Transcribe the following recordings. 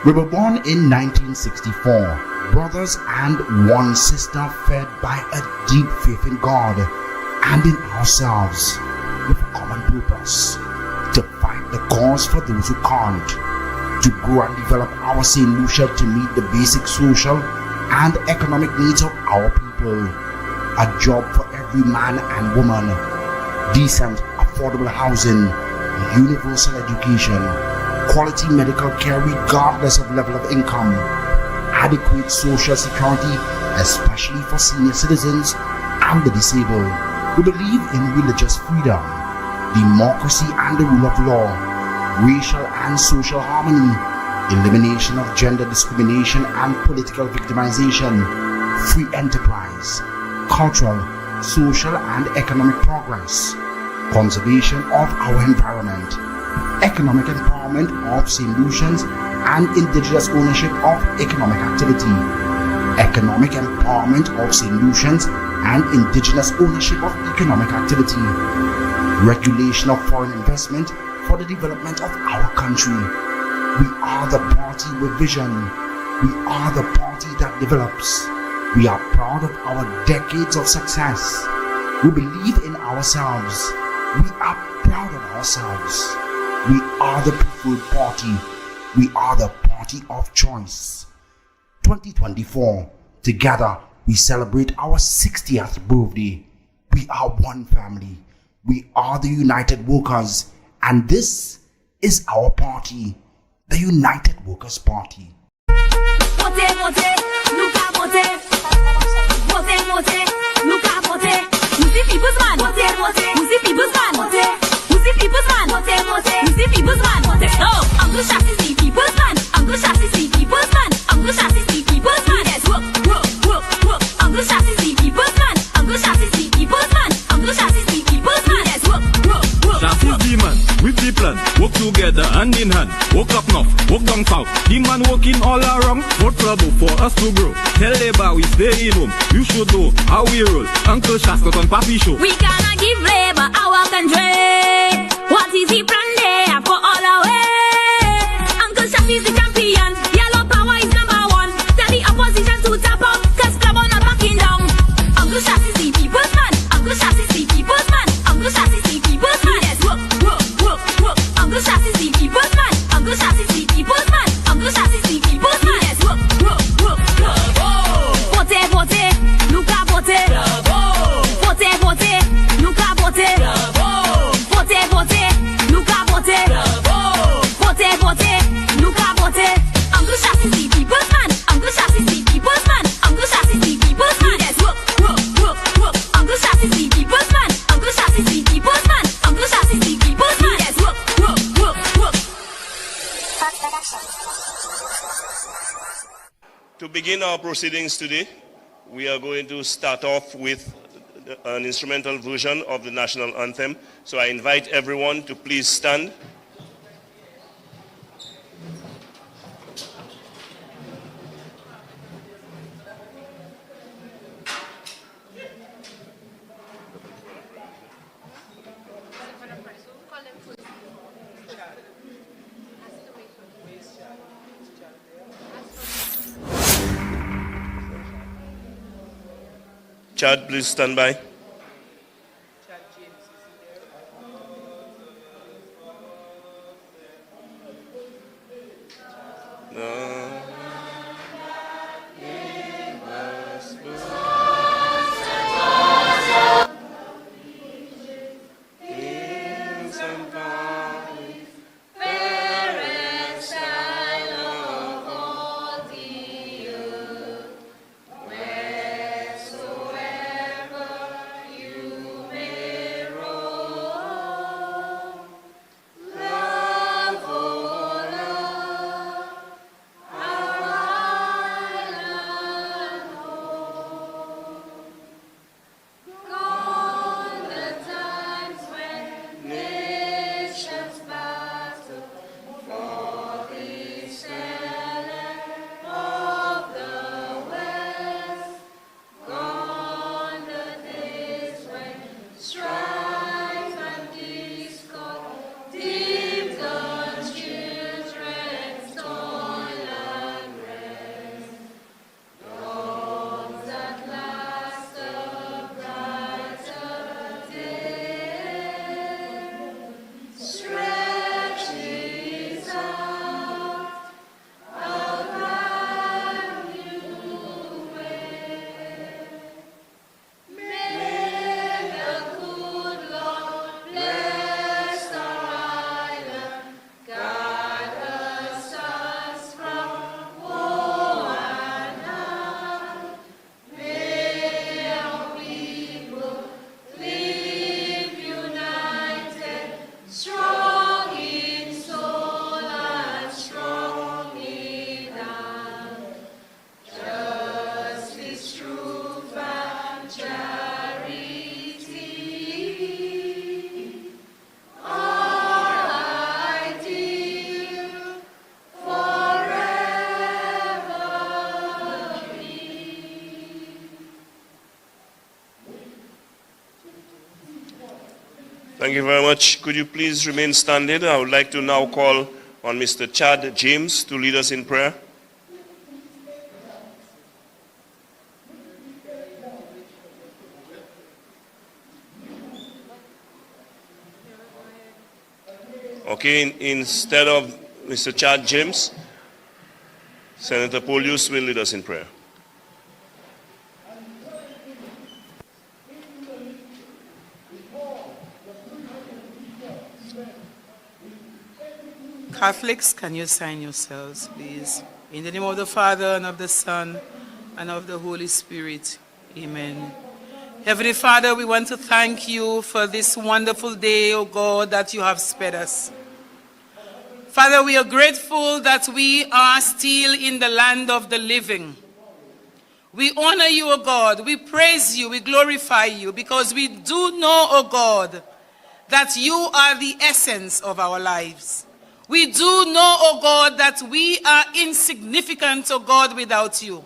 We were born in 1964, brothers and one sister, fed by a deep faith in God and in ourselves, with a common purpose: to fight the cause for those who can't, to grow and develop our St. Lucia to meet the basic social and economic needs of our people, a job for every man and woman, decent, affordable housing, universal education, quality medical care regardless of level of income, adequate social security, especially for senior citizens and the disabled. We believe in religious freedom, democracy and the rule of law, racial and social harmony, elimination of gender discrimination and political victimization, free enterprise, cultural, social and economic progress, conservation of our environment, economic empowerment of St. Lucians and indigenous ownership of economic activity, economic empowerment of St. Lucians and indigenous ownership of economic activity, regulation of foreign investment for the development of our country. We are the party with vision. We are the party that develops. We are proud of our decades of success. We believe in ourselves. We are proud of ourselves. We are the preferred party. We are the party of choice. 2024, together we celebrate our 60th birthday. We are one family. We are the United Workers, and this is our party, the United Workers' Party. Votez, votez, nous qu'à voter. Votez, votez, nous qu'à voter. Nous c'est people's man. Votez, votez, nous c'est people's man. Votez, nous c'est people's man. Votez, votez, nous c'est people's man. Votez. Oh, Uncle Shassy's the people's man. Uncle Shassy's the people's man. Uncle Shassy's the people's man. Yes, work, work, work, work. Uncle Shassy's the people's man. Uncle Shassy's the people's man. Uncle Shassy's the people's man. Yes, work, work, work. Shassy's the man with the plan. Work together hand in hand. Work up north, work down south. The man working all around for trouble for us to grow. Tell labor we stay in home. You should know how we roll. Uncle Shas got on Papi show. We gonna give labor our country. What is the plan there for all our way? Uncle Shas is the champion. Yellow power is number one. Tell the opposition to tap up, cause club on not backing down. Uncle Shas is the people's man. Uncle Shas is the people's man. Uncle Shas is the people's man. Yes, work, work, work, work. Uncle Shas is the people's man. Uncle Shas is the people's man. Uncle Shas is the people's man. Yes, work, work, work, work. Votez, votez, nous qu'à voter. Votez, votez, nous qu'à voter. Votez, votez, nous qu'à voter. Votez, votez, nous qu'à voter. Uncle Shas is the people's man. Uncle Shas is the people's man. Uncle Shas is the people's man. Yes, work, work, work, work. Uncle Shas is the people's man. Uncle Shas is the people's man. Uncle Shas is the people's man. Yes, work, work, work, work. To begin our proceedings today, we are going to start off with an instrumental version of the national anthem. So I invite everyone to please stand. Chad, please stand by. Thank you very much. Could you please remain standing? I would like to now call on Mr. Chad James to lead us in prayer. Okay, instead of Mr. Chad James, Senator Polius will lead us in prayer. Catholics, can you sign yourselves, please? In the name of the Father, and of the Son, and of the Holy Spirit. Amen. Heavenly Father, we want to thank you for this wonderful day, O God, that you have spared us. Father, we are grateful that we are still in the land of the living. We honor you, O God. We praise you. We glorify you, because we do know, O God, that you are the essence of our lives. We do know, O God, that we are insignificant, O God, without you.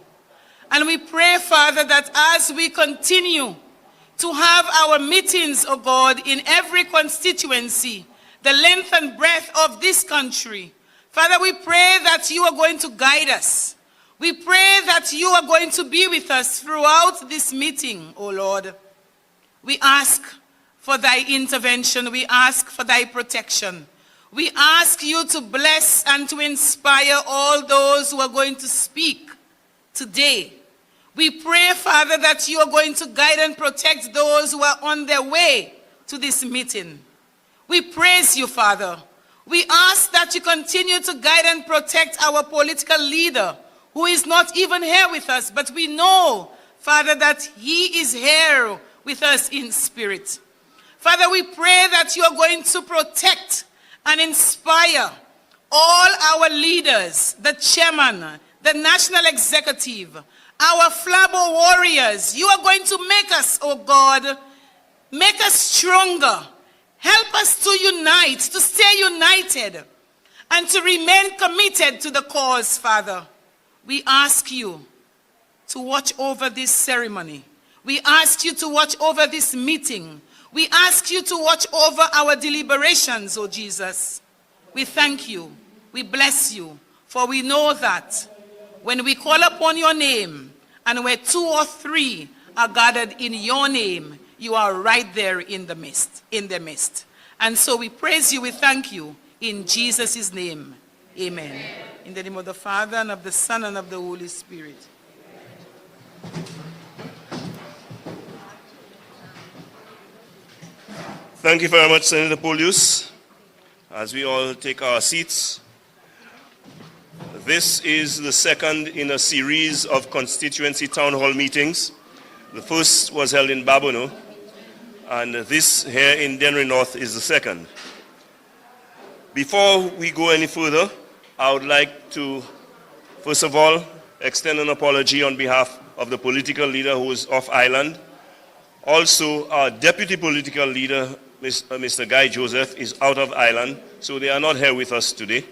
And we pray, Father, that as we continue to have our meetings, O God, in every constituency, the length and breadth of this country, Father, we pray that you are going to guide us. We pray that you are going to be with us throughout this meeting, O Lord. We ask for thy intervention. We ask for thy protection. We ask you to bless and to inspire all those who are going to speak today. We pray, Father, that you are going to guide and protect those who are on their way to this meeting. We praise you, Father. We ask that you continue to guide and protect our political leader, who is not even here with us, but we know, Father, that he is here with us in spirit. Father, we pray that you are going to protect and inspire all our leaders, the chairman, the national executive, our flabo warriors. You are going to make us, oh God, make us stronger. Help us to unite, to stay united, and to remain committed to the cause, Father. We ask you to watch over this ceremony. We ask you to watch over this meeting. We ask you to watch over our deliberations, O Jesus. We thank you. We bless you. For we know that when we call upon your name, and where 2 or 3 are gathered in your name, you are right there in the midst. And so we praise you, we thank you. In Jesus' name, amen. In the name of the Father, and of the Son, and of the Holy Spirit. Thank you very much, Senator Polius. As we all take our seats, this is the second in a series of constituency town hall meetings. The first was held in Babono, and this here in Dennery North is the second. Before we go any further, I would like to, first of all, extend an apology on behalf of the political leader who is off island. Also, our deputy political leader, Mr. Guy Joseph, is out of island, so they are not here with us today.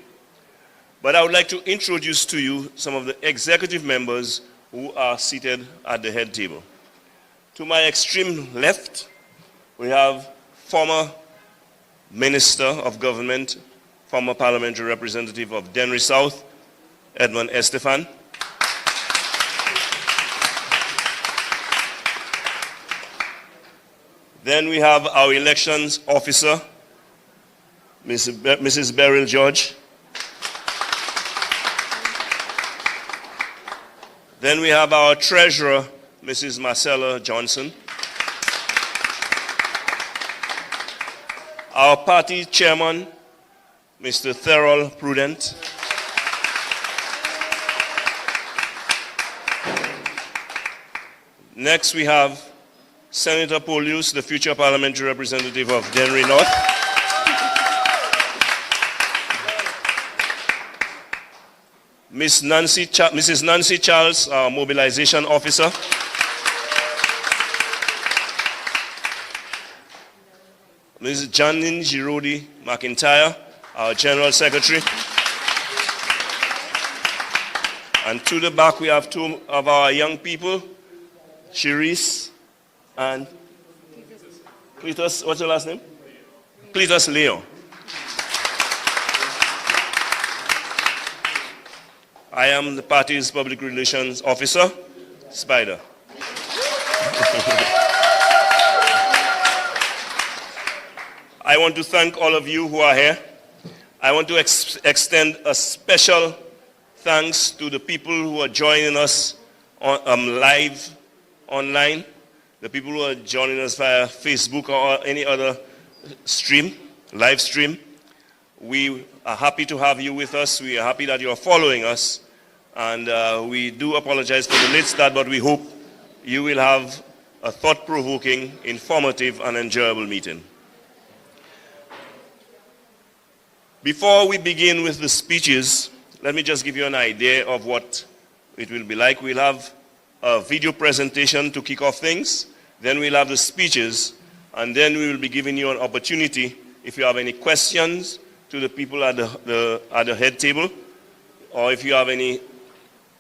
But I would like to introduce to you some of the executive members who are seated at the head table. To my extreme left, we have former Minister of Government, former parliamentary representative of Dennery South, Edmund Estan. Then we have our elections officer, Mrs. Beryl George. Then we have our treasurer, Mrs. Marcella Johnson. Our party chairman, Mr. Thurl Prudent. Next we have Senator Polius, the future parliamentary representative of Dennery North. Mrs. Nancy Charles, our mobilization officer. Mrs. Janine Girodi McIntyre, our general secretary. And to the back we have 2 of our young people, Cherise and Cletus, what's your last name? Cletus Leo. I am the party's public relations officer, Spider. I want to thank all of you who are here. I want to extend a special thanks to the people who are joining us live online, the people who are joining us via Facebook or any other live stream. We are happy to have you with us. We are happy that you are following us. And we do apologize for the late start, but we hope you will have a thought-provoking, informative, and enjoyable meeting. Before we begin with the speeches, let me just give you an idea of what it will be like. We'll have a video presentation to kick off things. Then we'll have the speeches. And then we will be giving you an opportunity, if you have any questions, to the people at the head table, or if you have any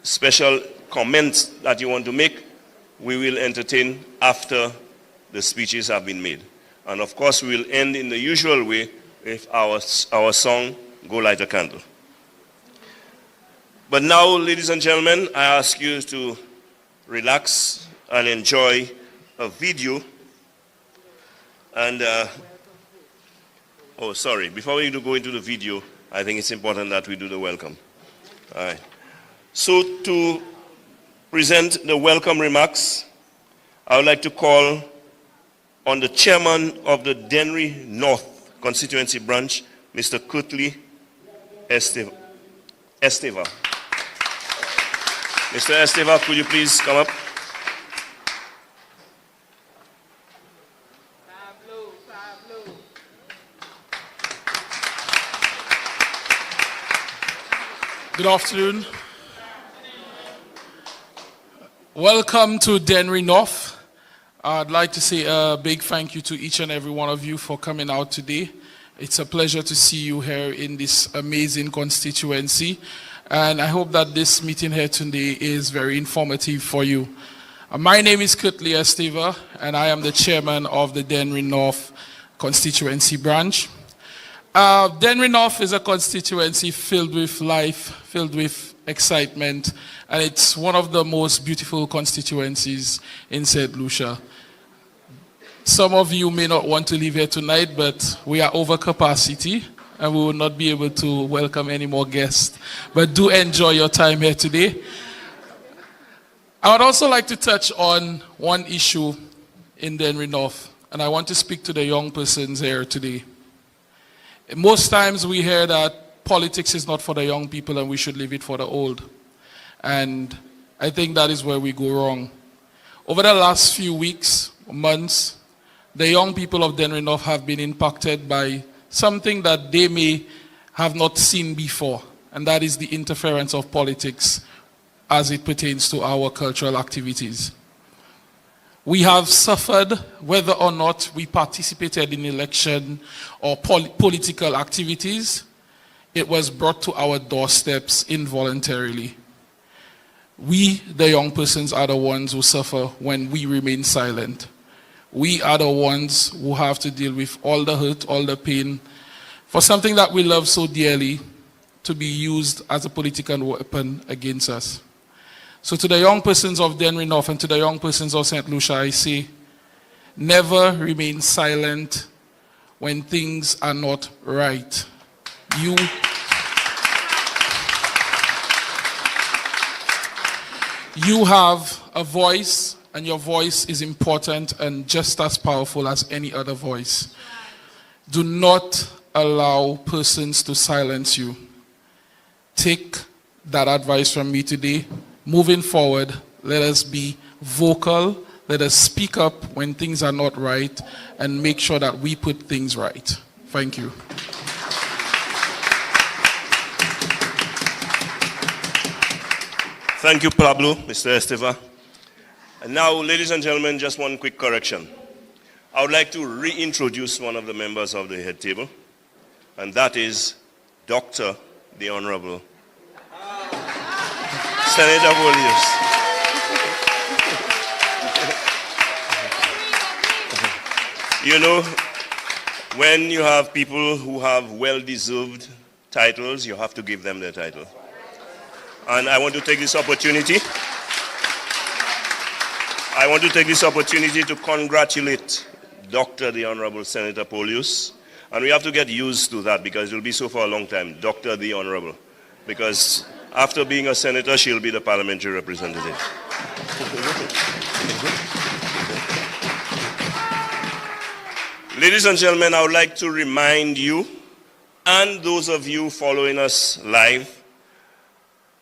special comments that you want to make, we will entertain after the speeches have been made. And of course, we will end in the usual way with our song, Go Light a Candle. But now, ladies and gentlemen, I ask you to relax and enjoy a video. And, before we go into the video, I think it's important that we do the welcome. All right. So to present the welcome remarks, I would like to call on the chairman of the Dennery North Constituency Branch, Mr. Curtly Esteva. Mr. Esteva, could you please come up? Good afternoon. Welcome to Dennery North. I'd like to say a big thank you to each and every one of you for coming out today. It's a pleasure to see you here in this amazing constituency. And I hope that this meeting here today is very informative for you. My name is Curtly Esteva, and I am the chairman of the Dennery North Constituency Branch. Dennery North is a constituency filled with life, filled with excitement, and it's one of the most beautiful constituencies in St. Lucia. Some of you may not want to live here tonight, but we are over capacity and we will not be able to welcome any more guests. But do enjoy your time here today. I would also like to touch on one issue in Dennery North, and I want to speak to the young persons here today. Most times we hear that politics is not for the young people and we should leave it for the old. And I think that is where we go wrong. Over the last few weeks, months, the young people of Dennery North have been impacted by something that they may have not seen before, and that is the interference of politics as it pertains to our cultural activities. We have suffered, whether or not we participated in election or political activities, it was brought to our doorsteps involuntarily. We, the young persons, are the ones who suffer when we remain silent. We are the ones who have to deal with all the hurt, all the pain, for something that we love so dearly to be used as a political weapon against us. So to the young persons of Dennery North and to the young persons of St. Lucia, I say, never remain silent when things are not right. You have a voice, and your voice is important and just as powerful as any other voice. Do not allow persons to silence you. Take that advice from me today. Moving forward, let us be vocal, let us speak up when things are not right, and make sure that we put things right. Thank you. Thank you, Pablo, Mr. Esteva. And now, ladies and gentlemen, just one quick correction. I would like to reintroduce one of the members of the head table, and that is Dr. the Honorable Senator Polius. When you have people who have well-deserved titles, you have to give them their title. And I want to take this opportunity. To congratulate Dr. the Honorable Senator Polius. And we have to get used to that because it will be so for a long time, Dr. the Honorable. Because after being a senator, she'll be the parliamentary representative. Ladies and gentlemen, I would like to remind you and those of you following us live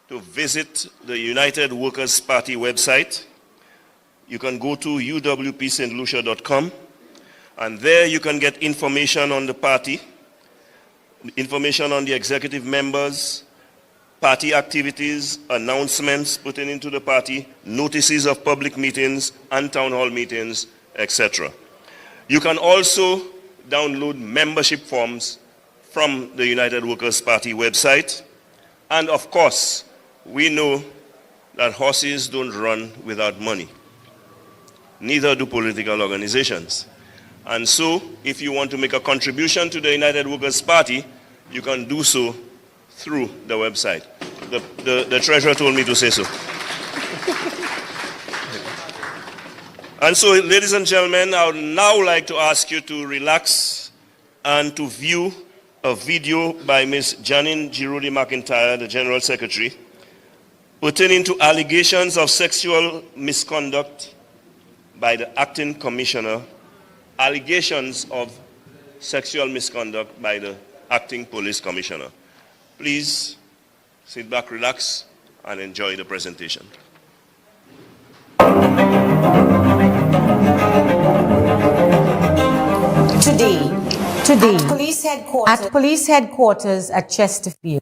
to visit the United Workers' Party website. You can go to uwpstlucia.com, and there you can get information on the party, information on the executive members, party activities, announcements pertaining to the party, notices of public meetings and town hall meetings, etc. You can also download membership forms from the United Workers' Party website. And of course, we know that horses don't run without money. Neither do political organizations. And so, if you want to make a contribution to the United Workers' Party, you can do so through the website. The treasurer told me to say so. And so, ladies and gentlemen, I would now like to ask you to relax and to view a video by Ms. Janine Girodi McIntyre, the General Secretary, pertaining to allegations of sexual misconduct by the acting commissioner, allegations of sexual misconduct by the acting police commissioner. Please sit back, relax, and enjoy the presentation. Today, at police headquarters at Chesterfield,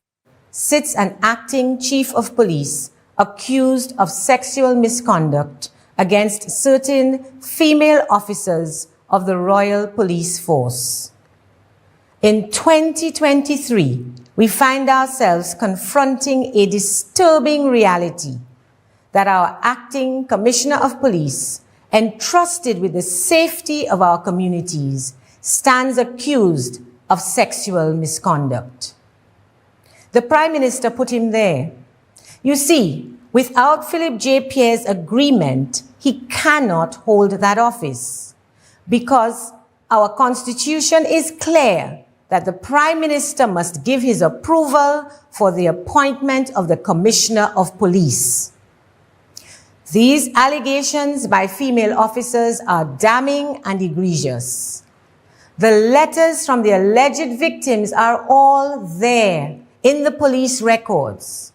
sits an acting chief of police accused of sexual misconduct against certain female officers of the Royal Police Force. In 2023, we find ourselves confronting a disturbing reality that our acting Commissioner of Police, entrusted with the safety of our communities, stands accused of sexual misconduct. The Prime Minister put him there. You see, without Philip J. Pierre's agreement, he cannot hold that office because our Constitution is clear that the Prime Minister must give his approval for the appointment of the Commissioner of Police. These allegations by female officers are damning and egregious. The letters from the alleged victims are all there in the police records.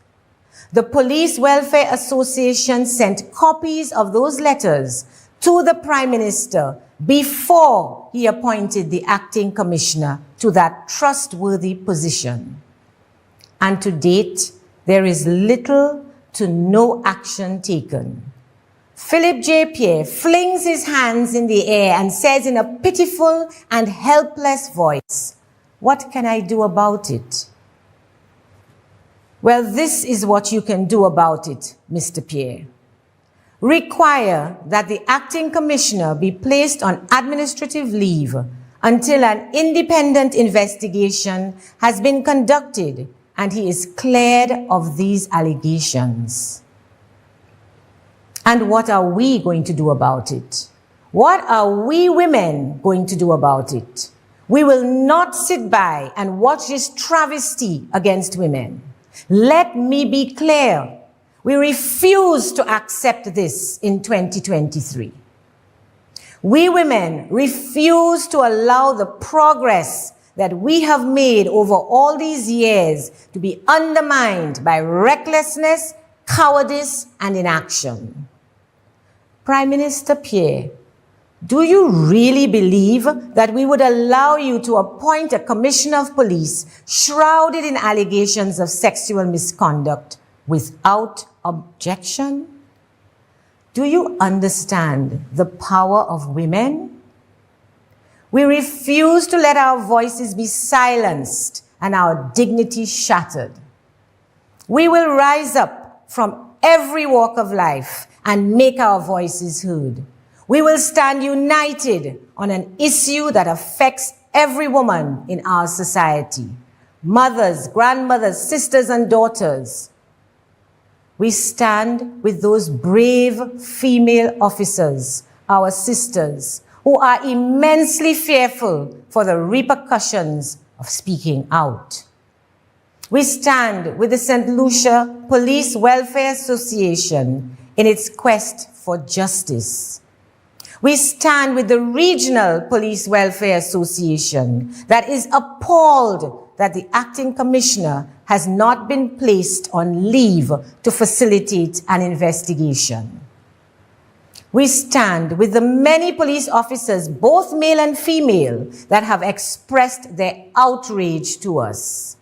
The Police Welfare Association sent copies of those letters to the Prime Minister before he appointed the acting commissioner to that trustworthy position. And to date, there is little to no action taken. Philip J. Pierre flings his hands in the air and says in a pitiful and helpless voice, "What can I do about it?" Well, this is what you can do about it, Mr. Pierre. Require that the acting commissioner be placed on administrative leave until an independent investigation has been conducted and he is cleared of these allegations. And what are we going to do about it? What are we women going to do about it? We will not sit by and watch this travesty against women. Let me be clear. We refuse to accept this in 2023. We women refuse to allow the progress that we have made over all these years to be undermined by recklessness, cowardice, and inaction. Prime Minister Pierre, do you really believe that we would allow you to appoint a commissioner of police shrouded in allegations of sexual misconduct without objection? Do you understand the power of women? We refuse to let our voices be silenced and our dignity shattered. We will rise up from every walk of life and make our voices heard. We will stand united on an issue that affects every woman in our society, mothers, grandmothers, sisters, and daughters. We stand with those brave female officers, our sisters, who are immensely fearful for the repercussions of speaking out. We stand with the St.Lucia Police Welfare Association in its quest for justice. We stand with the Regional Police Welfare Association that is appalled that the acting commissioner has not been placed on leave to facilitate an investigation. We stand with the many police officers, both male and female, that have expressed their outrage to us.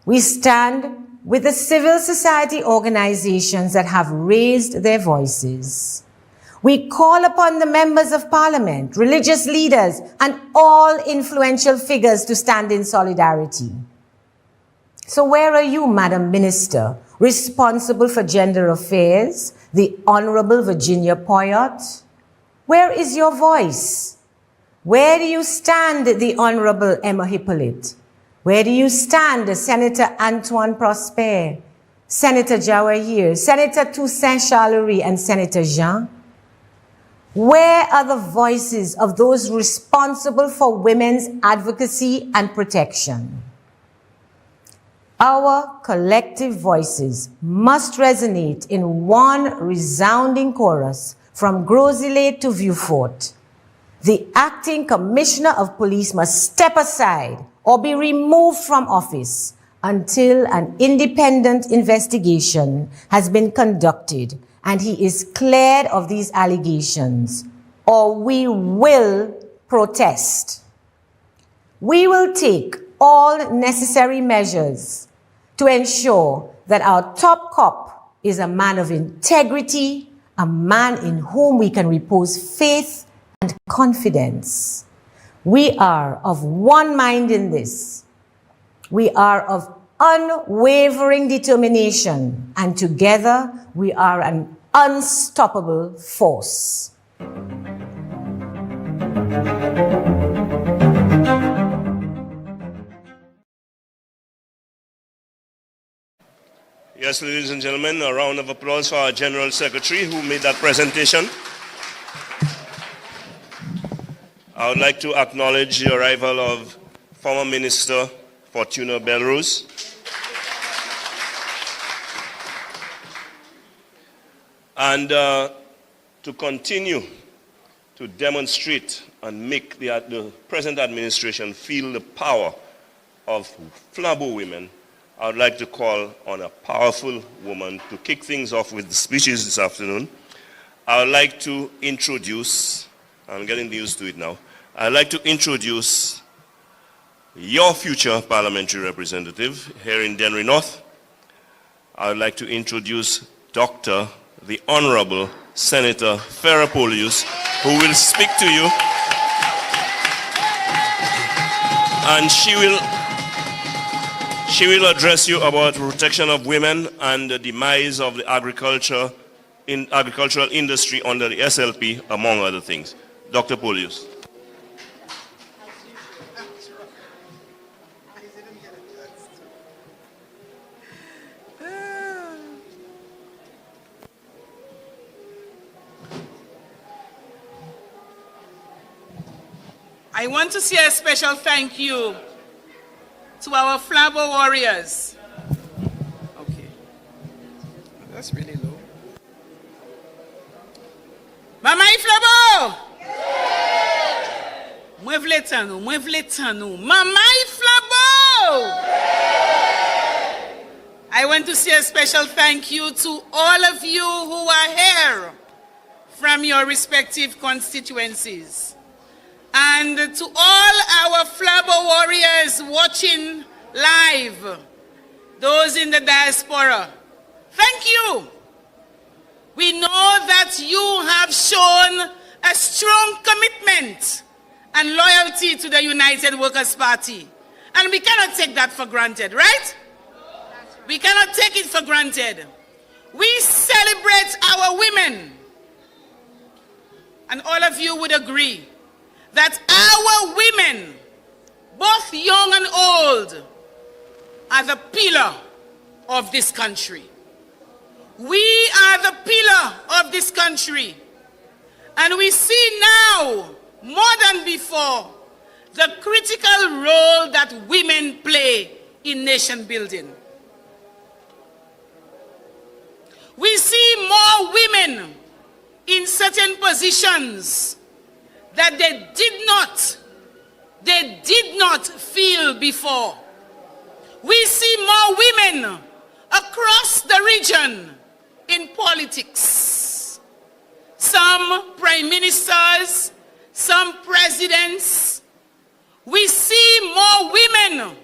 We stand with the civil society organizations that have raised their voices. We call upon the members of parliament, religious leaders, and all influential figures to stand in solidarity. So where are you, Madam Minister, responsible for gender affairs, the Honorable Virginia Poyot? Where is your voice? Where do you stand, the Honorable Emma Hippolyte? Where do you stand, Senator Antoine Prosper, Senator Jawahir, Senator Toussaint Charlery, and Senator Jean? Where are the voices of those responsible for women's advocacy and protection? Our collective voices must resonate in one resounding chorus from Grosillette to Vieux-Fort. The acting commissioner of police must step aside or be removed from office until an independent investigation has been conducted and he is cleared of these allegations, or we will protest. We will take all necessary measures to ensure that our top cop is a man of integrity, a man in whom we can repose faith and confidence. We are of one mind in this. We are of unwavering determination, and together we are an unstoppable force. Yes, ladies and gentlemen, a round of applause for our General Secretary who made that presentation. I would like to acknowledge the arrival of former Minister Fortuna Belrose. And to continue to demonstrate and make the present administration feel the power of Flabo women, I would like to call on a powerful woman to kick things off with the speeches this afternoon. I would like to introduce, I'm getting used to it now, I'd like to introduce your future parliamentary representative here in Dennery North. I would like to introduce Dr. the Honorable Senator Polius, who will speak to you. And she will address you about protection of women and the demise of the agricultural industry under the SLP, among other things. Dr. Polius. I want to say a special thank you to our Flabo warriors. Okay. That's really low. Mamai Flabo! Mwen vle tan nou. Mamai Flabo! I want to say a special thank you to all of you who are here from your respective constituencies. And to all our Flabo warriors watching live, those in the diaspora, thank you. We know that you have shown a strong commitment and loyalty to the United Workers' Party. And we cannot take that for granted, right? We cannot take it for granted. We celebrate our women. And all of you would agree that our women, both young and old, are the pillar of this country. We are the pillar of this country. And we see now, more than before, the critical role that women play in nation building. We see more women in certain positions that they did not feel before. We see more women across the region in politics. Some prime ministers, some presidents. We see more women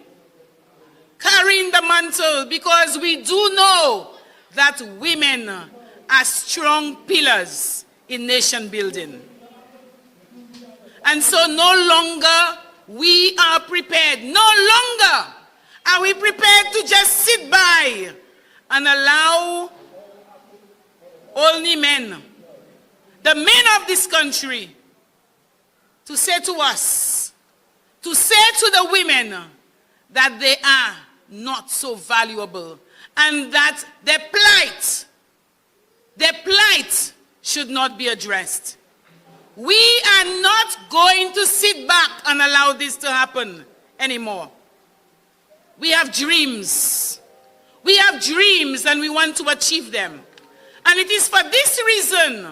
carrying the mantle because we do know that women are strong pillars in nation building. And so no longer we are prepared. No longer are we prepared to just sit by and allow only men, the men of this country, to say to us, to say to the women that they are not so valuable and that their plight should not be addressed. We are not going to sit back and allow this to happen anymore. We have dreams. We have dreams and we want to achieve them. And it is for this reason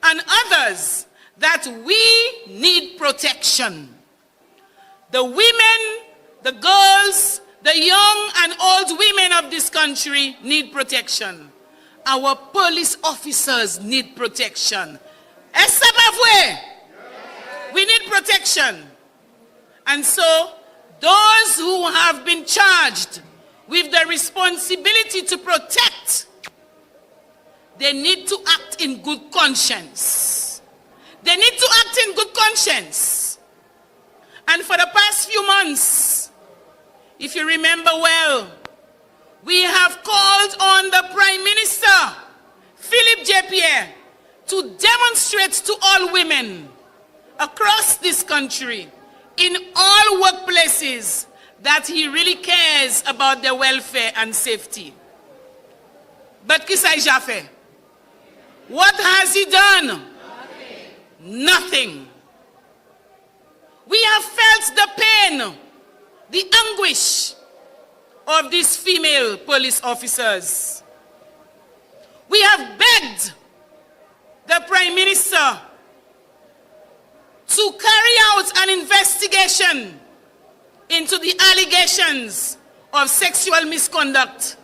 and others that we need protection. The women, the girls, the young and old women of this country need protection. Our police officers need protection. We need protection. And so, those who have been charged with the responsibility to protect, they need to act in good conscience. They need to act in good conscience. And for the past few months, if you remember well, we have called on the Prime Minister, Philip J. Pierre, to demonstrate to all women across this country, in all workplaces, that he really cares about their welfare and safety. But Kisai Jaffe, what has he done? Nothing. We have felt the pain, the anguish of these female police officers. We have begged the Prime Minister to carry out an investigation into the allegations of sexual misconduct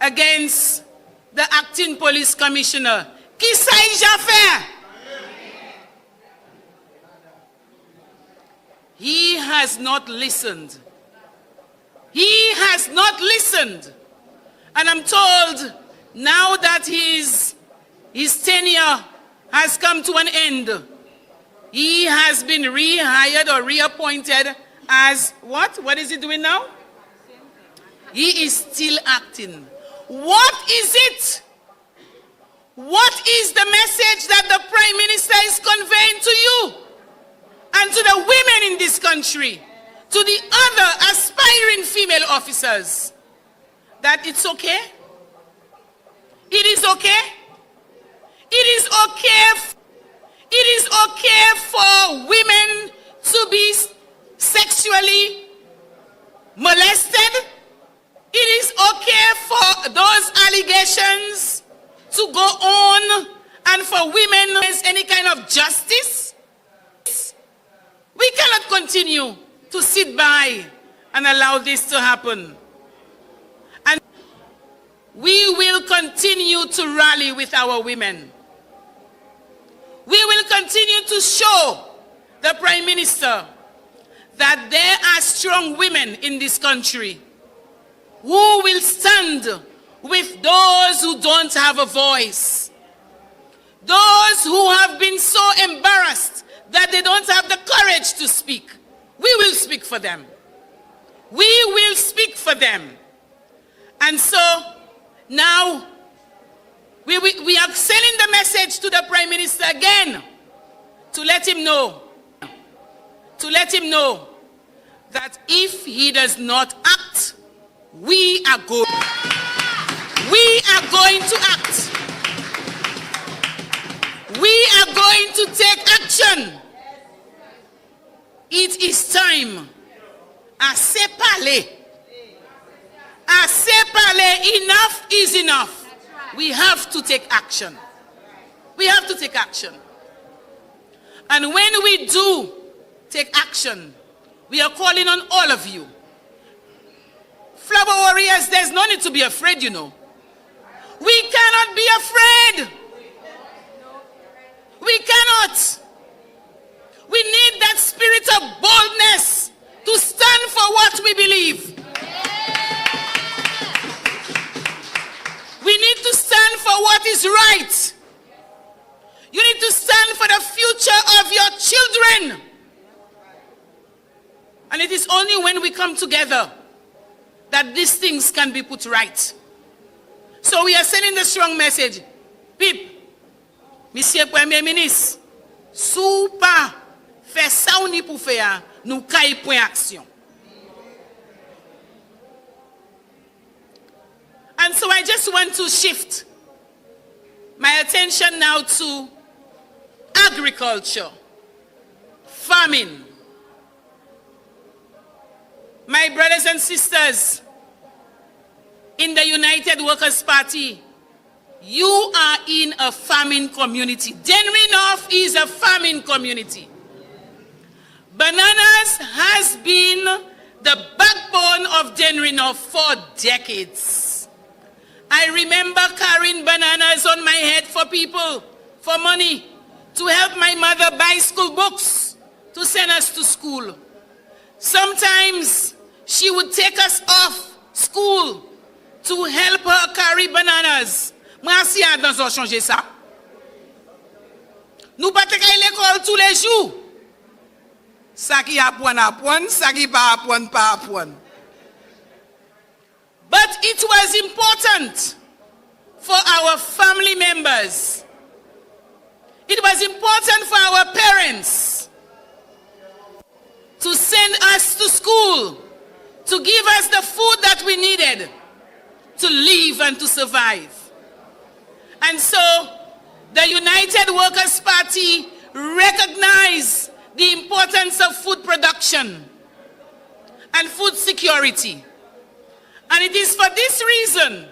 against the acting police commissioner, Kisai Jaffe. He has not listened. He has not listened. And I'm told now that his tenure has come to an end, he has been rehired or reappointed as what? What is he doing now? He is still acting. What is it? What is the message that the Prime Minister is conveying to you and to the women in this country, to the other aspiring female officers? That it's okay? It is okay? It is okay. It is okay for women to be sexually molested. It is okay for those allegations to go on and for women against any kind of justice. We cannot continue to sit by and allow this to happen. And we will continue to rally with our women. We will continue to show the Prime Minister that there are strong women in this country who will stand with those who don't have a voice. Those who have been so embarrassed that they don't have the courage to speak. We will speak for them. We will speak for them. And so now we are sending the message to the Prime Minister again to let him know to let him know that if he does not act, we are going to act. We are going to take action. It is time. Assez parler. Assez parler. Enough is enough. We have to take action. We have to take action. And when we do take action, we are calling on all of you. Flower warriors, there's no need to be afraid, you know. We cannot be afraid. We cannot. We need that spirit of boldness to stand for what we believe. We need to stand for what is right. You need to stand for the future of your children. And it is only when we come together that these things can be put right. So we are sending the strong message. Pip, Monsieur Premier Ministre, sou pa fè sa ou ni pou fè a, nou kay point action. And so I just want to shift my attention now to agriculture, farming. My brothers and sisters, in the United Workers' Party, you are in a farming community. Dennery North is a farming community. Bananas has been the backbone of Dennery North for decades. I remember carrying bananas on my head for people, for money, to help my mother buy school books, to send us to school. Sometimes she would take us off school to help her carry bananas. Moi, si a dans changer ça. Nous pas te à l'école tous les jours. Ça qui apprend, ça qui pas apprendre. But it was important for our family members. It was important for our parents to send us to school, to give us the food that we needed to live and to survive. And so the United Workers' Party recognized the importance of food production and food security. And it is for this reason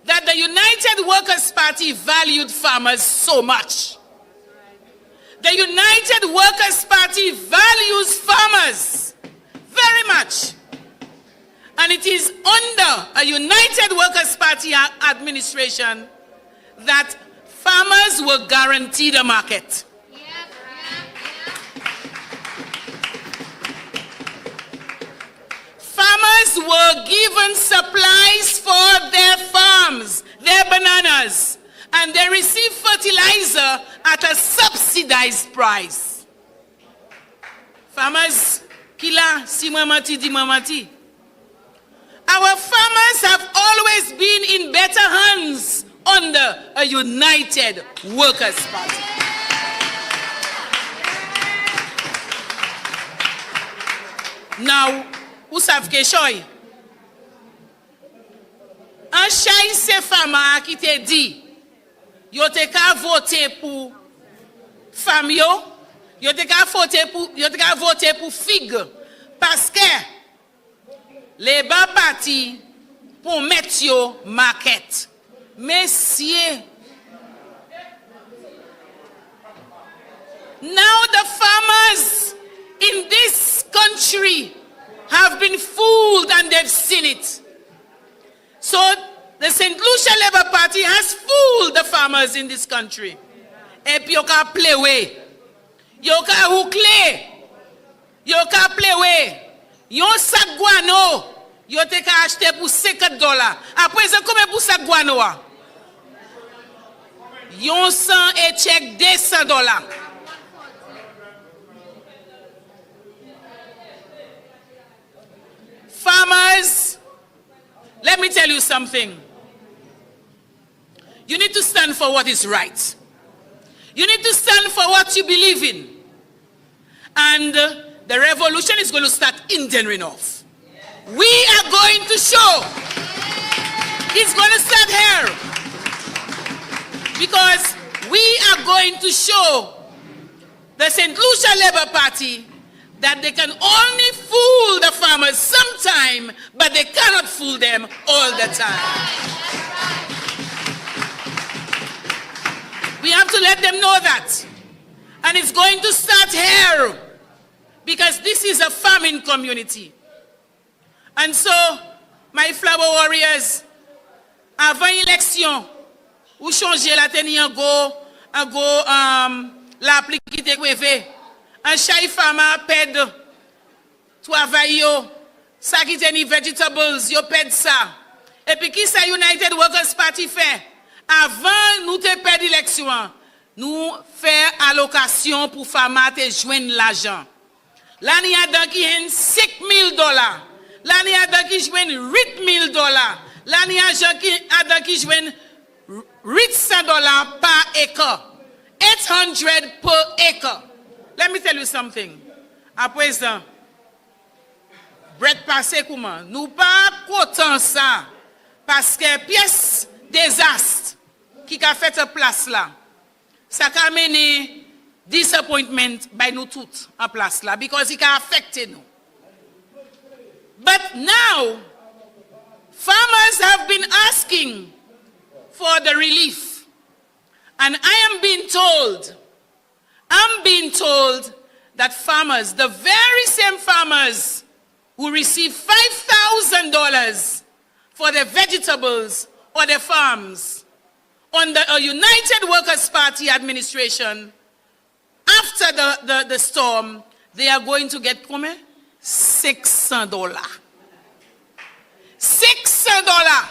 that the United Workers' Party valued farmers so much. The United Workers' Party values farmers very much. And it is under a United Workers' Party administration that farmers were guaranteed a market. Farmers were given supplies for their farms, their bananas, and they received fertilizer at a subsidized price. Farmers, kila si mamati di mamati. Our farmers have always been in better hands under a United Workers' Party. Now, où savent que choy? Un chay se fama qui te dit, yo te ka voter pour femme yo te ka voter pour figue, parce que les bas partis pour mettre yo market. Messieurs, now the farmers in this country have been fooled and they've seen it. So the St.Lucia Labour Party has fooled the farmers in this country. Et puis yo ka play way. Yo ka houkle. Yo ka play way. Yon sac guano, yo te ka acheter pour $50. Après ça, combien pour sac guano? Yon 100 et check $200. Farmers, let me tell you something. You need to stand for what is right. You need to stand for what you believe in. And the revolution is going to start in Dennery North. We are going to show. It's going to start here. Because we are going to show the St. Lucia Labour Party that they can only fool the farmers sometime, but they cannot fool them all the time. We have to let them know that. And it's going to start here, because this is a farming community. And so, my flower warriors, avant élection, ou changer la tenue en go, l'appliquer te kweve. Un chaque femme pède travail yo, ça qui teni vegetables, yo pède ça. Et puis qui ça United Workers Party fait? Avant nous te pède élection, nous faire allocation pour femmes te joindre l'argent. L'année a donc qui $5,000. L'année a donc qui joindre $8,000. L'année a donc qui joindre $800 par acre. 800 per acre. Let me tell you something. À présent, bread passé comment? Nous pas content ça parce que pièce désastre qui a fait place là, ça a mené disappointment by nous toutes en place là because it a affected nous. But now, farmers have been asking for the relief, and I'm being told that farmers, the very same farmers who receive $5,000 for their vegetables or their farms under a United Workers Party administration, after the storm, they are going to get $600. $600.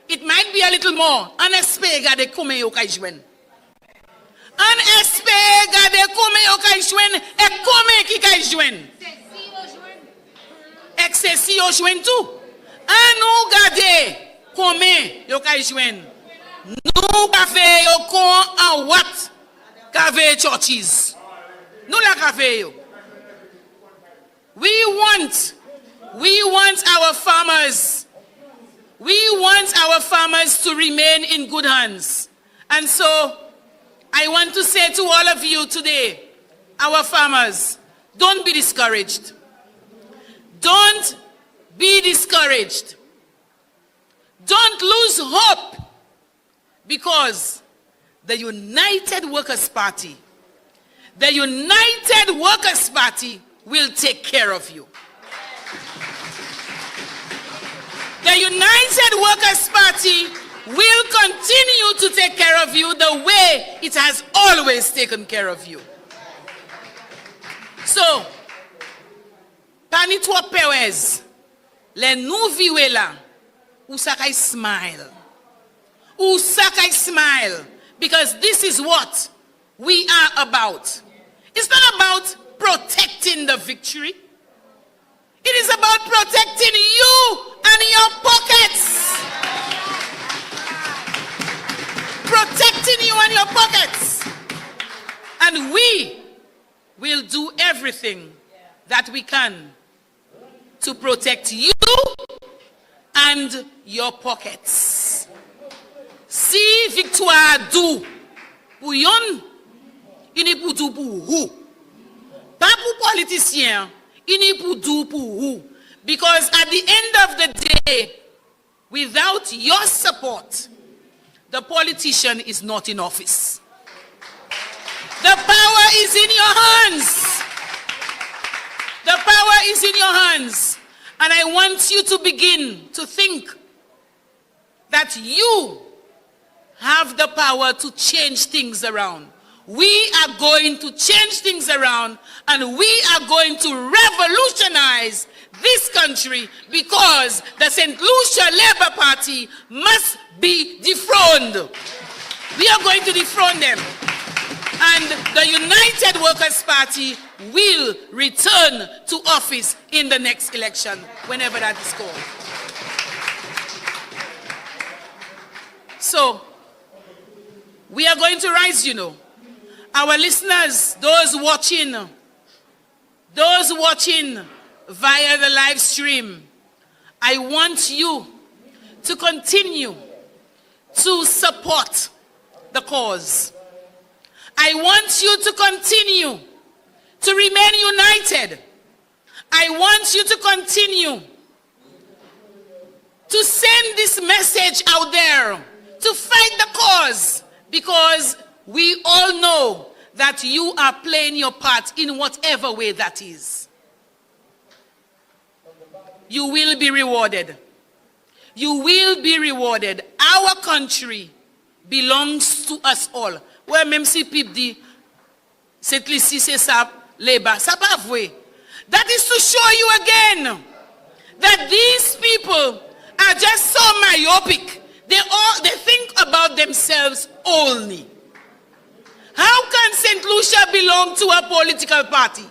It might be a little more. Unexpected de come yo kajwen. Unexpected de come yo kajwen. E come ki kajwen. Excessi yo jwen tout. Anou gade come yo kajwen. Nou kafe yo kon an wat kave churches. Nou la kafe yo. We want our farmers. We want our farmers to remain in good hands. And so, I want to say to all of you today, our farmers, don't be discouraged. Don't be discouraged. Don't lose hope, because the United Workers Party will take care of you. The United Workers Party will continue to take care of you the way it has always taken care of you. So, panitwa pewez, le nou viwe la, ou sakay smile. Ou sakay smile, because this is what we are about. It's not about protecting the victory. It is about protecting you and your pockets. Protecting you and your pockets. And we will do everything that we can to protect you and your pockets. Si victoire dou pour yon, ini pour dou pour vous. Pas pour politiciens. Because at the end of the day, without your support, the politician is not in office. The power is in your hands. The power is in your hands. And I want you to begin to think that you have the power to change things around. We are going to change things around, and we are going to revolutionize this country, because the St. Lucia Labour Party must be dethroned. We are going to dethrone them. And the United Workers Party will return to office in the next election, whenever that is called. So, we are going to rise, you know. Our listeners, those watching those watching via the live stream, I want you to continue to support the cause. I want you to continue to remain united. I want you to continue to send this message out there to fight the cause, because we all know that you are playing your part in whatever way that is. You will be rewarded. You will be rewarded. Our country belongs to us all. Where même si pip di St.Lucia c'est ça labor, ça pas vrai. That is to show you again that these people are just so myopic. They think about themselves only. How can St.Lucia belong to a political party?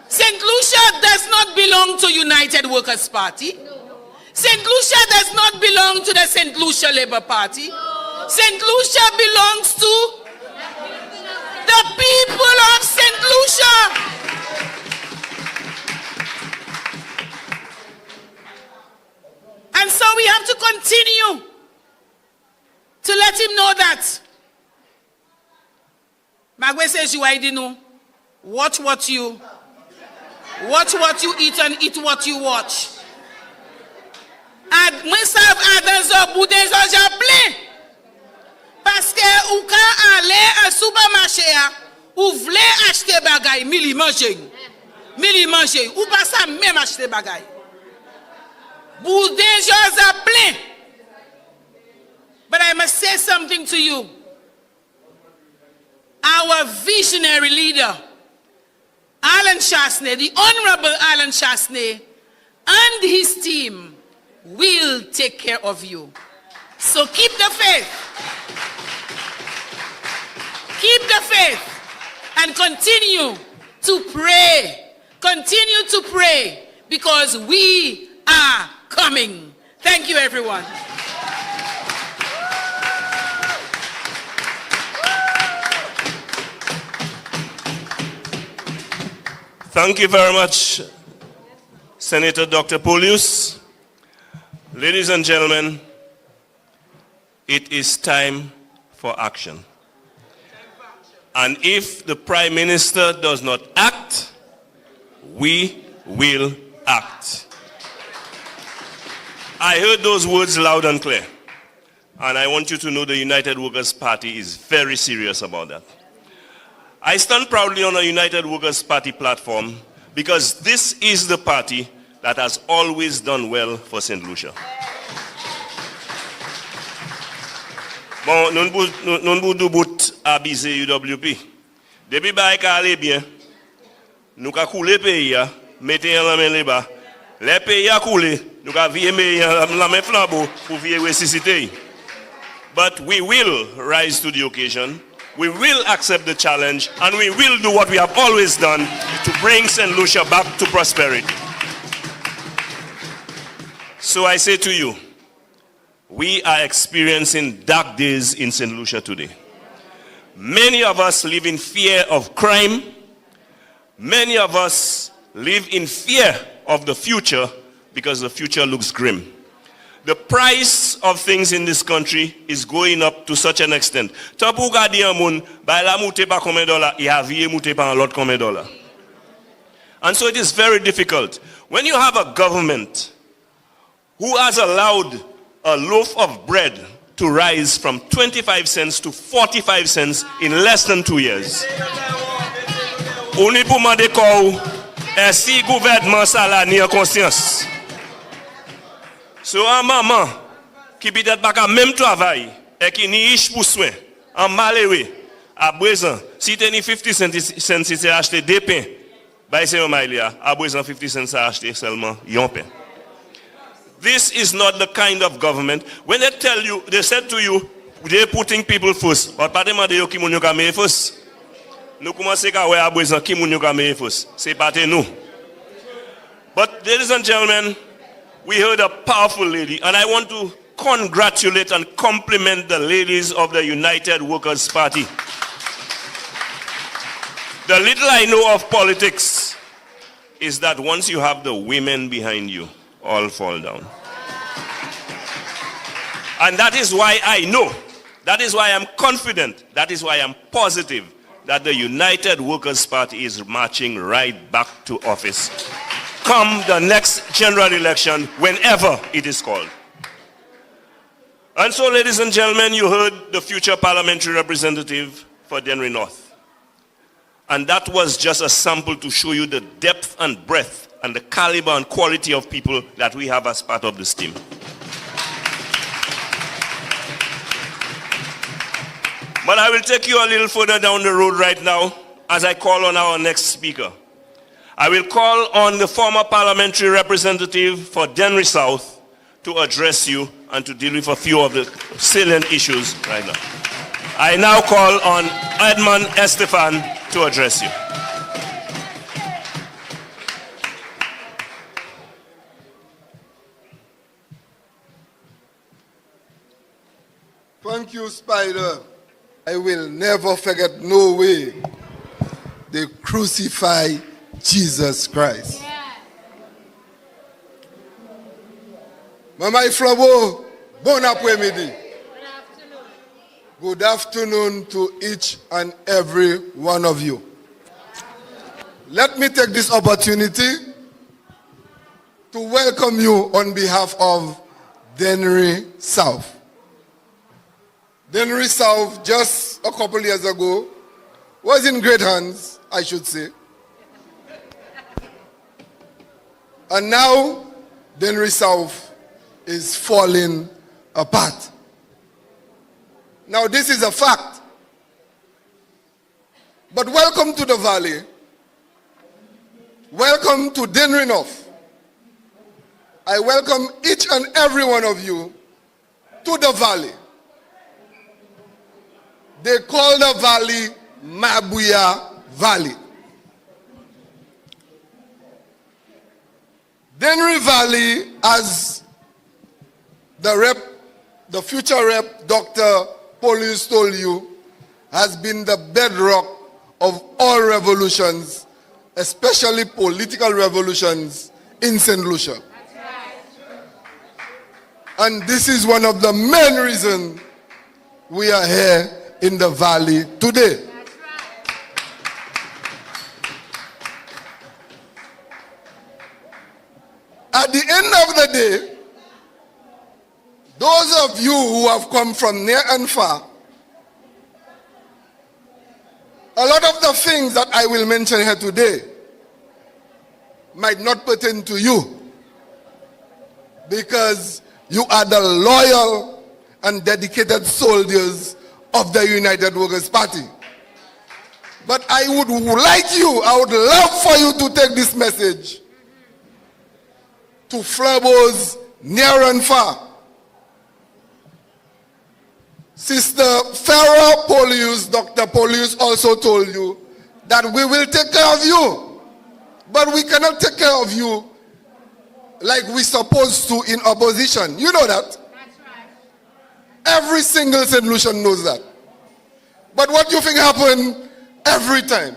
St.Lucia does not belong to United Workers' Party. St.Lucia does not belong to the St. Lucia Labour Party. St.Lucia belongs to the people of St. Lucia. And so we have to continue to let him know that. Magwe says you I didn't know. Watch what you eat and eat what you watch. And moi sav adan zo boudé zo j'appelé. Parce que ou quand aller à supermarché ou vle acheter bagay, mili manger. Ou pas ça même acheter bagay. Boudé zo j'appelé. But I must say something to you. Our visionary leader, Alan Chasney, the Honorable Alan Chasney, and his team will take care of you. So keep the faith. Keep the faith and continue to pray. Continue to pray because we are coming. Thank you, everyone. Thank you very much, Senator Dr. Polius. Ladies and gentlemen, it is time for action. And if the Prime Minister does not act, we will act. I heard those words loud and clear. And I want you to know the United Workers' Party is very serious about that. I stand proudly on a United Workers' Party platform because this is the party that has always done well for St. Lucia. Bon, nous bout bout abusé UWP. Depuis bail ka aller bien, nous ka couler pays a, mettez en main les bas. Les pays a coulé, nous ka virer la main flambeau pour virer ressusciter. But we will rise to the occasion. We will accept the challenge, and we will do what we have always done to bring St. Lucia back to prosperity. So I say to you, we are experiencing dark days in St. Lucia today. Many of us live in fear of crime. Many of us live in fear of the future because the future looks grim. The price of things in this country is going up to such an extent. Tapu gadi amoun, ba la moute pa combien $, il a vie moute pa un lot combien $. And so it is very difficult. When you have a government who has allowed a loaf of bread to rise from 25 cents to 45 cents in less than 2 years. Oni pou mande kou, si gouvernement sa la ni en conscience. So un maman qui peut-être pas qu'à même travail et qui ni riche pour soin, en malheureux, à présent, si tu ni 50 cents si tu acheter deux pains, bah c'est un maïlia, à présent 50 cents ça acheter seulement un pain. This is not the kind of government. When they tell you, they said to you, they're putting people first. But pas demander yo qui moun yo ka meye first. Nous commencer ka wè à présent qui moun yo ka meye first. C'est pas nous. But ladies and gentlemen, we heard a powerful lady, and I want to congratulate and compliment the ladies of the United Workers' Party. The little I know of politics is that once you have the women behind you, all fall down. And that is why I know, that is why I'm confident, that is why I'm positive that the United Workers' Party is marching right back to office come the next general election, whenever it is called. And so, ladies and gentlemen, you heard the future parliamentary representative for Dennery North. And that was just a sample to show you the depth and breadth and the caliber and quality of people that we have as part of this team. But I will take you a little further down the road right now as I call on our next speaker. I will call on the former parliamentary representative for Dennery South to address you and to deal with a few of the salient issues right now. I now call on Edmund Estan to address you. Thank you, Spider. I will never forget, no way, they crucify Jesus Christ. Yeah. Mama Iflabo, bon après-midi. Good afternoon to each and every one of you. Let me take this opportunity to welcome you on behalf of Dennery South. Dennery South, just a couple years ago, was in great hands, I should say. And now, Dennery South is falling apart. Now, this is a fact. But welcome to the Valley. Welcome to Dennery North. I welcome each and every one of you to the Valley. They call the valley Mabuya Valley. Dennery Valley, as the future rep, Dr. Polius told you, has been the bedrock of all revolutions, especially political revolutions in St. Lucia. And this is one of the main reasons we are here in the valley today. At the end of the day, those of you who have come from near and far, a lot of the things that I will mention here today might not pertain to you, because you are the loyal and dedicated soldiers of the United Workers' Party. But I would love for you to take this message to Flabos near and far. Sister Farah Polius, Dr. Polius also told you that we will take care of you, but we cannot take care of you like we're supposed to in opposition. You know that? That's right. Every single St. Lucian knows that. But what do you think happens every time?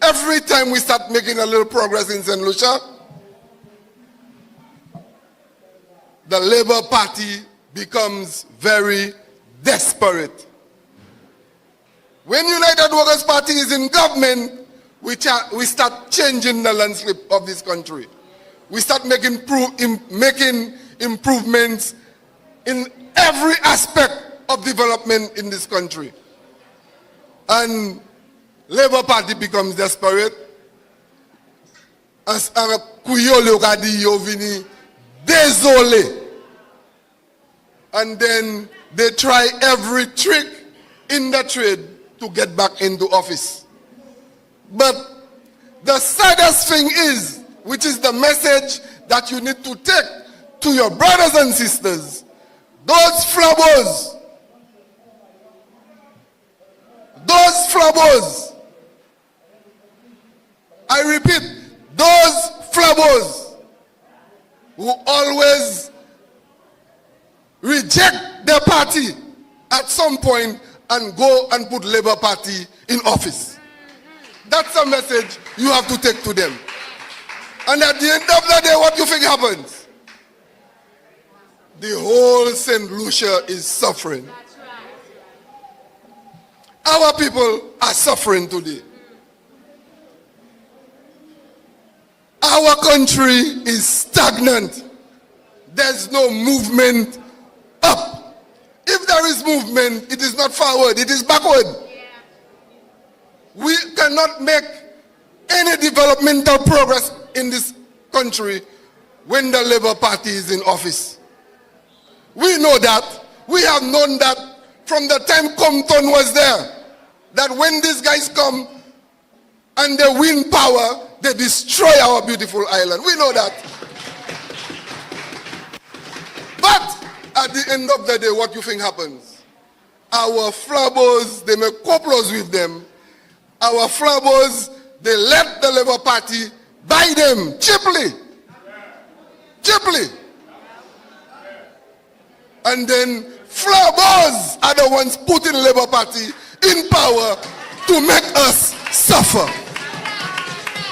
Every time we start making a little progress in St. Lucia, the Labour Party becomes very desperate. When United Workers' Party is in government, we start changing the landscape of this country. We start making improvements in every aspect of development in this country. And Labour Party becomes desperate. As a kuyole kadi yovini désolé. And then they try every trick in the trade to get back into office. But the saddest thing is, which is the message that you need to take to your brothers and sisters, those flabos, I repeat, those flabos who always reject their party at some point and go and put Labour Party in office. That's a message you have to take to them. And at the end of the day, what do you think happens? The whole St. Lucia is suffering. Our people are suffering today. Our country is stagnant. There's no movement up. If there is movement, it is not forward, it is backward. We cannot make any developmental progress in this country when the Labour Party is in office. We know that. We have known that from the time Compton was there. That when these guys come and they win power, they destroy our beautiful island. We know that. But at the end of the day, what do you think happens? Our flabbos, they make coplos with them. Our flabbos, they let the Labour Party buy them cheaply. Cheaply. And then flabbos are the ones putting Labour Party in power to make us suffer.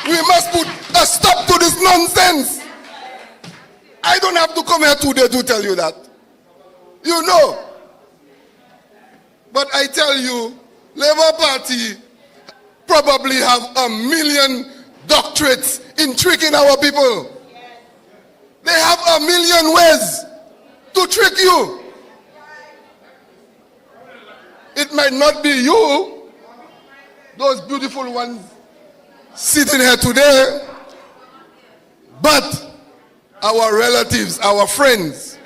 We must put a stop to this nonsense. I don't have to come here today to tell you that. You know. But I tell you, Labour Party probably have 1 million doctorates in tricking our people. They have 1 million ways to trick you. It might not be you, those beautiful ones sitting here today, but our relatives, our friends,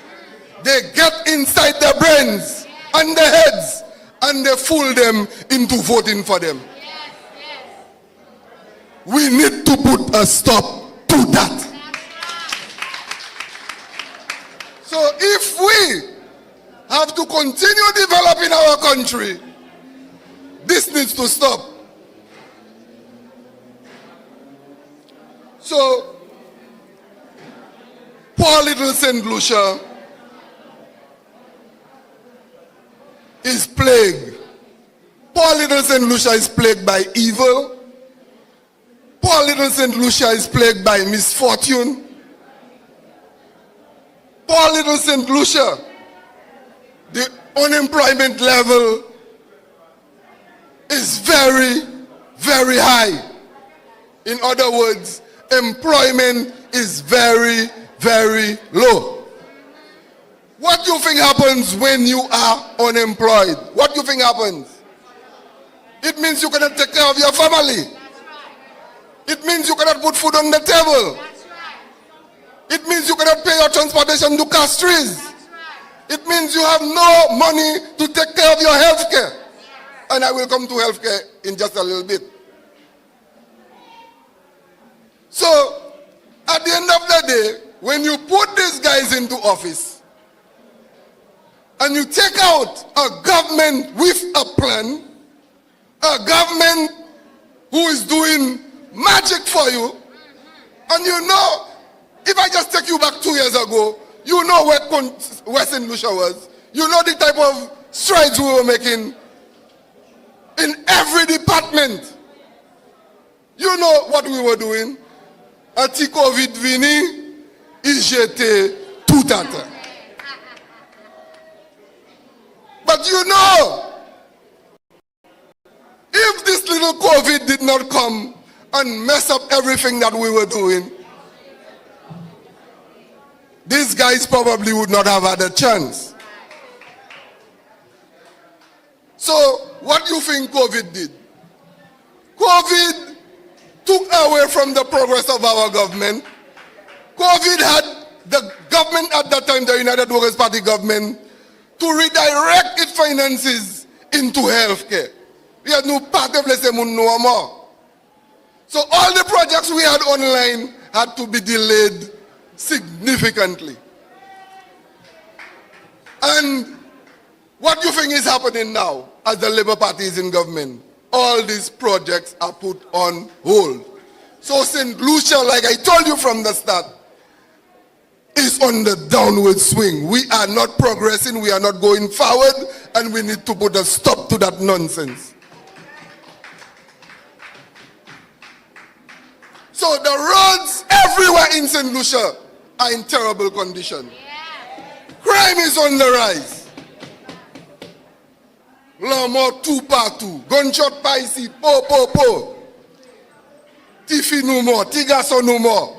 they get inside their brains and their heads and they fool them into voting for them. We need to put a stop to that. So if we have to continue developing our country, this needs to stop. So, poor little St. Lucia is plagued. Poor little St. Lucia is plagued by evil. Poor little St. Lucia is plagued by misfortune. Poor little St. Lucia, the unemployment level is very, very high. In other words, employment is very, very low. What do you think happens when you are unemployed? What do you think happens? It means you cannot take care of your family. It means you cannot put food on the table. It means you cannot pay your transportation to Castries. It means you have no money to take care of your health care. And I will come to health care in just a little bit. So, at the end of the day, when you put these guys into office, and you take out a government with a plan, a government who is doing magic for you, and you know, if I just take you back 2 years ago, you know where St. Lucia was. You know the type of strides we were making in every department. You know what we were doing. Anti-COVID vini, IJT, tout à fait. But you know, if this little COVID did not come and mess up everything that we were doing, these guys probably would not have had a chance. So, what do you think COVID did? COVID took away from the progress of our government. COVID had the government at that time, the United Workers' Party government, to redirect its finances into healthcare. We had no part of no more. So all the projects we had online had to be delayed significantly. And what do you think is happening now as the Labour Party is in government? All these projects are put on hold. So St. Lucia, like I told you from the start, is on the downward swing. We are not progressing, we are not going forward, and we need to put a stop to that nonsense. So the roads everywhere in St. Lucia are in terrible condition. Crime is on the rise. More 2x2, gunshot by ici, po. Tifi no more, Tigaso no more.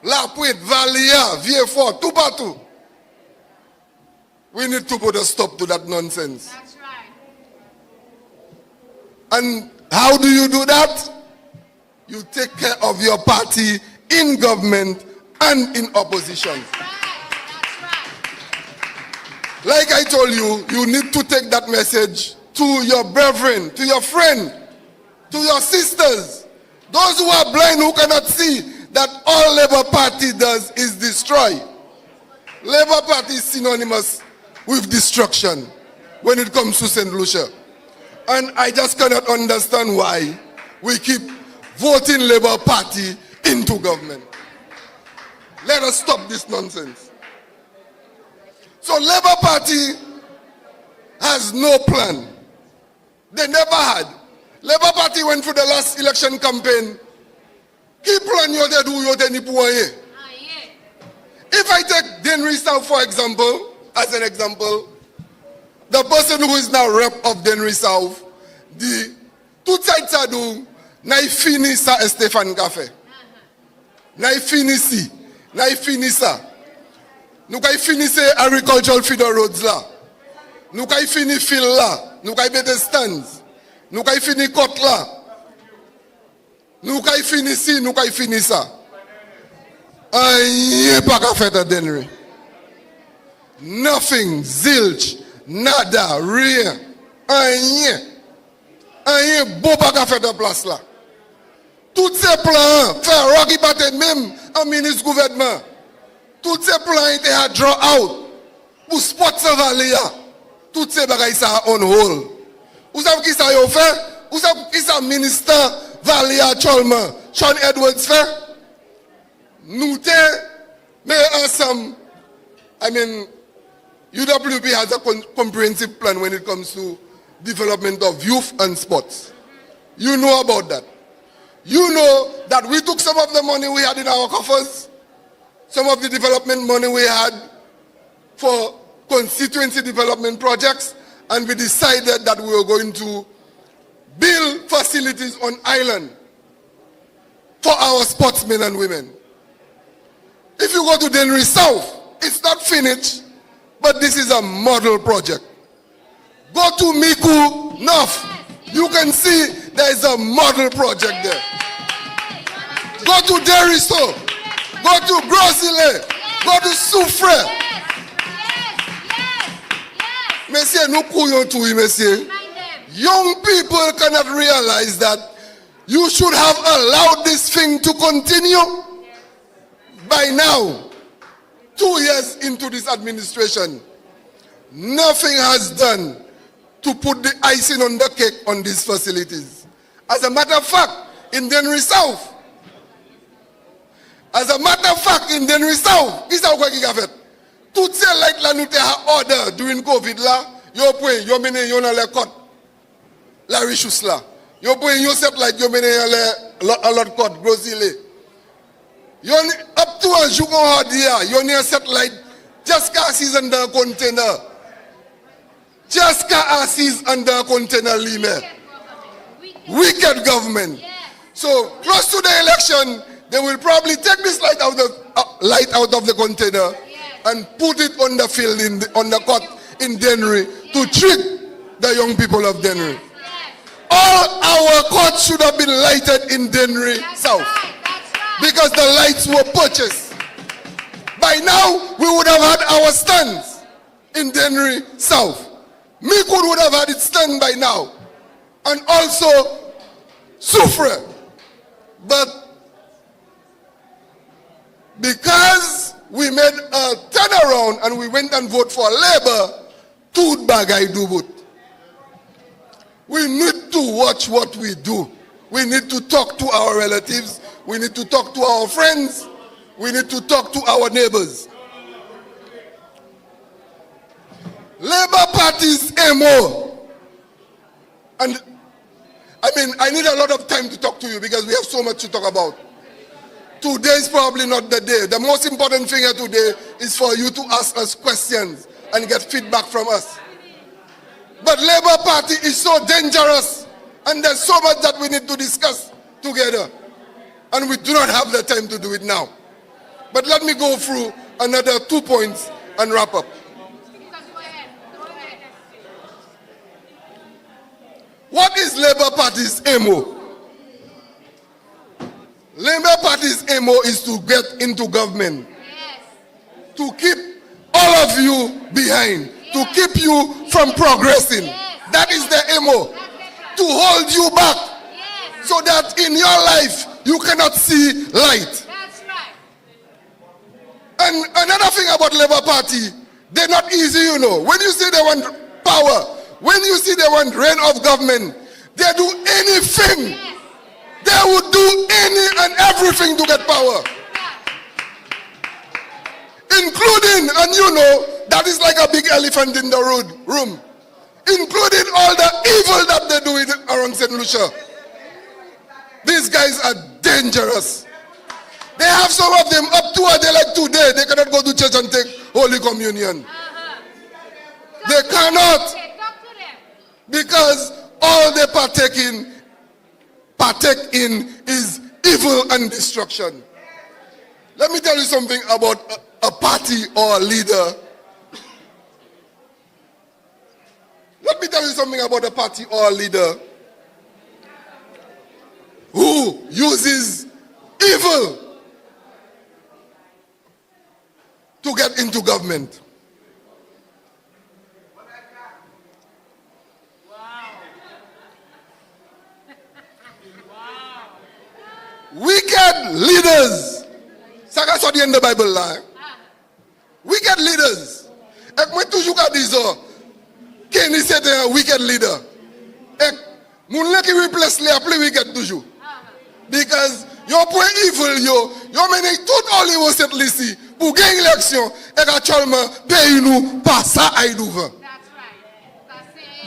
La Puit, Valia, Vieux-Fort, 2x2. We need to put a stop to that nonsense. That's right. And how do you do that? You take care of your party in government and in opposition. That's right. Like I told you, you need to take that message to your brethren, to your friend, to your sisters, those who are blind, who cannot see that all Labour Party does is destroy. Labour Party is synonymous with destruction when it comes to St. Lucia. And I just cannot understand why we keep voting Labour Party into government. Let us stop this nonsense. So Labour Party has no plan. They never had. Labour Party went for the last election campaign. Keep plan you they do you any poor. If I take Dennery South for example, as an example, the person who is now rep of Dennery South, the two sides are doing Naifini sa Estefan Cafe. Naifini si. Naifini sa. Nou kay fini se agricultural feeder roads la. Nou kay fini fill la. Nou kay bete stands. Nou kay fini kot la. Nou kay fini si, nou kay fini sa. Aye pa ka fet a Dennery. Nothing, zilch, nada, rien. Aye bo pa ka fet a place la. Tout ces plans, faire Rocky Paté même en ministre gouvernement. Tous ces plans étaient à draw out pour spot sa vallée. Tous ces bagailles ça on hold. Vous savez qui ça y a fait? Vous savez qui ça ministre vallée à Cholman, Sean Edwards fait? Nous mais ensemble, I mean, UWP has a comprehensive plan when it comes to development of youth and sports. You know about that. You know that we took some of the money we had in our coffers, some of the development money we had for constituency development projects, and we decided that we were going to build facilities on island for our sportsmen and women. If you go to Dennery South, it's not finished, but this is a model project. Go to Miku North, you can see there is a model project there. Go to Deriso, go to Grosile, go to Soufre. Monsieur, nous courons tout, monsieur. Young people cannot realize that you should have allowed this thing to continue. By now, 2 years into this administration, nothing has done to put the icing on the cake on these facilities. As a matter of fact, in Dennery South, is how we have it. Tout ces like la nous te order during COVID là, yo point yo mene yo na le code la richus là. Yo point yo set like yo mene le a lot code grosile. Yo up to a jour on dia, yo ne set like just assise under container. Just assise under container lime. Wicked government. So close to the election, they will probably take this light out of the container and put it on the field on the court in Dennery to trick the young people of Dennery. All our courts should have been lighted in Dennery South because the lights were purchased. By now, we would have had our stands in Dennery South. Mikud would have had its stand by now, and also Soufre. But because we made a turnaround and we went and voted for Labour, tout bagay do bout. We need to watch what we do. We need to talk to our relatives. We need to talk to our friends. We need to talk to our neighbors. Labour Party's MO, and I mean, I need a lot of time to talk to you because we have so much to talk about. Today is probably not the day. The most important thing here today is for you to ask us questions and get feedback from us. But Labour Party is so dangerous, and there's so much that we need to discuss together. And we do not have the time to do it now. But let me go through another 2 points and wrap up. What is Labour Party's MO? Labour Party's MO is to get into government. Yes. To keep all of you behind. Yes. To keep you from progressing. Yes. That is the MO. To hold you back. Yes. So that in your life you cannot see light. That's right. And another thing about Labour Party, they're not easy, you know. When you say they want power, when you see they want reign of government, they do anything. Yes. They would do any and everything to get power. Including, and you know, that is like a big elephant in the room. Including all the evil that they do around St. Lucia. These guys are dangerous. They have some of them up to a day like today. They cannot go to church and take Holy Communion. They cannot. Because all they partake in is evil and destruction. Let me tell you something about a party or a leader. Let me tell you something about a party or a leader who uses evil to get into government. Wicked leaders. Saka so in the Bible lie. Wicked leaders. Ek moi toujours ka dizo. Kenny c'est un wicked leader. Ek moun le ki replace le a plus wicked toujours. Because yo point evil yo mene tout all you set lisi pour gagner l'élection et actuellement pays nous pas ça ay douvan.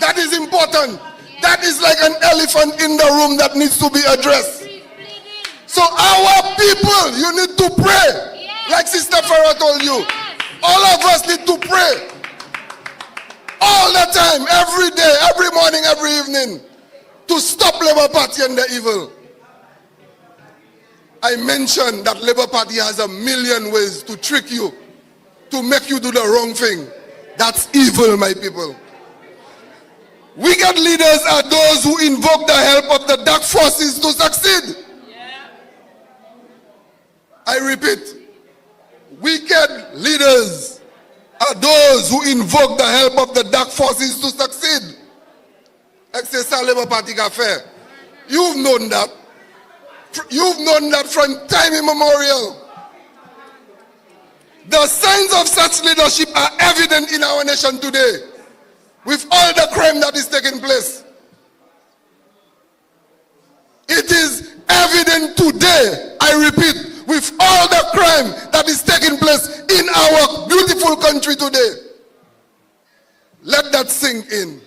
That is important. That is like an elephant in the room that needs to be addressed. So our people, you need to pray. Yes. Like Sister Farah told you. Yes. All of us need to pray. All the time, every day, every morning, every evening. To stop Labour Party and the evil. I mentioned that Labour Party has a million ways to trick you. To make you do the wrong thing. That's evil, my people. Wicked leaders are those who invoke the help of the dark forces to succeed. I repeat, wicked leaders are those who invoke the help of the dark forces to succeed. C'est ça Labour Party qu'a fait. You've known that. You've known that from time immemorial. The signs of such leadership are evident in our nation today, with all the crime that is taking place. It is evident today, I repeat, with all the crime that is taking place in our beautiful country today. Let that sink in.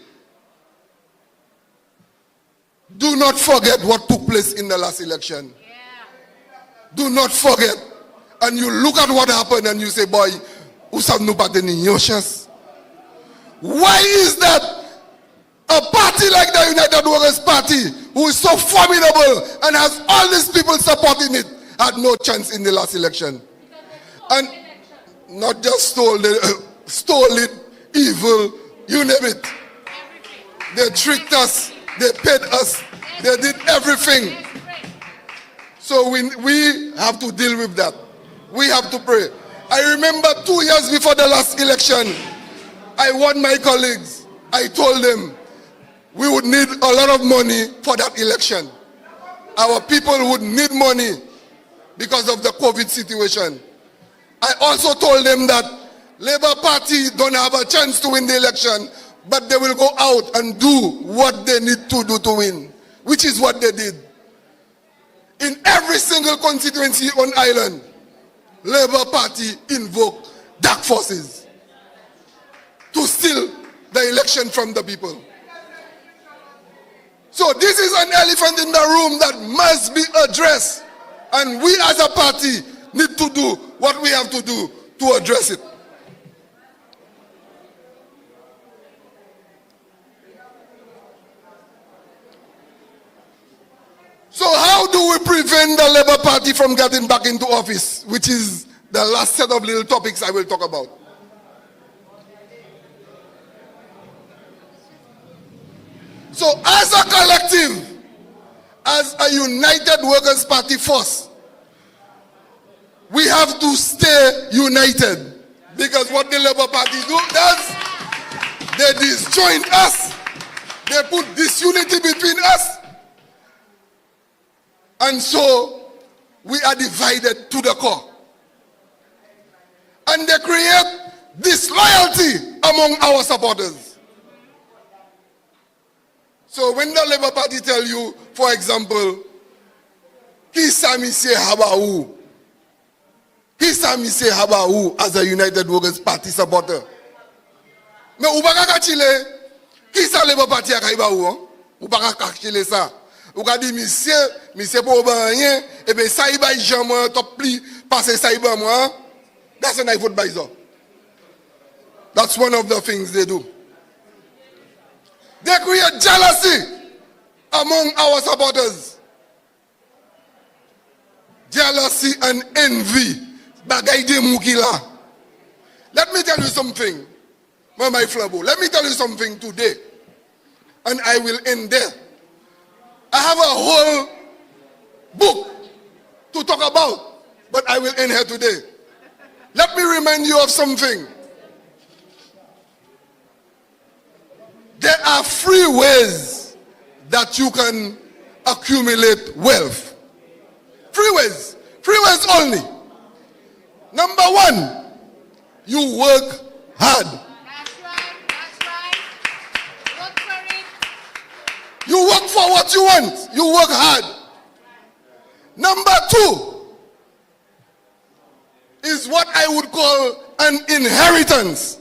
Do not forget what took place in the last election. Do not forget. And you look at what happened and you say, boy, why is that a party like the United Workers' Party, who is so formidable and has all these people supporting it, had no chance in the last election? And not just stole it, evil, you name it. They tricked us, they paid us, they did everything. So we have to deal with that. We have to pray. I remember 2 years before the last election, I warned my colleagues. I told them we would need a lot of money for that election. Our people would need money because of the COVID situation. I also told them that Labour Party don't have a chance to win the election, but they will go out and do what they need to do to win, which is what they did. In every single constituency on island, Labour Party invoked dark forces to steal the election from the people. So this is an elephant in the room that must be addressed. And we as a party need to do what we have to do to address it. So how do we prevent the Labour Party from getting back into office, which is the last set of little topics I will talk about? So as a collective, as a united workers' party force, we have to stay united. Because what the Labour Party does, they disjoint us. They put disunity between us. And so we are divided to the core. And they create disloyalty among our supporters. So when the Labour Party tell you, for example, Kisa mi se habau. Kisa mi se habau as a United Workers Party supporter. Mais ou baka ka chile, Kisa Labour Party a kaibau, ou baka ka chile sa. Ou ka di monsieur pour ba rien, et ben ça y ba jamon top pli passer ça y ba moi. That's an vote by so. That's one of the things they do. They create jealousy among our supporters. Jealousy and envy. Bagay de mukila. Let me tell you something, Mama Flabo. Let me tell you something today. And I will end there. I have a whole book to talk about, but I will end here today. Let me remind you of something. There are 3 ways that you can accumulate wealth. 3 ways. 3 ways only. Number 1, you work hard. That's right. Work for it. You work for what you want. You work hard. Number 2 is what I would call an inheritance.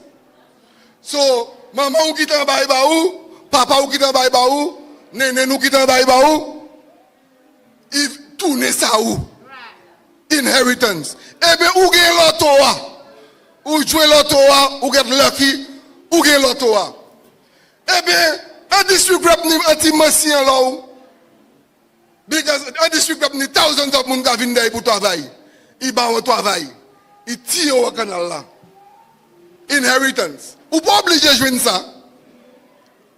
So, mama ou kita bay ba ou, papa ou kita bay ba ou, nene nou kita bay ba ou, if tourne sa ou. Inheritance. Ebe ou gen loto wa, ou jwe loto wa, ou get lucky, ou gen loto wa. Ebe, a district rep ni anti-masien la ou. Because a district rep ni thousands of moun ka vin dey pou travay. I ba ou travay. I ti ou kanal la. Inheritance. Ou pas obligé de jouer ça.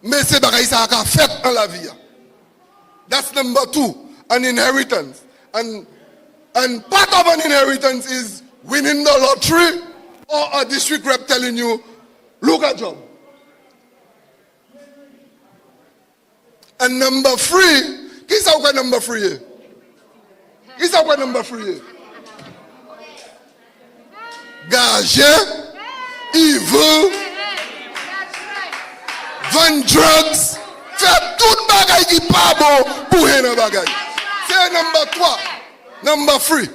Mais c'est bagay ça ka fait dans la vie. That's number 2, an inheritance. And part of an inheritance is winning the lottery or a district rep telling you, look at job. And number 3, qui ça ou number 3? Qui ça ou number 3? Gage, evil, vend drugs, fait tout bagay qui pas bon pour un bagay. C'est number 3. Number 3.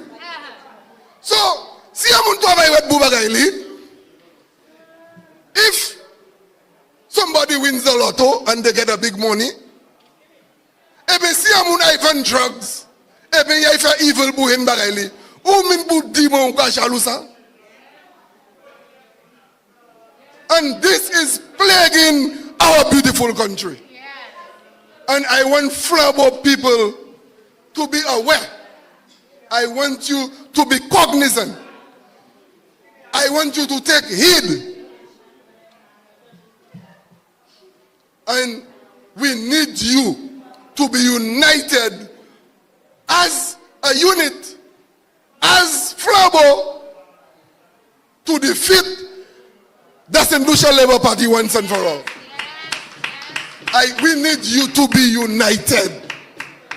So, si a moun travail wet pou bagay li, if somebody wins the lotto and they get a big money, ebe si a moun ay vend drugs, ebe yay fait evil pou un bagay li, ou min pou di moun ka chalou sa? And this is plaguing our beautiful country. And I want Flabo people to be aware. I want you to be cognizant. I want you to take heed. And we need you to be united as a unit, as Flabo, to defeat the St.Lucia Labour Party once and for all. We need you to be united.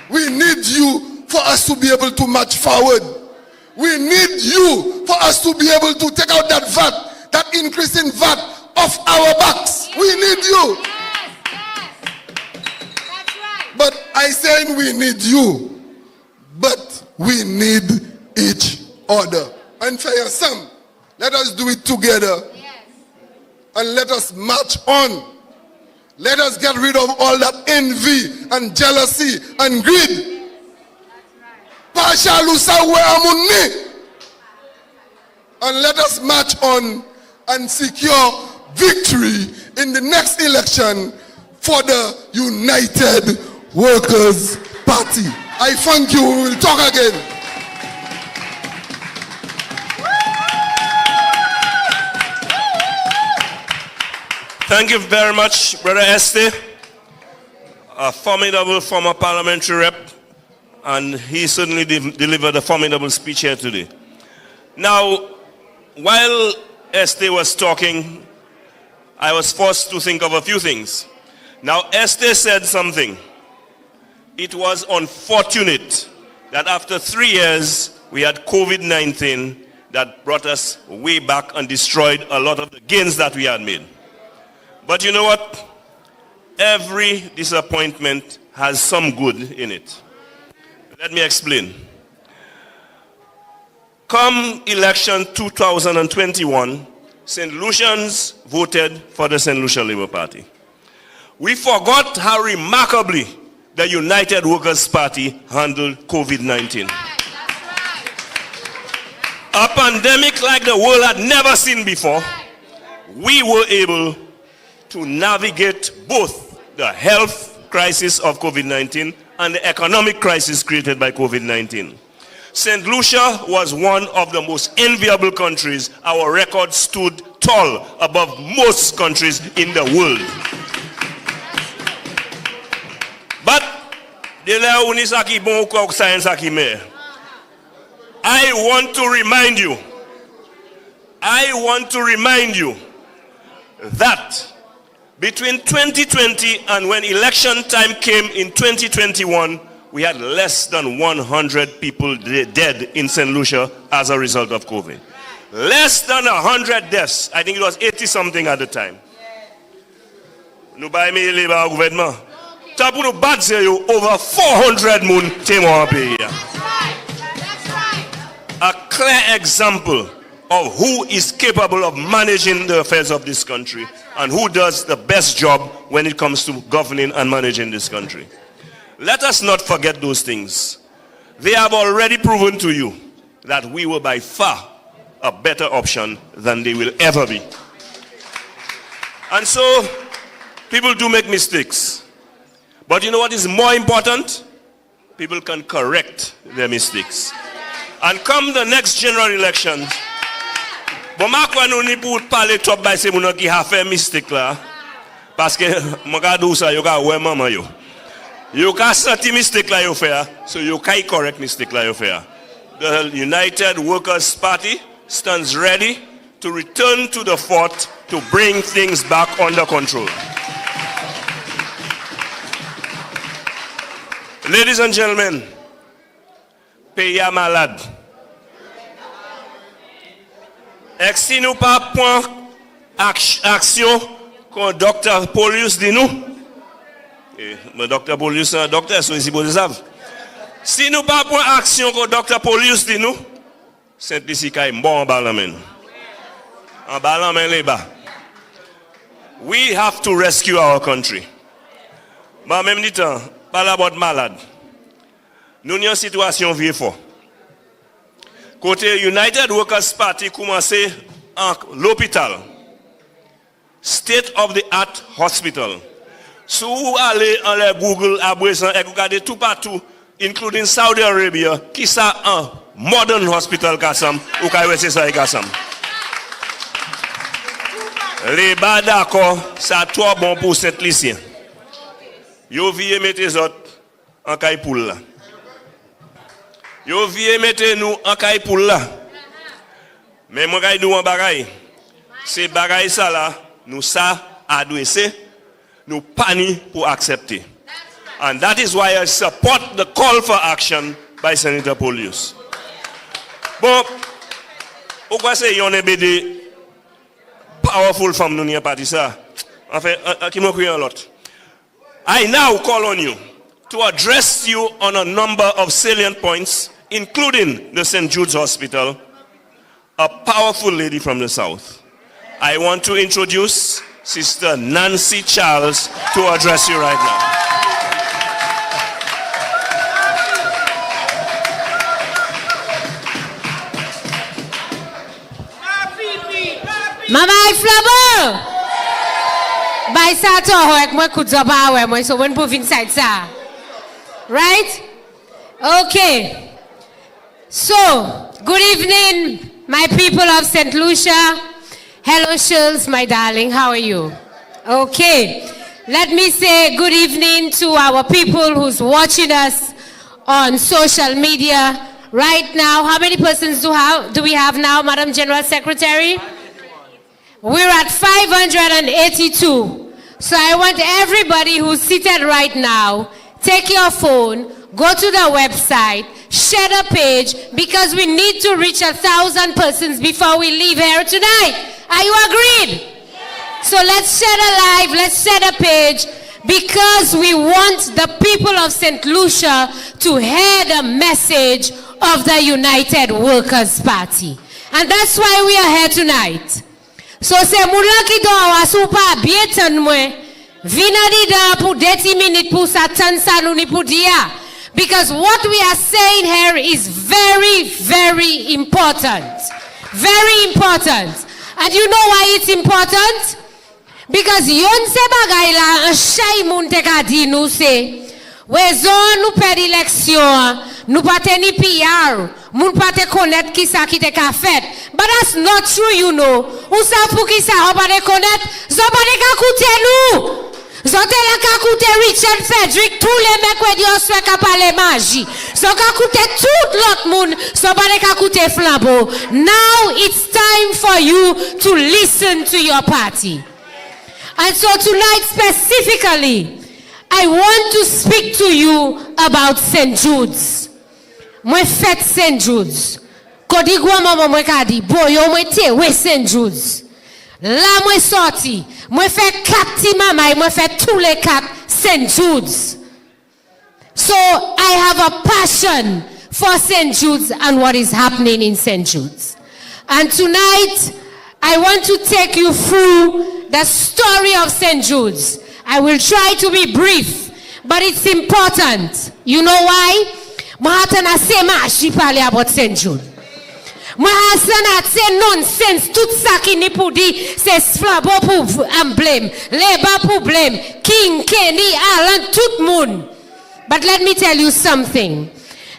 We need you for us to be able to march forward. We need you for us to be able to take out that VAT, that increase in VAT off our backs. We need you. That's right. But I say we need you, but we need each other. And for your son, let us do it together. And let us march on. Let us get rid of all that envy and jealousy and greed. That's right. Marshal Lusawe Amuni. And let us march on and secure victory in the next election for the United Workers' Party. I thank you. We will talk again. Thank you very much, Brother Estan, a formidable former parliamentary rep, and he certainly delivered a formidable speech here today. Now, while Estan was talking, I was forced to think of a few things. Now, Estan said something. It was unfortunate that after 3 years, we had COVID-19 that brought us way back and destroyed a lot of the gains that we had made. But you know what? Every disappointment has some good in it. Let me explain. Come election 2021, St. Lucians voted for the St. Lucia Labour Party. We forgot how remarkably the United Workers' Party handled COVID-19. A pandemic like the world had never seen before, we were able to navigate both the health crisis of COVID-19 and the economic crisis created by COVID-19. St. Lucia was one of the most enviable countries. Our record stood tall above most countries in the world. But I want to remind you that between 2020 and when election time came in 2021, we had less than 100 people dead in St. Lucia as a result of COVID. Less than 100 deaths. I think it was 80 something at the time. Nous ba me le ba gouvernement. Ta pour nous battre over 400 moun témoin pays. A clear example of who is capable of managing the affairs of this country and who does the best job when it comes to governing and managing this country. Let us not forget those things. They have already proven to you that we were by far a better option than they will ever be. And so, people do make mistakes. But you know what is more important? People can correct their mistakes. And come the next general elections, bon ma kwa nou ni pou parler top bay se moun ki ha fait mistake là parce que mon ka dou ça yo ka wè maman yo. Yo ka senti mistake la yo fait, so yo ka correct mistake la yo fait. The United Workers' Party stands ready to return to the fort to bring things back under control. Ladies and gentlemen, pays a malade. Si nous pas point action quand Dr. Polius dit nous, mais Dr. Polius c'est un docteur, so ici vous savez. Si nous pas point action quand Dr. Polius dit nous, St.Lucia est bon en balamen. En balamen les bas. We have to rescue our country. Mais en même temps, pas la bonne malade. Nous avons une situation vieux fort. Côté United Workers' Party commencé en l'hôpital. State of the art hospital. Si vous allez en le Google à présent et vous regardez tout partout, including Saudi Arabia, qui ça un modern hospital kassam ou kay c'est ça kassam. Les bas d'accord, ça trop bon pour St.Lucia. Yo vieux mettez autres en kay poule là. Yo vieux mettez nous en kay poule là. Mais moi kay nous en bagay. C'est bagay ça là, nous ça adresser, nous pas ni pour accepter. And that is why I support the call for action by Senator Polius. Bon, pourquoi c'est yon BD powerful femme nous n'y a pas dit ça? Enfin, qui m'a crié en l'autre. I now call on you to address you on a number of salient points, including the St. Jude's Hospital, a powerful lady from the South. I want to introduce Sister Nancy Charles to address you right now. Mama Flabo. By Sato, I could job so when moving inside, sir. Right? Okay. So, good evening, my people of St. Lucia. Hello, Shirls, my darling. How are you? Okay. Let me say good evening to our people who's watching us on social media right now. How many persons do we have now, Madam General Secretary? We're at 582. So I want everybody who's seated right now, take your phone, go to the website, share the page, because we need to reach 1,000 persons before we leave here tonight. Are you agreed? So let's share the live, let's share the page, because we want the people of St. Lucia to hear the message of the United Workers' Party. And that's why we are here tonight. So se moula ki do awa soupa bien tan mwen, vina di da pou 30 minutes pou sa tan sa nou ni pou dia. Because what we are saying here is very, very important. Very important. And you know why it's important? Because yon se bagay la, an chay moun te ka di nou se, wezon nou perd eleksyon, nou pate ni PR, moun pate konet ki sa ki te ka fet. But that's not true, you know. Ou sa pou ki sa, ou pate konet, zon pate ka koute nou. Zon te la ka koute Richard Frederick, tout le mekwedi yo swe ka pale maji. Zon ka koute tout lot moun, zon pate ka koute flambo. Now it's time for you to listen to your party. And so tonight specifically, I want to speak to you about St. Jude's. Mwen fet St. Jude's. Kodi gwa maman mwen ka di, boyo mwen te we St. Jude's. La mwen sorti, mwen fet 4 ti mamay, mwen fet tous les 4 St. Jude's. So I have a passion for St. Jude's and what is happening in St. Jude's. And tonight, I want to take you through the story of St. Jude's. I will try to be brief, but it's important. You know why? Mahatana se machi pale about St. Jude. Mahasana se nonsense, tout sa ki ni pou di, se flabo pou blame, leba pou blame, King, Kenny, Alan, tout moun. But let me tell you something.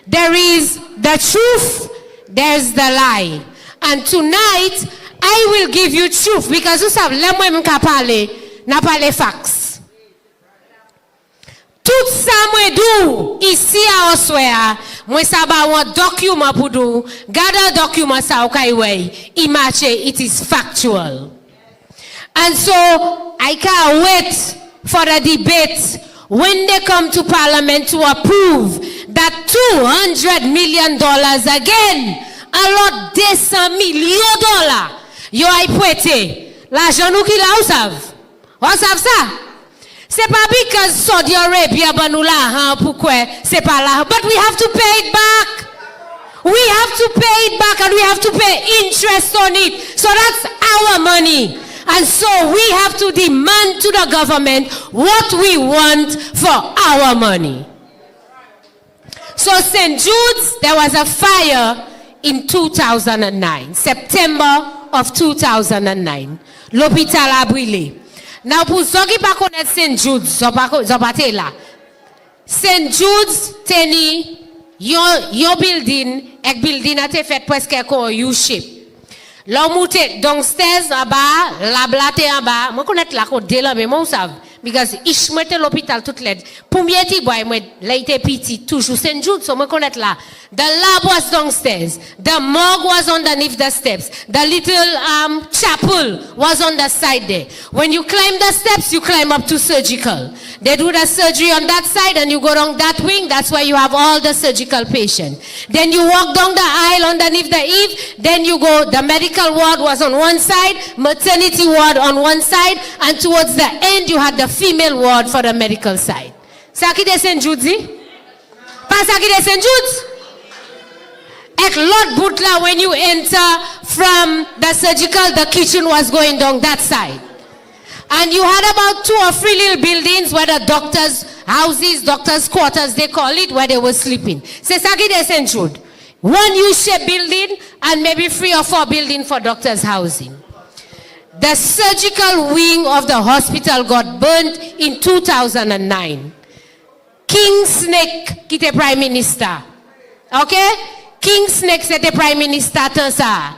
There is the truth, there's the lie. And tonight, I will give you truth, because you sav, le mwen mka pale, na pale facts. Tout sa mwen dou, isi a oswea, mwen sa ba wan document pou dou, gada document sa okay way, imache, it is factual. And so, I can't wait for the debate when they come to Parliament to approve that $200 million again, alors $200 million, yo ay pwete, l'argent nou ki la ou sav? Ou sav sa? C'est pas because Saudi Arabia banou la pourquoi c'est pas là, but we have to pay it back. We have to pay it back and we have to pay interest on it. So that's our money. And so we have to demand to the government what we want for our money. So St. Jude's, there was a fire in 2009, September of 2009. L'hôpital a brûlé. Now, pour ceux qui ne connaissent St. Jude's, St. Jude's teni yon building, ek building a te fait presque comme U-shape. L'on monte downstairs en bas, la blate en bas. Moi connais la côte de là, mais moi savez. Because ich mette l'hôpital toute l'aide. Pour mieux ti boy, moi l'aite petit toujours St. Jude, so moi connais là. The lab was downstairs. The morgue was underneath the steps. The little chapel was on the side there. When you climb the steps, you climb up to surgical. They do the surgery on that side and you go down that wing. That's where you have all the surgical patients. Then you walk down the aisle underneath the eave. Then you go, the medical ward was on one side, maternity ward on one side, and towards the end you had the female ward for the medical side. Saki de St. Jude's? Pas Saki de St. Jude's? Ek Lord Butler, when you enter from the surgical, the kitchen was going down that side. And you had about 2 or 3 little buildings where the doctors' houses, doctors' quarters, they call it, where they were sleeping. C'est Saki de St. Jude. 1 U-shaped building and maybe 3 or 4 buildings for doctors' housing. the surgical wing of the hospital got burnt in 2009. King Snake qui était prime minister. Okay? King Snake c'était prime minister tant ça.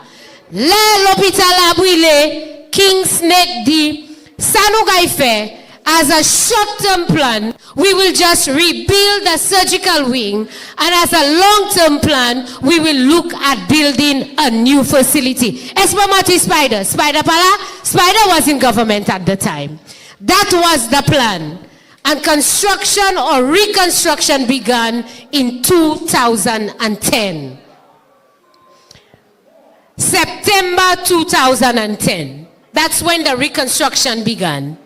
Là l'hôpital a brûlé, King Snake dit ça nous va faire as a short-term plan, we will just rebuild the surgical wing, and as a long-term plan, we will look at building a new facility. Espamati Spider. Spider was in government at the time. That was the plan. And construction or reconstruction began in 2010. September 2010. That's when the reconstruction began.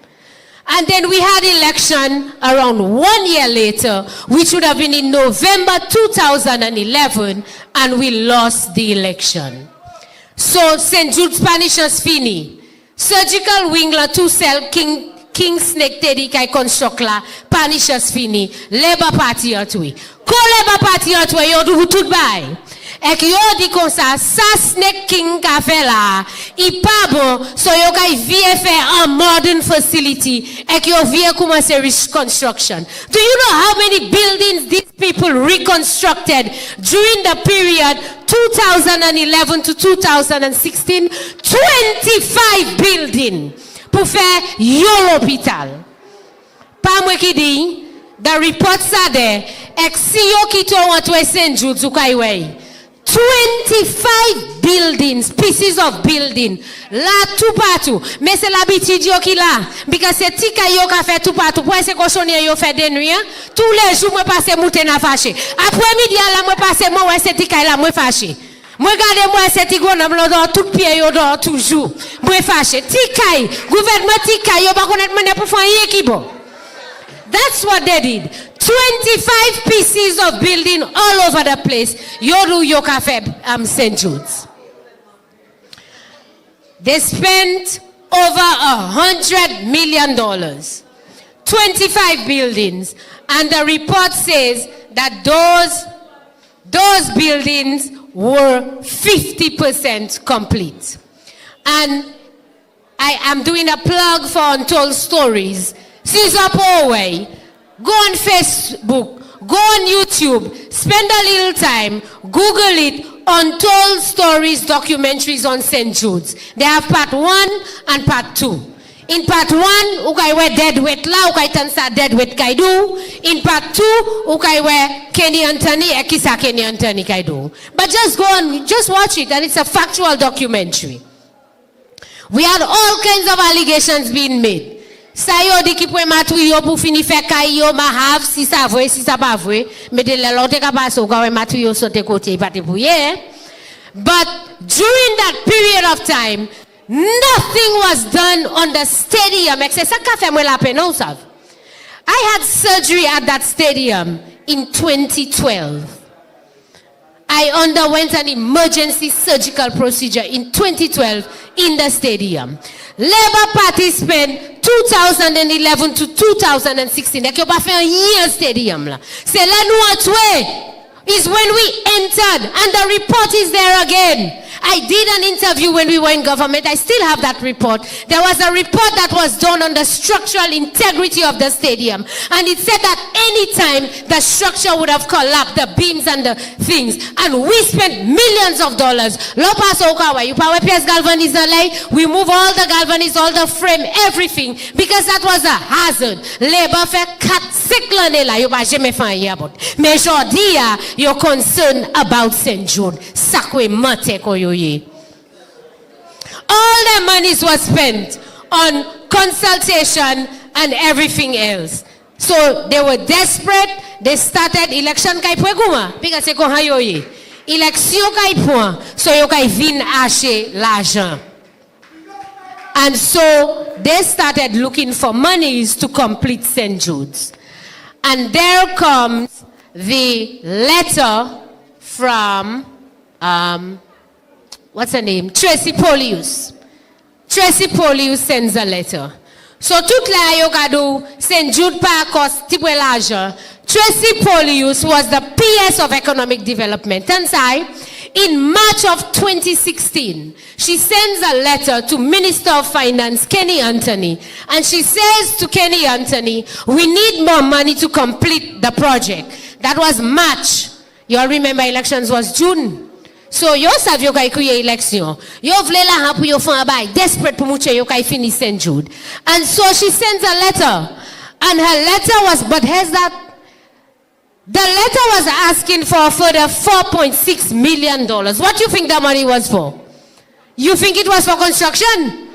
And then we had election around 1 year later, which would have been in November 2011, and we lost the election. So St. Jude's Panishas fini. Surgical wing la two cell King Snake Teddy kai construct la Panishas fini. Labour Party atwi. Ko Labour Party atwi yo du tout bay. Et que yo dit comme ça, Snake King ka fait là, il pas bon, so yo ka vie faire un modern facility, et que yo vie commencer reconstruction. Do you know how many buildings these people reconstructed during the period 2011 to 2016? 25 buildings pour faire yo l'hôpital. Pas moi qui dit, the reports are there, et si yo qui to entre St. Jude's ou kaiway. 25 buildings, pieces of building, là tout partout. Mais c'est l'habitude yo qui là, because c'est tika yo ka fait tout partout. Pour c'est cochonnier yo fait des nuits, tous les jours moi passer monter na fâché. Après midi là moi passer moi ouais c'est tika là moi fâché. Moi regardez moi c'est tika nan dans tout pied yo dort toujours. Moi fâché. Tika, gouvernement tika yo pas connaître mener pour faire rien qui bon. That's what they did. 25 pieces of building all over the place. Yoru Yokafe St. Jude's. They spent over $100 million. 25 buildings. And the report says that those buildings were 50% complete. And I am doing a plug for Untold Stories. Seize up Orway. Go on Facebook, go on YouTube, spend a little time, Google it, Untold Stories documentaries on St. Jude's. They have part 1 and part 2. In part 1, ukay we dead weight la, ukay tansa dead weight kaidu. In part 2, ukay we Kenny Anthony, ekisa Kenny Anthony kaidu. But just go on, just watch it, and it's a factual documentary. We had all kinds of allegations being made. Sa yo di ki pou matou yo pou fini fe kay yo ma have si sa vwe si sa pa vwe me de la lote ka passe ou ka matou yo sote kote pate pou ye. But during that period of time nothing was done on the stadium except sa ka fe mwen la peine ou sav. I had surgery at that stadium in 2012. I underwent an emergency surgical procedure in 2012 in the stadium. Labour Party spent 2011 to 2016. Ek yo pa fait un year stadium la. C'est là nous entoué. Is when we entered, and the report is there again. I did an interview when we were in government. I still have that report. There was a report that was done on the structural integrity of the stadium. And it said that any time the structure would have collapsed, the beams and the things. And we spent millions of dollars. We move all the galvanists, all the frame, everything. Because that was a hazard. Labor fait 4 cycles là, yo pas jamais fait rien about. Mais aujourd'hui, you're concerned about St. Jude. Sakwe mate ko yo. All their monies was spent on consultation and everything else. So they were desperate. They started election kai pweguma because se ko hayo ye. Election kai point so yo kai vin ache l'argent. And so they started looking for monies to complete St. Jude's. And there comes the letter from what's her name? Tracy Polius. Tracy Polius sends a letter. So toute la yo kado St. Jude pa cost tipo l'argent. Tracy Polius was the PS of Economic Development. And say, In March of 2016, she sends a letter to Minister of Finance, Kenny Anthony, and she says to Kenny Anthony, we need more money to complete the project. That was March. You all remember elections was June. So you said you can create election. You vle la ha pou yo fan bay desperate pour mouche yo can finish St. Jude. And so she sends a letter. And her letter was, but has that the letter was asking for a further $4.6 million. What do you think that money was for? You think it was for construction?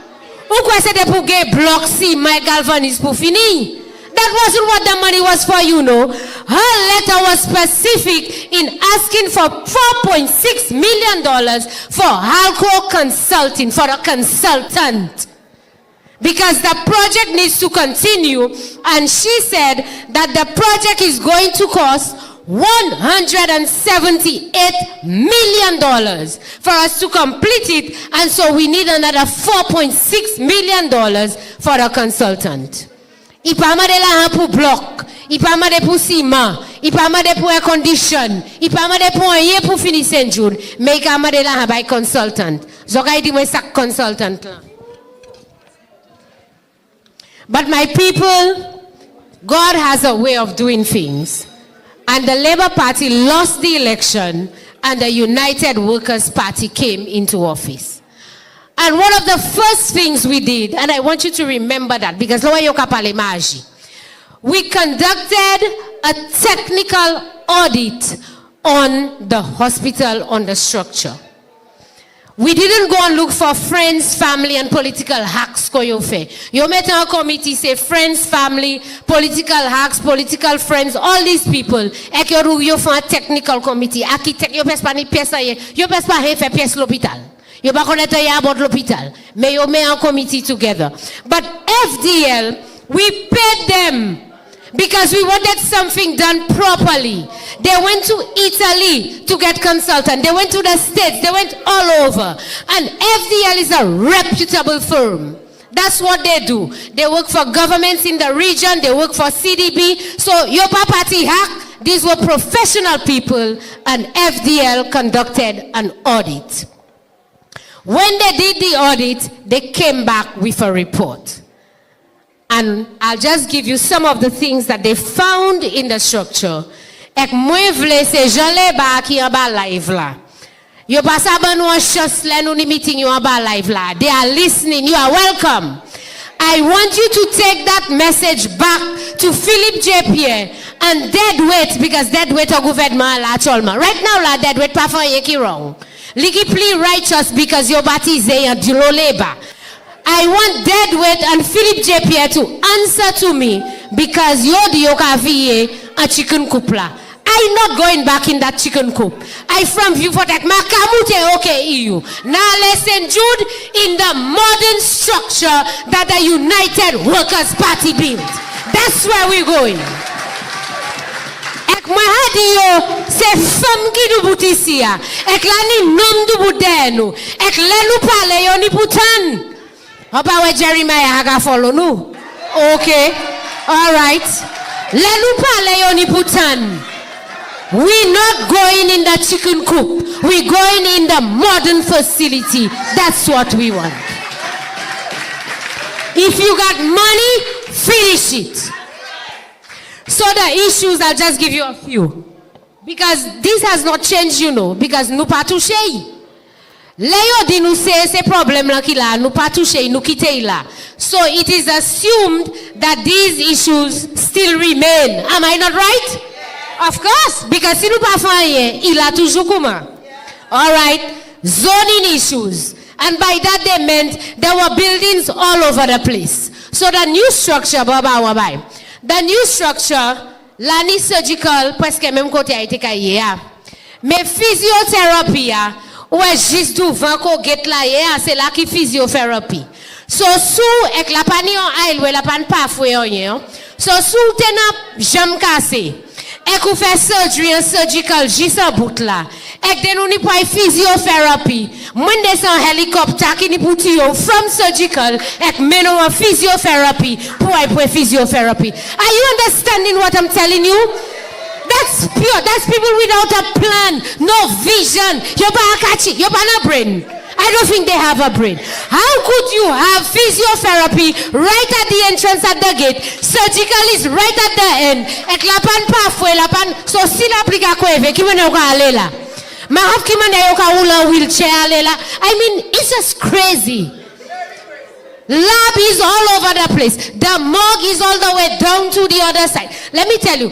Ou kwa se de pou ge block si my galvanise pou fini? That wasn't what the money was for, you know. Her letter was specific in asking for $4.6 million for Halco Consulting, for a consultant. Because the project needs to continue, and she said that the project is going to cost $178 million for us to complete it, and so we need another $4.6 million for a consultant. Ipa made la pour bloc, ipa made pour ciment, ipa made pour air condition, ipa made pour rien pour finir St. Jude, mais ipa made la by consultant. Zoka di moi sak consultant la. But my people, God has a way of doing things. And the Labour Party lost the election and the United Workers' Party came into office. And one of the first things we did, and I want you to remember that because we conducted a technical audit on the hospital, on the structure. We didn't go and look for friends, family, and political hacks. You met a committee, say friends, family, political hacks, political friends, all these people. Ek you for a technical committee, architect, you pes pa ni pièce you pes pa fait pièce l'hôpital. You pas connaître ya about l'hôpital. Mais you met a committee together. But FDL, we paid them because we wanted something done properly. They went to Italy to get consultant. They went to the States. They went all over. And FDL is a reputable firm. That's what they do. They work for governments in the region. They work for CDB. So Yopa Party hack, these were professional people, and FDL conducted an audit. When they did the audit, they came back with a report. And I'll just give you some of the things that they found in the structure. Ek mwen vle se jan le ba ki an ba live la. Yo pa sa ban nou an chos le nou ni meeting yo an ba live la. They are listening. You are welcome. I want you to take that message back to Philip J. Pierre and dead weight, because dead weight a gouvernement la cholma. Right now la dead weight pa fanyen ki wrong. Liki pli righteous because yo batize yon dilo leba. I want Deadweight and Philip J. Pierre to answer to me because you're the yokaviye a chicken coopla. I'm not going back in that chicken coop. I from you for that makamute okay EU. Now listen, Jude, in the modern structure that the United Workers' Party built. That's where we're going. Ek mwen hadi yo se femme ki du boutisia. Ek la ni nom du boudenu. Ek le nou pale yo ni poutan. Opa we Jeremiah haga follow nou. Okay. All right. Le nou pale yo ni poutan. We're not going in the chicken coop. We're going in the modern facility. That's what we want. If you got money, finish it. So the issues, I'll just give you a few. Because this has not changed, you know. Because nous pas touché. Leyo di nou se problem la ki la, nou pas touché, nou kite la. So it is assumed that these issues still remain. Am I not right? Of course, because si nou pa fanyen, il a toujours kouma. All right, zoning issues. And by that they meant there were buildings all over the place. So the new structure, the new structure, l'ani surgical, presque même côté a été caillé. Mais physiothérapie, ouais, juste devant qu'on get là, c'est là qui physiothérapie. So sous, ek la pani en ail, ouais, la pan pas foué en so sous tena jam cassé. Ek ou fait surgery and surgical juste en bout là. Ek den ou ni pou physiotherapy. Mwen desan helicopter ki ni pouti yo from surgical ek meno a physiotherapy pou physiotherapy. Are you understanding what I'm telling you? That That's pure. That's people without a plan, no vision. You're a brain. I don't think they have a brain. How could you have physiotherapy right at the entrance at the gate? Surgical is right at the end. Ek lapan pathway lapan so sila aplika ko eve kimane ko alela. Mahaf kimane yo ka ula wheelchair alela. I mean, it's just crazy. Lab is all over the place. The morgue is all the way down to the other side. Let me tell you,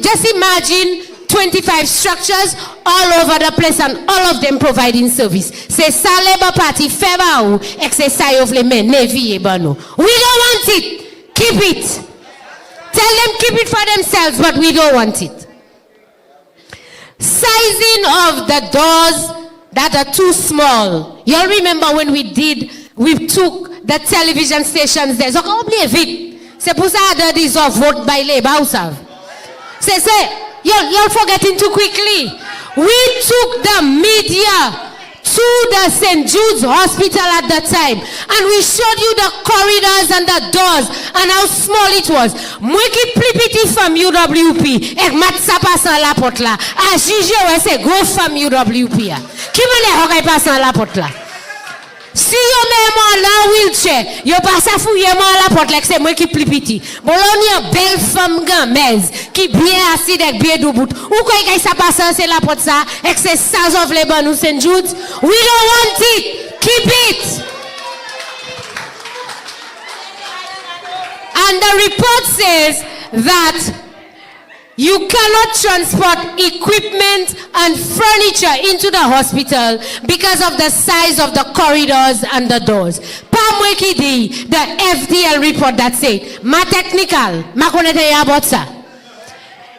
just imagine 25 structures all over the place and all of them providing service. C'est ça Labour Party fait ba ou exercise of les men navy ebano. We don't want it. Keep it. Tell them keep it for themselves, but we don't want it. Sizing of the doors that are too small. You all remember when we took the television stations there. So oubliez vite. C'est pour ça that is of vote by Labour savent. C'est you're forgetting too quickly. We took the media to the St. Jude's Hospital at the time and we showed you the corridors and the doors and how small it was. Mwiki plipiti from UWP. Ek matsa pasan la pot la. A jije we se go from UWP ya. Kimane hokay pasan la pot la. Si yo mèman la wheelchair, yo pasa fouyeman la porte like c'est moi qui plipiti. Bon là on y a belle femme gamez qui bien assis avec bien debout. Ou quoi que ça passe c'est la porte ça, et c'est ça of les nous St. Jude. We don't want it. Keep it. And the report says that you cannot transport equipment and furniture into the hospital because of the size of the corridors and the doors. Pamwekidi, the FDL report that said, ma technical, ma konete ya about sa.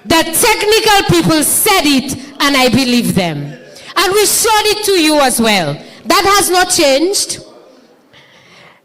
The technical people said it and I believe them. And we showed it to you as well. That has not changed.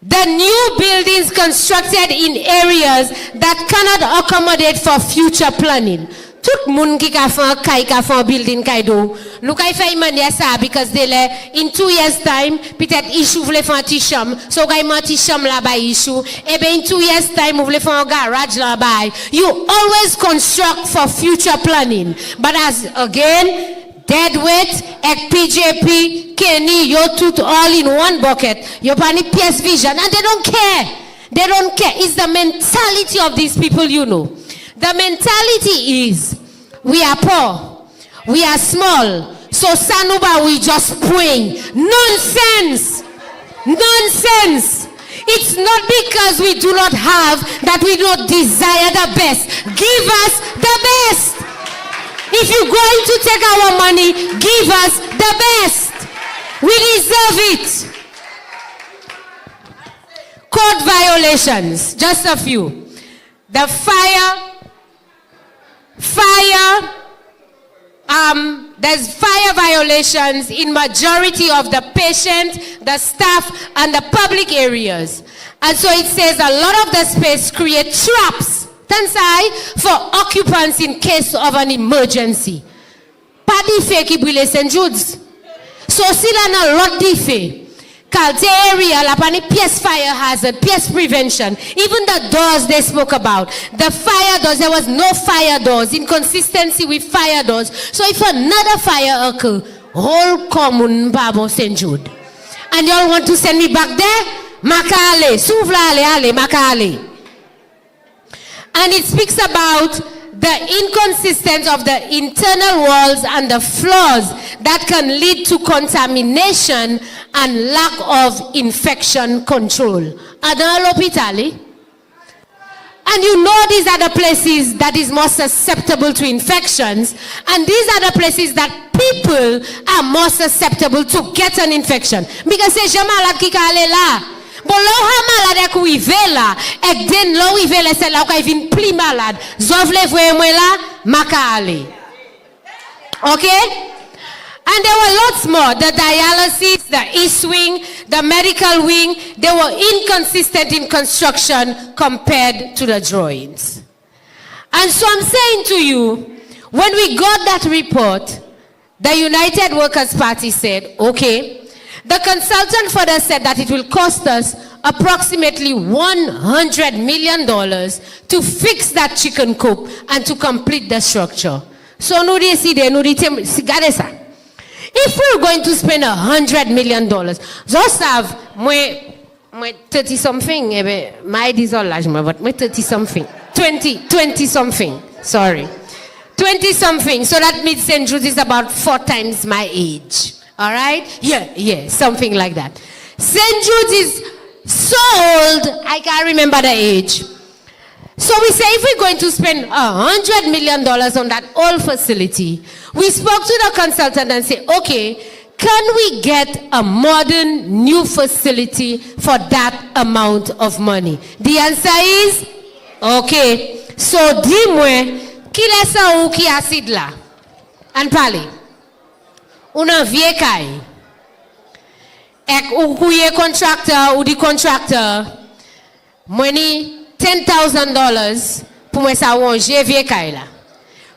The new buildings constructed in areas that cannot accommodate for future planning. Tout moun ki ka fan building kay do. Nou kay fay manye sa because in 2 years time peut-être issue vle fan ti chambre. So kay man ti chambre la bay issue. In 2 years time ou vle fan garage la bay. You always construct for future planning. But as again Deadweight, ek PJP, Kenny, yo tout all in one bucket. Yo pani PS vision and they don't care. They don't care. It's the mentality of these people, you know. The mentality is we are poor, we are small, so Sanuba we just praying. Nonsense! Nonsense! It's not because we do not have that we don't desire the best. Give us the best. If you're going to take our money, give us the best. We deserve it. Code violations, just a few. The there's fire violations in majority of the patient, the staff, and the public areas. And so it says a lot of the space create traps for occupants in case of an emergency. Pas d'effet qui brûle St. Jude's. So si la nan lot d'effet, Kalte area la pani pièce fire hazard, pièce prevention, even the doors they spoke about, the fire doors, there was no fire doors, inconsistency with fire doors. So if another fire occur, whole common Babo St. Jude. And y'all want to send me back there? Makale, souvla ale, makale. And it speaks about the inconsistency of the internal walls and the floors that can lead to contamination and lack of infection control. And you know these are the places that is more susceptible to infections, and these are the places that people are more susceptible to get an infection. Because c'est jamais malade qui ka ale là. Bon là ha malade ku ive là, ek den lo ive là c'est là ka vin pli malade. Zovle voye moi là, maka ale. Okay? And there were lots more. The dialysis, the East Wing, the medical wing, they were inconsistent in construction compared to the drawings. And so I'm saying to you, when we got that report, the United Workers' Party said, okay, the consultant further said that it will cost us approximately $100 million to fix that chicken coop and to complete the structure. So nous décidons, regardez ça. If we're going to spend $100 million, just have moi 30 something, my diesel but my 30 something, 20 something, sorry. 20 something, so that means St. Jude's is about 4 times my age. All right? Yeah, something like that. St. Jude's is so old, I can't remember the age. So we say if we're going to spend $100 million on that old facility, we spoke to the consultant and said, okay, can we get a modern new facility for that amount of money? The answer is, okay. So dis-moi, qui laisse ou qui acide là? En parle. Una vie kay. Ek ou kouye contractor ou di contractor, money $10,000 pour moi ça wonje vie kay la.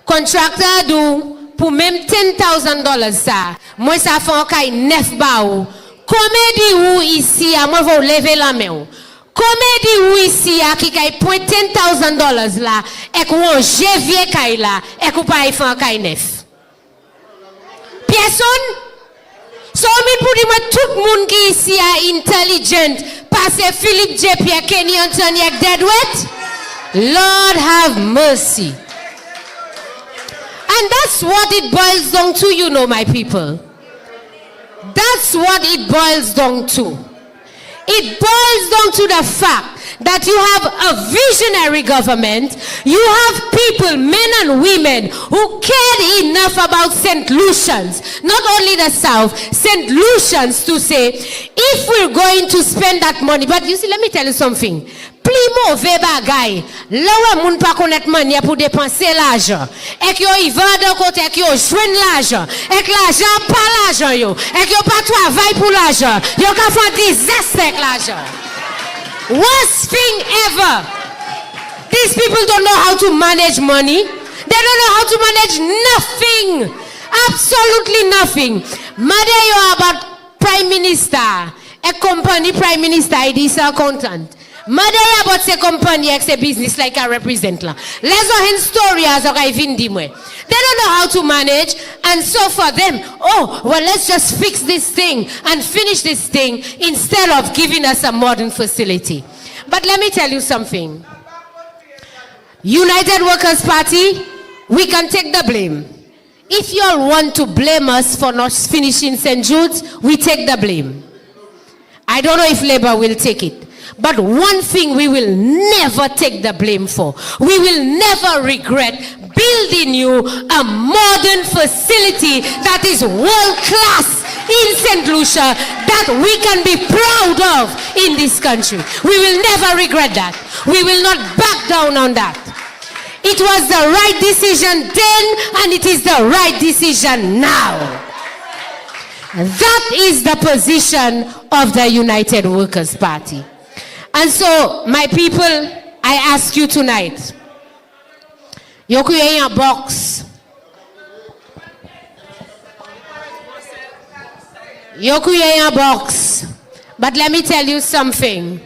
Contractor do pour même $10,000 ça, moi ça fait kay 9 ba ou. Comédie ou ici à moi vous lever la main. Comédie ou ici à qui kay point $10,000 là, et wonje vie kay la, et ou pas y fait kay 9. Personne. So pour dire tout le monde qui ici est intelligent, passe Philippe J. Pierre Kenny Anthony ak deadweight. Lord have mercy. And that's what it boils down to, you know, my people. That's what it boils down to. It boils down to the fact that you have a visionary government, you have people, men and women, who cared enough about St. Lucians, not only the South, St. Lucians, to say, if we're going to spend that money, but you see, let me tell you something. Plus mauvais bagay, là où moun pa connaître manière pour dépenser l'argent, et que yo y vend de côté, et que yo joine l'argent, et que l'argent pas l'argent yo, et que yo pas travail pour l'argent, yo ka fait désastre avec l'argent. Worst thing ever. These people don't know how to manage money. They don't know how to manage nothing. Absolutely nothing. Mother, you are about Prime Minister. A company Prime Minister, it is accountant. Mother, you about say company, it's a business like I represent. Let's go in story as I vin di mwe. They don't know how to manage, and so for them, oh, well, let's just fix this thing and finish this thing instead of giving us a modern facility. But let me tell you something. United Workers' Party, we can take the blame. If you all want to blame us for not finishing St. Jude's, we take the blame. I don't know if Labour will take it. But one thing we will never take the blame for. We will never regret building you a modern facility that is world class in St. Lucia that we can be proud of in this country. We will never regret that. We will not back down on that. It was the right decision then, and it is the right decision now. That is the position of the United Workers' Party. And so, my people, I ask you tonight, you create a box. You create a box. But let me tell you something.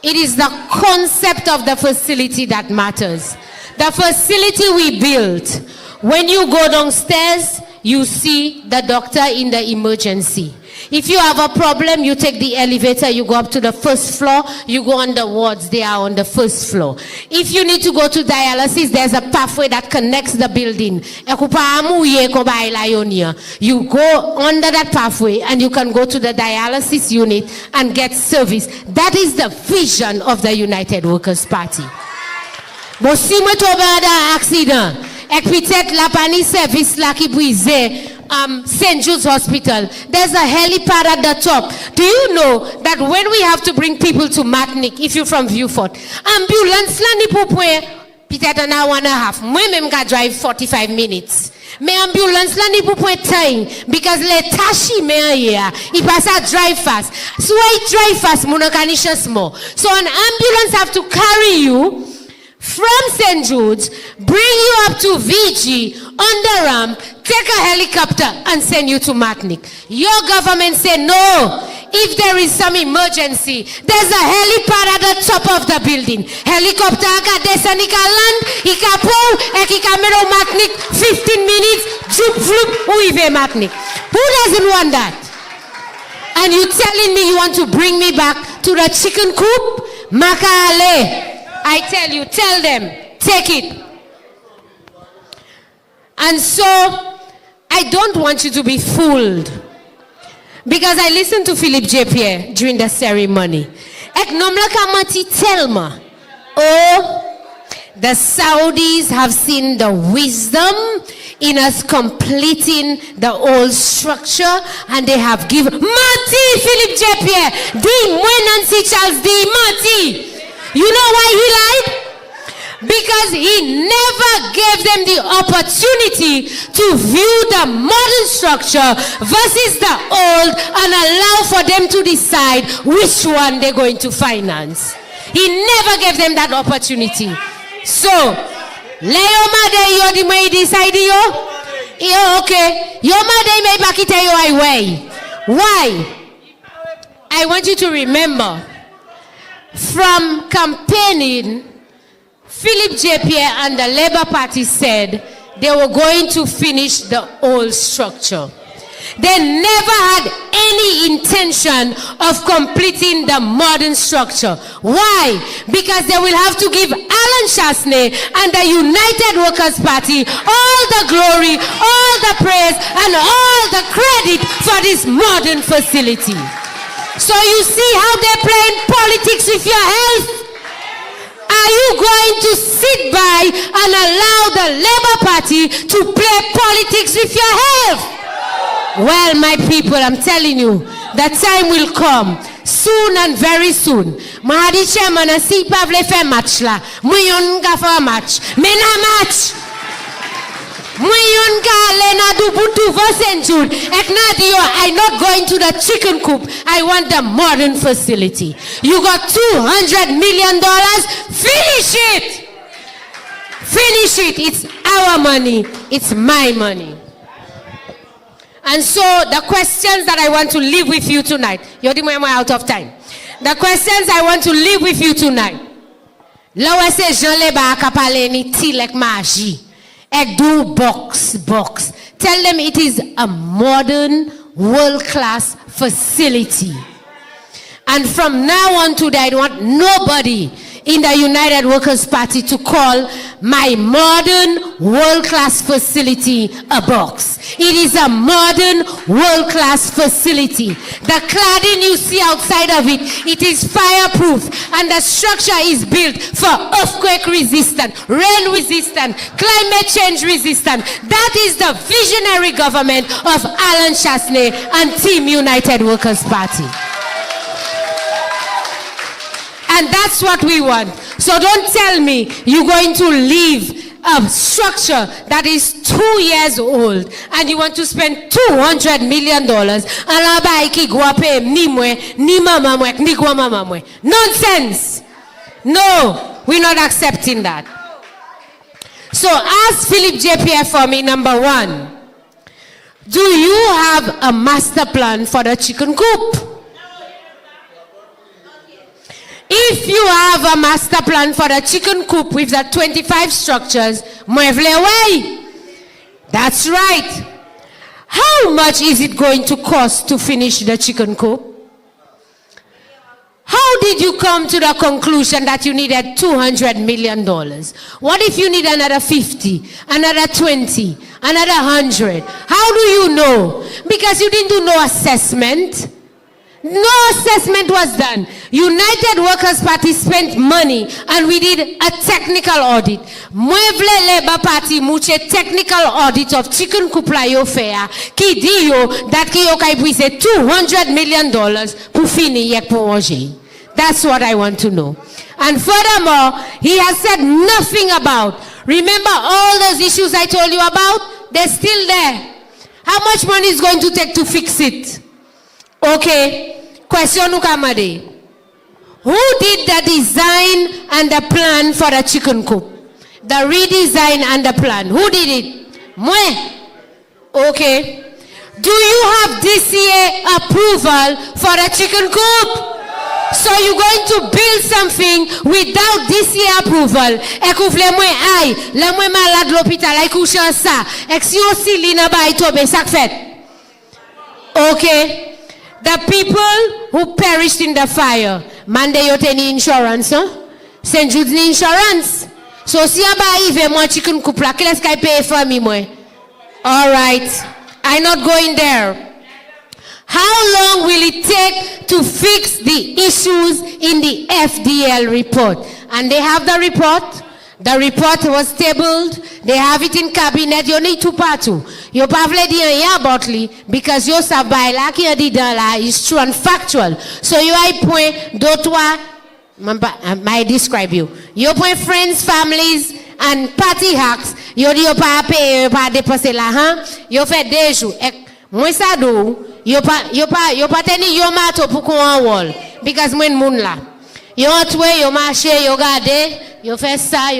It is the concept of the facility that matters. The facility we built, when you go downstairs, you see the doctor in the emergency. If you have a problem, you take the elevator, you go up to the first floor, you go on the wards, they are on the first floor. If you need to go to dialysis, there's a pathway that connects the building. You go under that pathway and you can go to the dialysis unit and get service. That is the vision of the United Workers' Party. But si moi tombe dans accident, et peut-être la pani service là qui brise St. Jude's Hospital, there's a helipad at the top. Do you know that when we have to bring people to Matnik, if you're from Vieux-Fort, ambulance là ni pour point peut-être an hour and a half. Moi même ka drive 45 minutes. Mais ambulance là ni pour point time because les tachi me here, il passe à drive fast. So I drive fast, mon can chance more. So an ambulance have to carry you from St. Jude's, bring you up to VG on the ramp, take a helicopter and send you to Matnik. Your government said no. if there is some emergency, there's a helipad at the top of the building. Helicopter ka descend, he can land, he can pull, and he can make a matnik 15 minutes, zoop, floop, uive matnik. Who doesn't want that? And you telling me you want to bring me back to the chicken coop? Makale. I tell you, tell them, take it. And so, I don't want you to be fooled. Because I listened to Philip J. Pierre during the ceremony. Ek nomla kamati telma. Oh, the Saudis have seen the wisdom in us completing the old structure, and they have given Mati Philip J. Pierre, di Nancy Charles di Mati. You know why he lied? Because he never gave them the opportunity to view the modern structure versus the old and allow for them to decide which one they're going to finance. He never gave them that opportunity. So, Leo Made yo di may decide yo? Yo okay. Yo Made may bakita yo I way. Why? I want you to remember, from campaigning, Philip J. Pierre and the Labour Party said they were going to finish the old structure. They never had any intention of completing the modern structure. Why? Because they will have to give Alan Chasney and the United Workers' Party all the glory, all the praise, and all the credit for this modern facility. So you see how they're playing politics with your health? Are you going to sit by and allow the Labour Party to play politics with your health? Well, my people, I'm telling you, the time will come soon and very soon. Mahadi chairman and si pavle fe match la. Muyon ga for match. Mena match. Muyon ga lena du butu vosenjud. Eknadio, I'm not going to the chicken coop. I want the modern facility. You got $200 million. Finish it. Finish it. It's our money. It's my money. And so the questions that I want to leave with you tonight, you're out of time. The questions I want to leave with you tonight. Lawa se Jean Leba akapale ni ti lek maji. Ek do box. Tell them it is a modern, world-class facility. And from now on today, I don't want nobody in the United Workers' Party to call my modern world-class facility a box. It is a modern world-class facility. The cladding you see outside of it is fireproof, and the structure is built for earthquake resistant, rain resistant, climate change resistant. That is the visionary government of Alan Chasney and Team United Workers' Party. And that's what we want. So don't tell me you're going to leave a structure that is 2 years old and you want to spend $200 million nonsense. No, we're not accepting that. So ask Philip J. Pierre for me, number one. Do you have a master plan for the chicken coop? If you have a master plan for the chicken coop with the 25 structures, muevle away. That's right. How much is it going to cost to finish the chicken coop? How did you come to the conclusion that you needed $200 million? What if you need another 50, another 20, another 100? How do you know? Because you didn't do no assessment. No assessment was done. United Workers' Party spent money and we did a technical audit. Muevle Labour Party muche technical audit of chicken coop la yo fair. Ki di yo that ki yo kai puise $200 million pour fini yek projet. That's what I want to know. And furthermore, he has said nothing about. Remember all those issues I told you about? They're still there. How much money is going to take to fix it? Okay, question ukamade. Who did the design and the plan for the chicken coop? The redesign and the plan. Who did it? Mwe. Okay. Do you have DCA approval for the chicken coop? So you're going to build something without DCA approval. Ekouvle mwen ay, la mwen malade l'hôpital, ay kouche an sa. Ek si yo si li nan bay tobe, sak fet. Okay. The people who perished in the fire, mande yo teni insurance, huh? St. Jude's ni insurance. So si ya ba ive mwen chicken coop la, kiles kay pay for me mwen? All right. I'm not going there. How long will it take to fix the issues in the FDL report? And they have the report. The report was tabled. They have it in cabinet. You need to patu. You pavle di an about li because you sabay la ki di dan la is true and factual. So you ay point dotwa. I describe you. You point friends, families, and party hacks. You di yo pa pay pa depose la han. You fait deux jours. Moi sa do. Yo pa teni yo mato pou kon an wall because mwen moun la. Yo atwe, yo marche, yo gade, yo fait ça,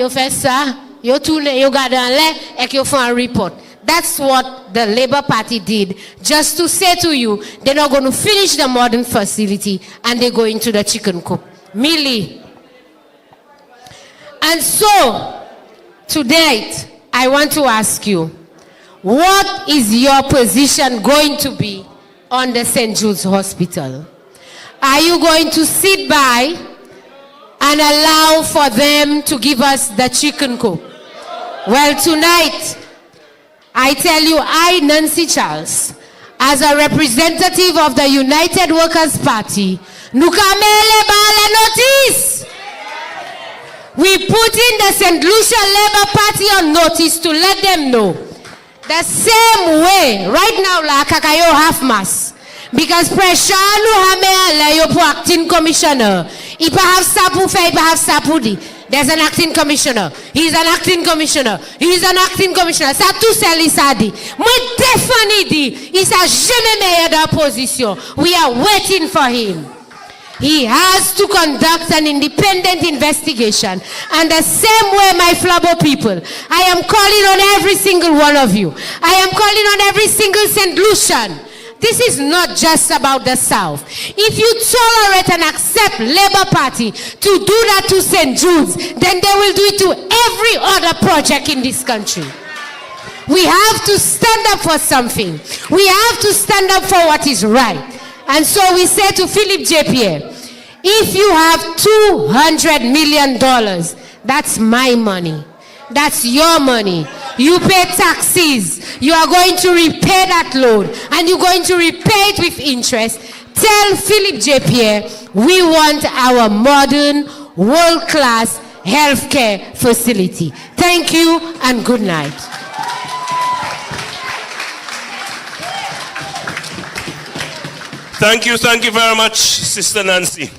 yo tourne, yo gade an le, ek yo fon a report. That's what the Labour Party did, just to say to you, they're not going to finish the modern facility and they go into the chicken coop. Millie. And so, tonight, I want to ask you, what is your position going to be on the St. Jude's Hospital? Are you going to sit by and allow for them to give us the chicken coop? Well, tonight, I tell you, I, Nancy Charles, as a representative of the United Workers' Party, Nukamele Bala notice. We put in the St. Lucia Labour Party on notice to let them know. The same way, right now, la kakayo half mass. Because pressure nous hame la yo pour acting commissioner. Il pa have sa pour faire, il pa have sa pour di. There's an acting commissioner. He's an acting commissioner. He's an acting commissioner. Ça tout ça li sa di. Moi défini di, il sa jamais meilleur dans position. We are waiting for him. He has to conduct an independent investigation. And the same way, my Flabo people, I am calling on every single one of you. I am calling on every single St. Lucian. This is not just about the South. If you tolerate and accept Labour Party to do that to St. Jude's, then they will do it to every other project in this country. We have to stand up for something. We have to stand up for what is right. And so we say to Philip J. Pierre, if you have $200 million, that's my money. That's your money. You pay taxes. You are going to repay that loan. And you're going to repay it with interest. Tell Philip J. Pierre, we want our modern, world-class healthcare facility. Thank you and good night. Thank you very much, Sister Nancy.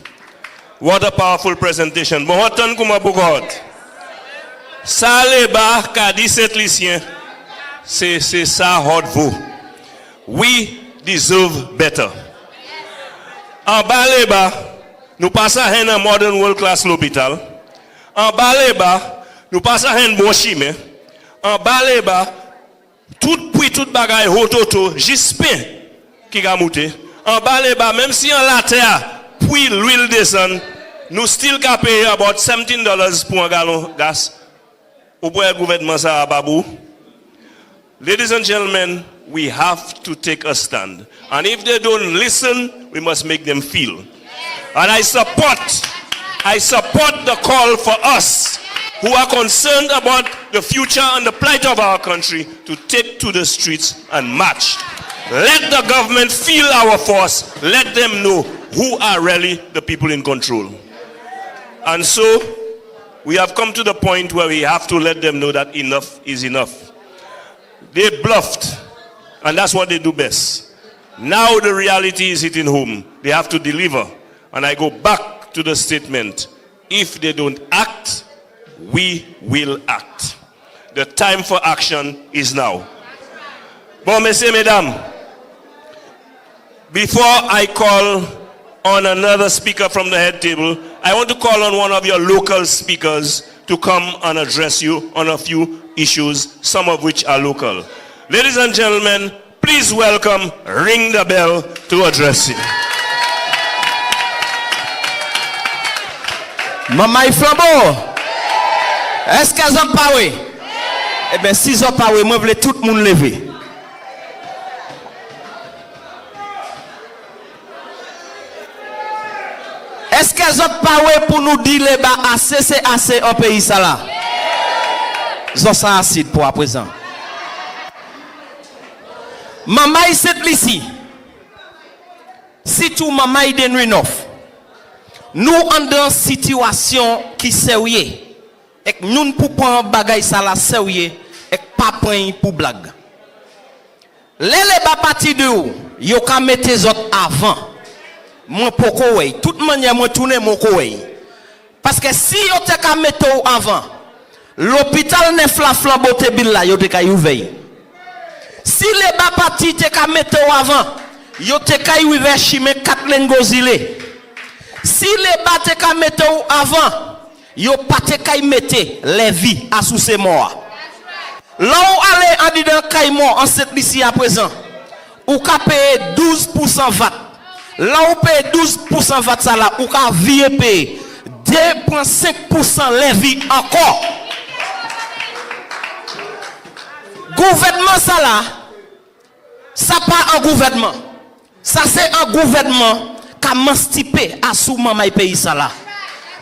What a powerful presentation. Mohotan Kumabugod. Saleba Kadi St.Lucien. C'est ça hot vous. We deserve better. En Baleba, nous passons à un modern world class l'hôpital. En Baleba, nous passons à un bon chimé. En Baleba, tout puis tout bagaille hototo, jispin qui a monté. En Baleba, même si en la terre, puis l'huile descend, nous still can pay about $17 pour un gallon gas. Au bout gouvernement ça babou. Ladies and gentlemen, we have to take a stand. And if they don't listen, we must make them feel. And I support the call for us who are concerned about the future and the plight of our country to take to the streets and march. Let the government feel our force. Let them know who are really the people in control. And so, we have come to the point where we have to let them know that enough is enough. They bluffed, and that's what they do best. Now the reality is hitting home. They have to deliver. And I go back to the statement. If they don't act, we will act. The time for action is now. Bon, messieurs, mesdames, before I call on another speaker from the head table, I want to call on one of your local speakers to come and address you on a few issues, some of which are local. Ladies and gentlemen, Please welcome Ring the Bell to address you. Maman Flambeau, est-ce qu'elles ont parlé? Eh bien, si ils ont parlé, moi, je veux tout le monde lever. Est-ce qu'elles ont parlé pour nous dire les bas assez, c'est assez en pays ça là? Ils ont ça acide pour à présent. Maman St.Lucia, si tout maman de nuit neuf, nous en dans situation qui sérieux, et nous ne pouvons pas bagay ça la sérieux, et pas prendre pour blague. Les bas parti de où, yo ka mettre les autres avant. Moi poko wey, toute manière moi tourner mon kowe. Parce que si yo te ka mettre avant, l'hôpital ne flambeau te bil là, yo te ka ouvert. Si les bas parti te ka mettre avant, yo te ka ouvert chime 4 lengozile. Si les bas te ka mettre avant, yo pas te ka mettre les vies à sous ces morts. Là où aller en dedans kay mort en St.Lucia à présent, ou ka payer 12% VAT. Là où paye 12% VAT ça là, ou ka vie payer 2,5% les vies encore. Gouvernement ça là, ça pas un gouvernement. Ça c'est un gouvernement qui a manstipé à sous maman pays ça là.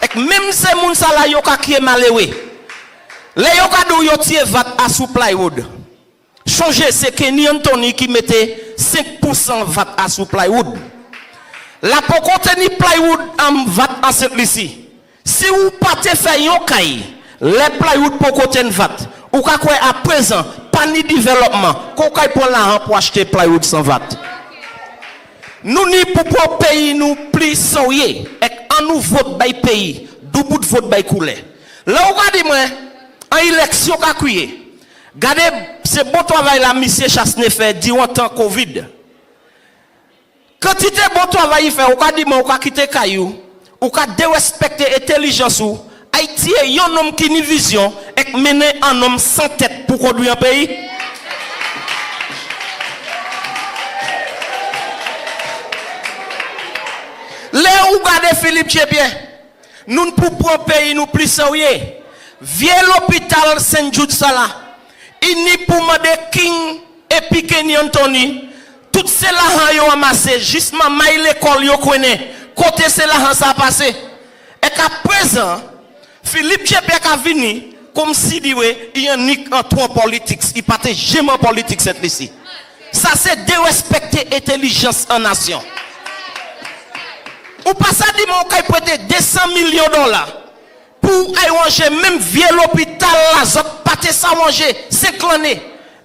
Et même ces moun ça là yo ka qui est malheureux. Les yo ka do yo tie vat à sous plywood. Changer c'est Kenny Anthony qui mettait 5% VAT à sous plywood. La pour contenir plywood en VAT en St.Lucia. Si vous pas te faire yon kay, les plywood pour contenir VAT. Ou ka quoi à présent pas ni développement qu'on kay pour l'argent pour acheter plywood sans VAT. Nous ni pour pays nous plus soyez et en nous vote by pays, du bout de vote by coulé. Là où regardez moi en élection qu'a crié. Regardez c'est bon travail la monsieur Chasne fait durant temps Covid. Quantité bon travail il fait ou ka dit moi ou ka quitter caillou, ou ka dérespecter intelligence ou Haïti est un homme qui ni vision et mener un homme sans tête pour conduire un pays. Là où regardez Philippe Chébien, nous ne pouvons pas payer nous plus sérieux. Viens l'hôpital Saint-Jude Sala. Il n'y pour demander King et puis Kenny Anthony. Tout cela ont amassé. Juste maman l'école yo connaît. Côté cela ça a passé. Et qu'à présent, Philippe Chébien a venu comme si il y a un trois politiques. Il partait jamais en politique cette ici. Ça c'est de respecter l'intelligence en nation. Ou pas ça dit mon kay prêter 200 millions de dollars pour aller manger même vieux l'hôpital là zot pas ça manger 5 années.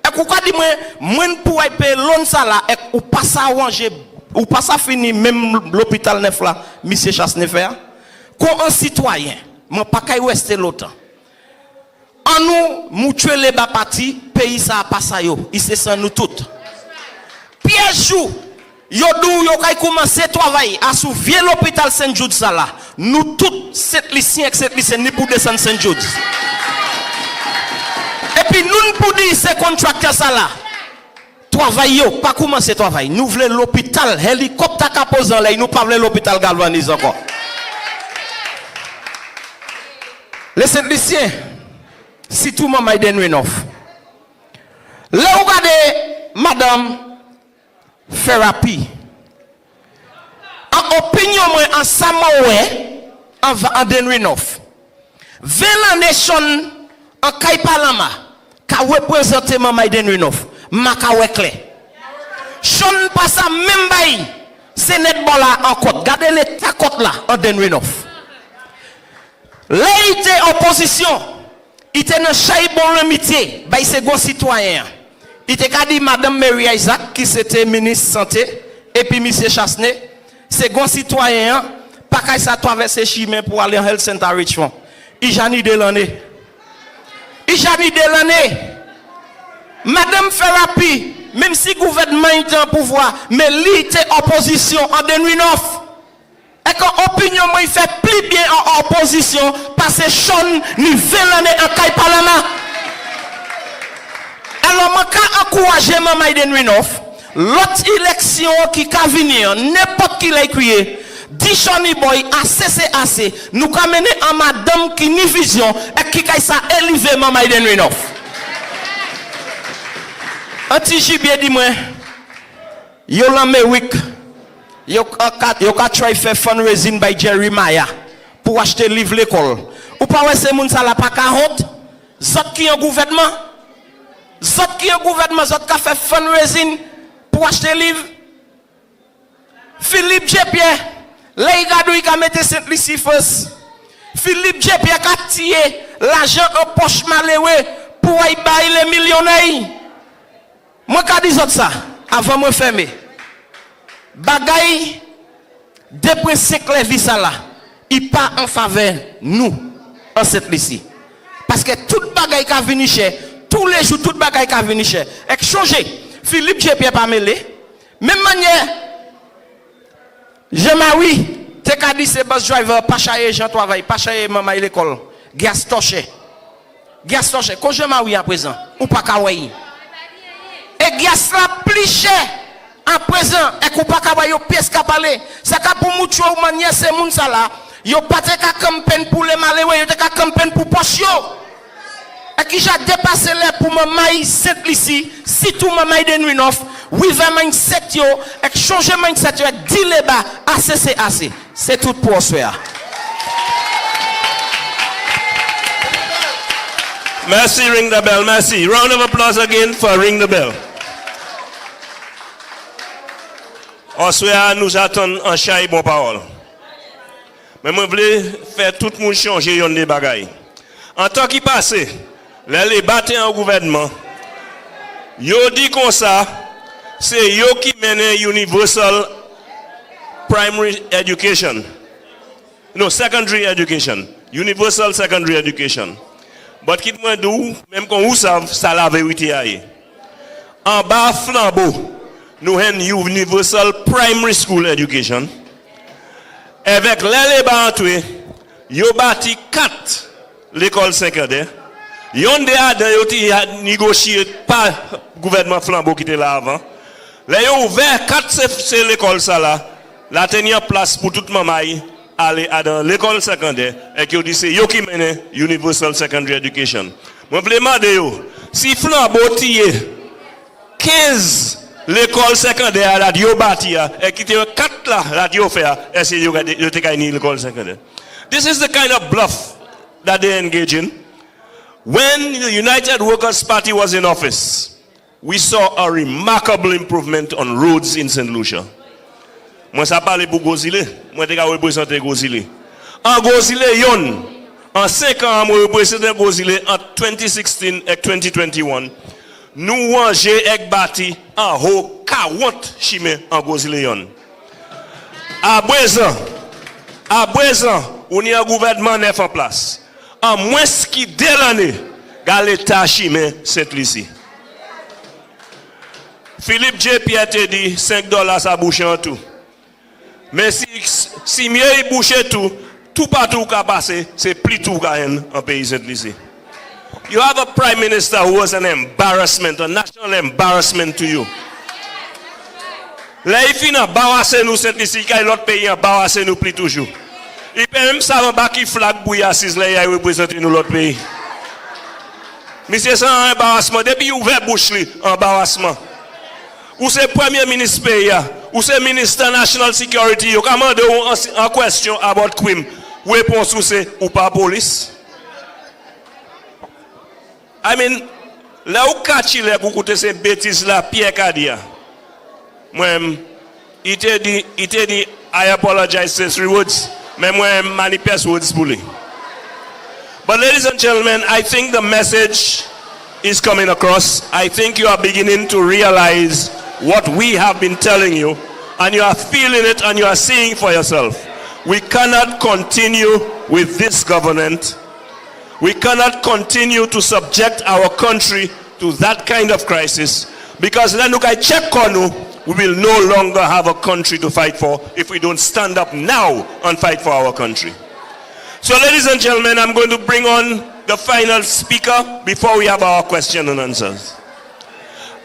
Et pourquoi dit moi pour aller payer loan ça là et ou pas ça manger ou pas ça fini même l'hôpital neuf là monsieur Chasse ne fait qu'on un citoyen moi pas kay rester longtemps. En nous tuer les bas parti pays ça pas ça yo, il se sent nous toutes. Piège yo dou yo kay commencer travailler à sous vieux l'hôpital Saint-Jude ça là. Nous tous cette lycéen et cette lycéenne ni pour descendre Saint-Jude. Et puis nous pour dire ces contracteurs ça là. Travail yo pas commencer travail. Nous voulons l'hôpital hélicoptère ka poser là, nous pas voulons l'hôpital galvanisé encore. Les cette lycéen si tout maman est nuit neuf. Là regardez madame thérapie. En opinion moi en Samoé en Denry North. 20 nation en Kaipalama ka représenter maman Denry North. Maka wekle. Chon pas ça même bail. C'est net bon là en côte. Gardez les ta côte là en Denry North. Là il était opposition. Il était dans chaque bon amitié. Bail c'est bon citoyen. Il était dit Madame Mary Isaac qui c'était ministre santé et puis monsieur Chasne c'est bon citoyen pas qu'à ça traverser chemin pour aller en health center Richmond. Il jani de l'année. Madame Thérapie même si gouvernement était en pouvoir mais lui était opposition en 2009. Et quand opinion moi il fait plus bien en opposition parce que Sean ni 20 l'année en Kaipalama. Alors, je vais encourager Maman Eden Winoff l'autre élection qui va venir, n'importe qui l'a crié, Dishoni boy, ACCAC, nous avons mené en madame qui ni vision et qui a ça élevé maman Eden Renoff. Anti-Jibier dit moi, yo l'Amérique, yo ka try faire fundraising by Jeremiah pour acheter livre l'école. Ou pas ouais c'est moun ça la pas ka honte. Zot qui en gouvernement, zot qui en gouvernement, zot ka fait fundraising pour acheter livre. Philippe Jepierre, là il a mettre St.Lucia first. Philippe Jepierre a tiré l'argent en poche malheureux pour y bailler les millionnaires. Moi ka dis ça avant moi fermer. Bagay depuis siècle vie ça là, il pas en faveur nous en St.Lucia. Parce que toute bagay qui a venu cher, tous les jours toute bagay qui a venu cher. Et changer, Philippe Jepierre pas mêlé. Même manière, Jean-Marie, t'es qu'à dire c'est bus driver, pas chayer Jean travail, pas chayer maman à l'école. Gas torché. Gas torché. Quand Jean-Marie à présent, ou pas kawaii. Et gas la plus cher à présent, et qu'on pas kawaii au pièce qu'a parlé. C'est qu'à pour moucho ou manière c'est moun ça là. Yo pas te ka campagne pour les malheureux, yo te ka campagne pour poche yo. Et qui j'ai dépassé là pour maman St.Lucia, si tout maman Eden Renoff, oui vraiment mindset yo, et changer mindset yo, dit les bas, ACCAC. C'est tout pour soi. Merci, ring the bell, merci. Round of applause again for ring the bell. Oswea nous attend en chai bon parole. Mais moi, je voulais faire tout le monde changer yon les bagailles. En tant qu'il passé, les battre en gouvernement, yo dit comme ça, c'est yo qui mène universal primary education. No, secondary education. Universal secondary education. But quitte moi d'où, même quand vous savez, ça la vérité aille. En bas flambeau, nous avons universal primary school education. Avec les bantoués, yo bâti 4 l'école secondaire. Yon de a négocié par gouvernement flambeau qui était là avant. Là yo ouvert 4 c'est l'école ça là. La tenir place pour toute maman aller dans l'école secondaire et qui dit c'est yo qui mène universal secondary education. Moi voulais demander yo si flambeau tire 15 l'école secondaire radio bâti et qui te 4 là radio faire est-ce que yo te gagné l'école secondaire. This is the kind of bluff that they engage in. When the United Workers Party was in office, we saw a remarkable improvement on roads in St. Lucia. Moi ça parle pour Gozile, moi te ka représenter Gozile. En Gozile yon en 5 ans moi représenter Gozile en 2016 et 2021. Nous ranger ek bâti en haut 40 chimé en Gozile yon. À présent, on y a un gouvernement neuf en place. En moins qui dès l'année, l'État chimé St.Lucia. Philippe J. Pierre te dit $5 ça bouche en tout. Mais si mieux il bouche tout partout qui passer, c'est plus tout en pays St.Lucia. You have a prime minister who was an embarrassment, a national embarrassment to you. Là, il finit embarrasser nous St.Lucia, car l'autre pays embarrasser nous plus toujours. Il peut même savoir pas qui flag bouille assise là, il représente nous l'autre pays. Monsieur, c'est un embarrassement. Depuis ouvert bouche, embarrassement. Ou c'est premier ministre pays, ou c'est ministre national security, vous commandez en question about crime. Réponse ou c'est ou pas police. I mean, là où Kachile pour écouter ces bêtises là, Pierre Kadia. Moi, il te dit, I apologize to 3 words. Mais moi, manifeste words pour lui. But ladies and gentlemen, I think the message is coming across. I think you are beginning to realize what we have been telling you, and you are feeling it and you are seeing for yourself. We cannot continue with this government. We cannot continue to subject our country to that kind of crisis, because then look, I check on we will no longer have a country to fight for if we don't stand up now and fight for our country. So ladies and gentlemen, I'm going to bring on the final speaker before we have our question and answers.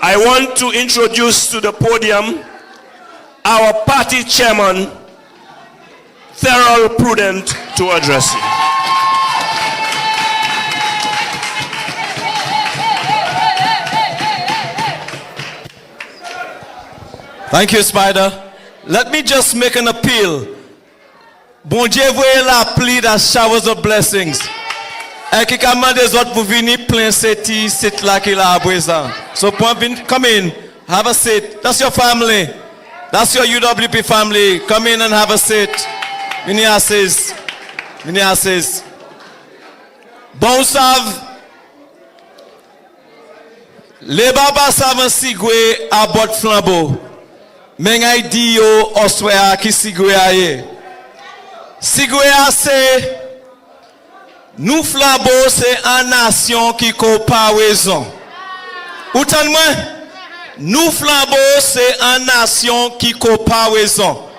I want to introduce to the podium our party chairman, Thurl Prudent, to address you. Thank you, Spider. Let me just make an appeal. Bon Dieu voyez la pluie that showers of blessings. Et qui commande des autres pour venir plein sit là qui la présent. So come in, have a seat. That's your family. That's your UWP family. Come in and have a seat. Mini assis. Bon sav. Les babas savent sigoué à bord flambeau. Men ay di yo oswea ki sigoué ye. Sigoué c'est nous flambeau c'est une nation qui comparaison. Outan moi nous flambeau c'est une nation qui comparaison.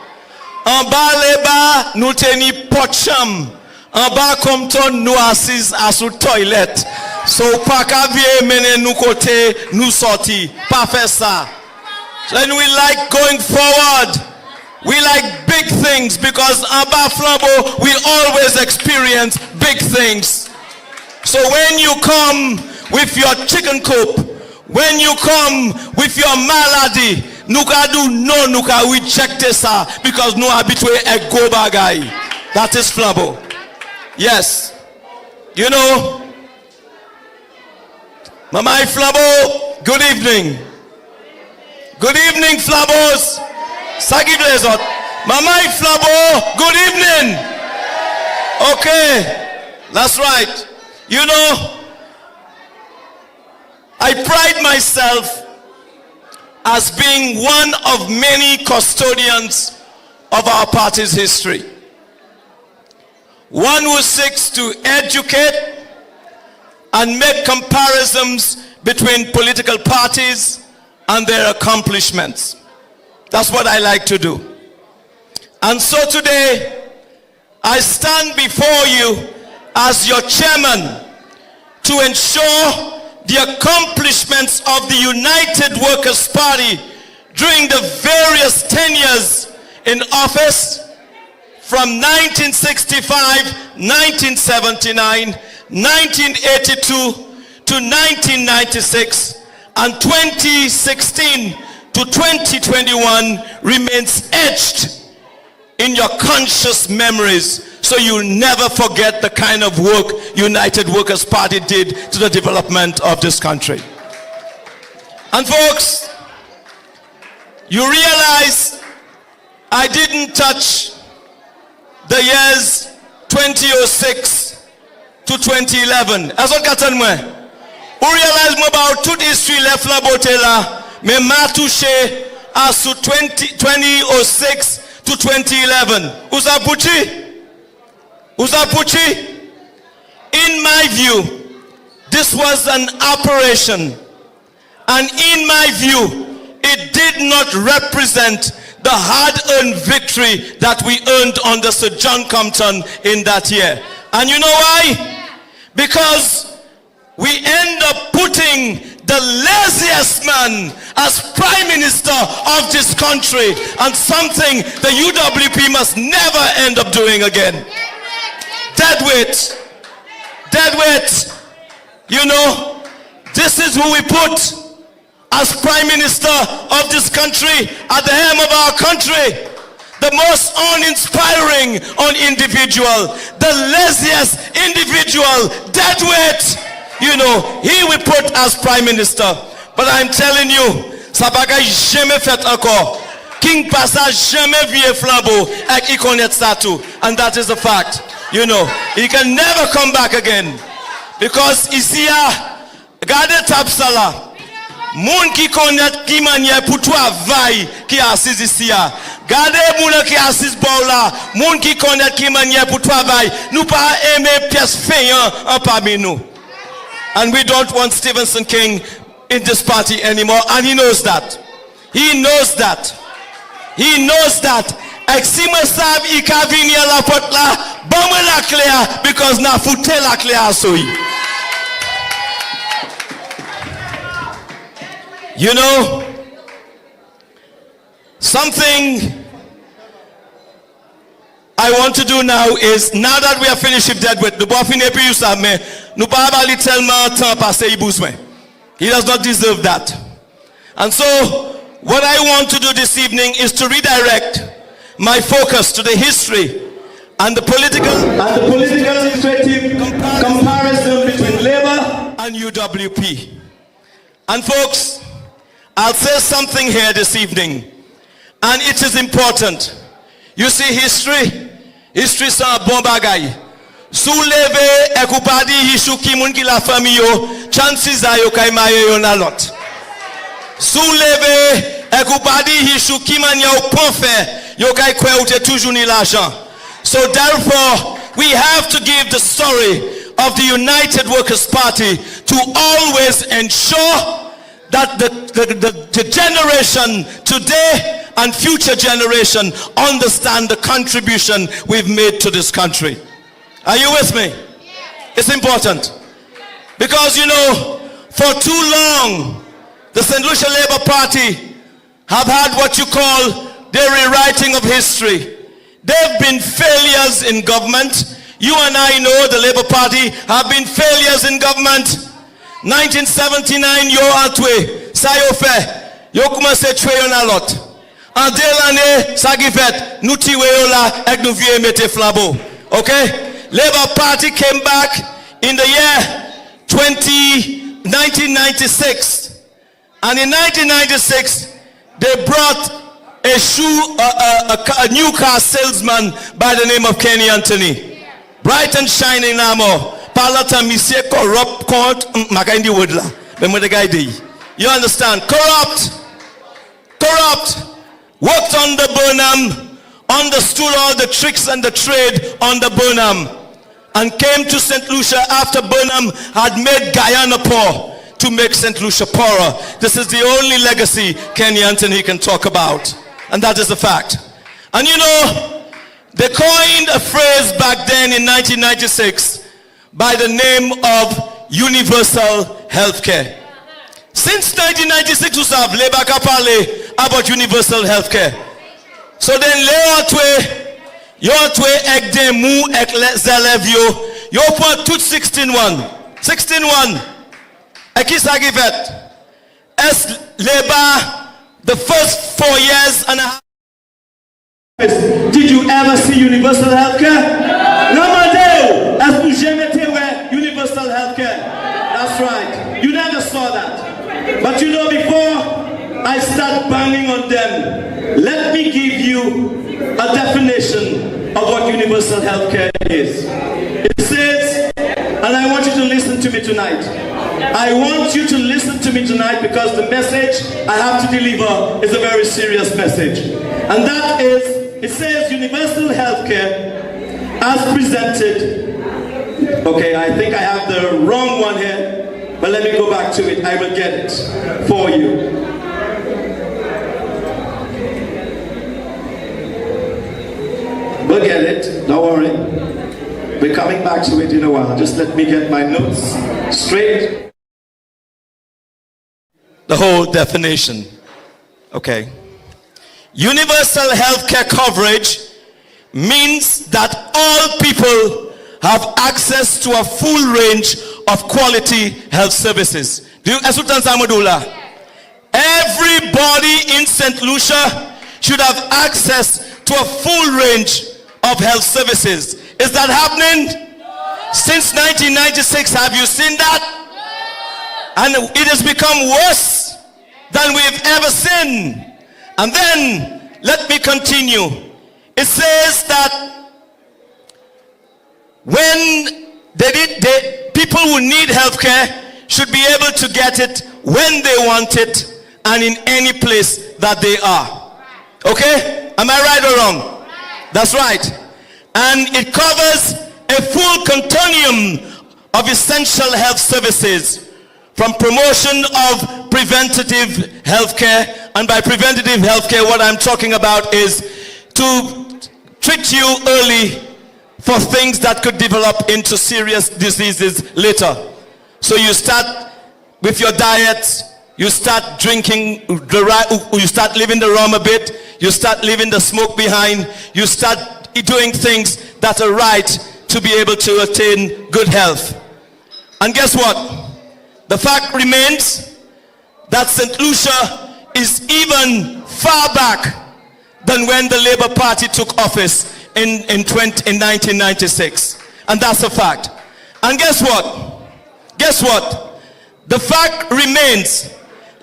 En bas les bas nous teni pot cham. En bas comme ton nous assis à sous toilette. So pas ka vie mener nous côté nous sorti. Pas faire ça. And we like going forward. We like big things because Abba Flambeau, we always experience big things. So when you come with your chicken coop, when you come with your malady, nuka do no nuka reject this because no habitué a go bagay. That is Flambeau. Yes. You know, Mama Flambeau, good evening. Good evening, Flambeaus. Sagi Glazot. Mama Flambeau, good evening. Okay, that's right. You know, I pride myself as being one of many custodians of our party's history. One who seeks to educate and make comparisons between political parties and their accomplishments. That's what I like to do. And so today, I stand before you as your chairman to ensure the accomplishments of the United Workers' Party during the various tenures in office from 1965, 1979, 1982 to 1996, and 2016 to 2021 remains etched in your conscious memories, so you never forget the kind of work United Workers' Party did to the development of this country. And folks, you realize I didn't touch the years 2006 to 2011. As on katan mwen, ou realize mo ba tout history left la bote la, me ma touche as to 2006 to 2011. Usa puchi? In my view, this was an operation, and in my view, it did not represent the hard-earned victory that we earned under Sir John Compton in that year. And you know why? Because we end up putting the laziest man as prime minister of this country, and something the UWP must never end up doing again. Dead weight. You know, this is who we put as prime minister of this country, at the helm of our country. The most uninspiring individual, the laziest individual, dead weight. You know, he we put as prime minister. But I'm telling you, sa bagay jamais fait encore. King Passa jamais vie flambeau ak I connaît ça tout. And that is a fact. You know, he can never come back again. Because ici gade tap sala. Moun ki connaît ki manière pour toi vaille qui assis ici gade moun qui assis là, moun ki connaît ki manière pour toi vaille. Nous pas aimer pièce feignant en parmi nous. And we don't want Stevenson King in this party anymore, and he knows that. He knows that. Exime sav I ka vini la pot la, bon la clear because na foute la clear so. You know, something I want to do now is, now that we are finished with that, with the he does not deserve that. And so, what I want to do this evening is to redirect my focus to the history and the political administrative comparison between Labour and UWP. And folks, I'll say something here this evening, and it is important. You see, history is a bon bagay. Souleve ekupadi hishu kimun ki la famille yo, chances are yo kay maye yo na lot. Souleve ekupadi hishu kiman yo ponfe, yo kay kwe ute toujours ni l'argent. So therefore, we have to give the story of the United Workers' Party to always ensure that the generation today and future generation understand the contribution we've made to this country. Are you with me? It's important. Because, you know, for too long, the St.Lucia Labour Party have had what you call the rewriting of history. They've been failures in government. You and I know the Labour Party have been failures in government. 1979, yo atwe, sayo fe, yo commencé tuer yon a lot. En delane, sa gifet, nou tiwe yo la, ek nou vie mette flabo. Okay? Labour Party came back in the year 1996. And in 1996, they brought a new car salesman by the name of Kenny Anthony. Bright and shining namo. Palata misye corrupt court makaindi wodla. You understand? Corrupt. Worked on the Burnham, understood all the tricks and the trade on the Burnham, and came to St. Lucia after Burnham had made Guyana poor to make St. Lucia poorer. This is the only legacy Kenny Anthony can talk about, and that is a fact. And you know, they coined a phrase back then in 1996 by the name of universal healthcare. Since 1996, we have Labour parlé about universal healthcare. So then, yo ek den mou ek zelev yo point tout 16-1. Ek is agivet. Es Labour, the first 4 years and a half. Did you ever see universal healthcare? No, Madeo. As vous jamais universal healthcare. That's right. You never saw that. But you know, before I start banging on them, let me give you a definition of what universal healthcare is. It says, and I want you to listen to me tonight. I want you to listen to me tonight because the message I have to deliver is a very serious message. And that is, it says universal healthcare as presented. Okay, I think I have the wrong one here. But let me go back to it. I will get it for you. We'll get it. Don't worry. We're coming back to it in a while. Just let me get my notes straight. The whole definition. Okay. Universal healthcare coverage means that all people have access to a full range of quality health services. Do you everybody in St. Lucia should have access to a full range of health services. Is that happening? Since 1996, have you seen that? And it has become worse than we've ever seen. And then, let me continue. It says that when people who need healthcare should be able to get it when they want it and in any place that they are. Okay? Am I right or wrong? That's right. And it covers a full continuum of essential health services, from promotion of preventative healthcare. And by preventative healthcare, what I'm talking about is to treat you early for things that could develop into serious diseases later. So you start with your diet, You start drinking, you start leaving the rum a bit, you start leaving the smoke behind, you start doing things that are right to be able to attain good health. And guess what? The fact remains that St. Lucia is even far back than when the Labour Party took office in 1996. And that's a fact. And guess what? Guess what? The fact remains.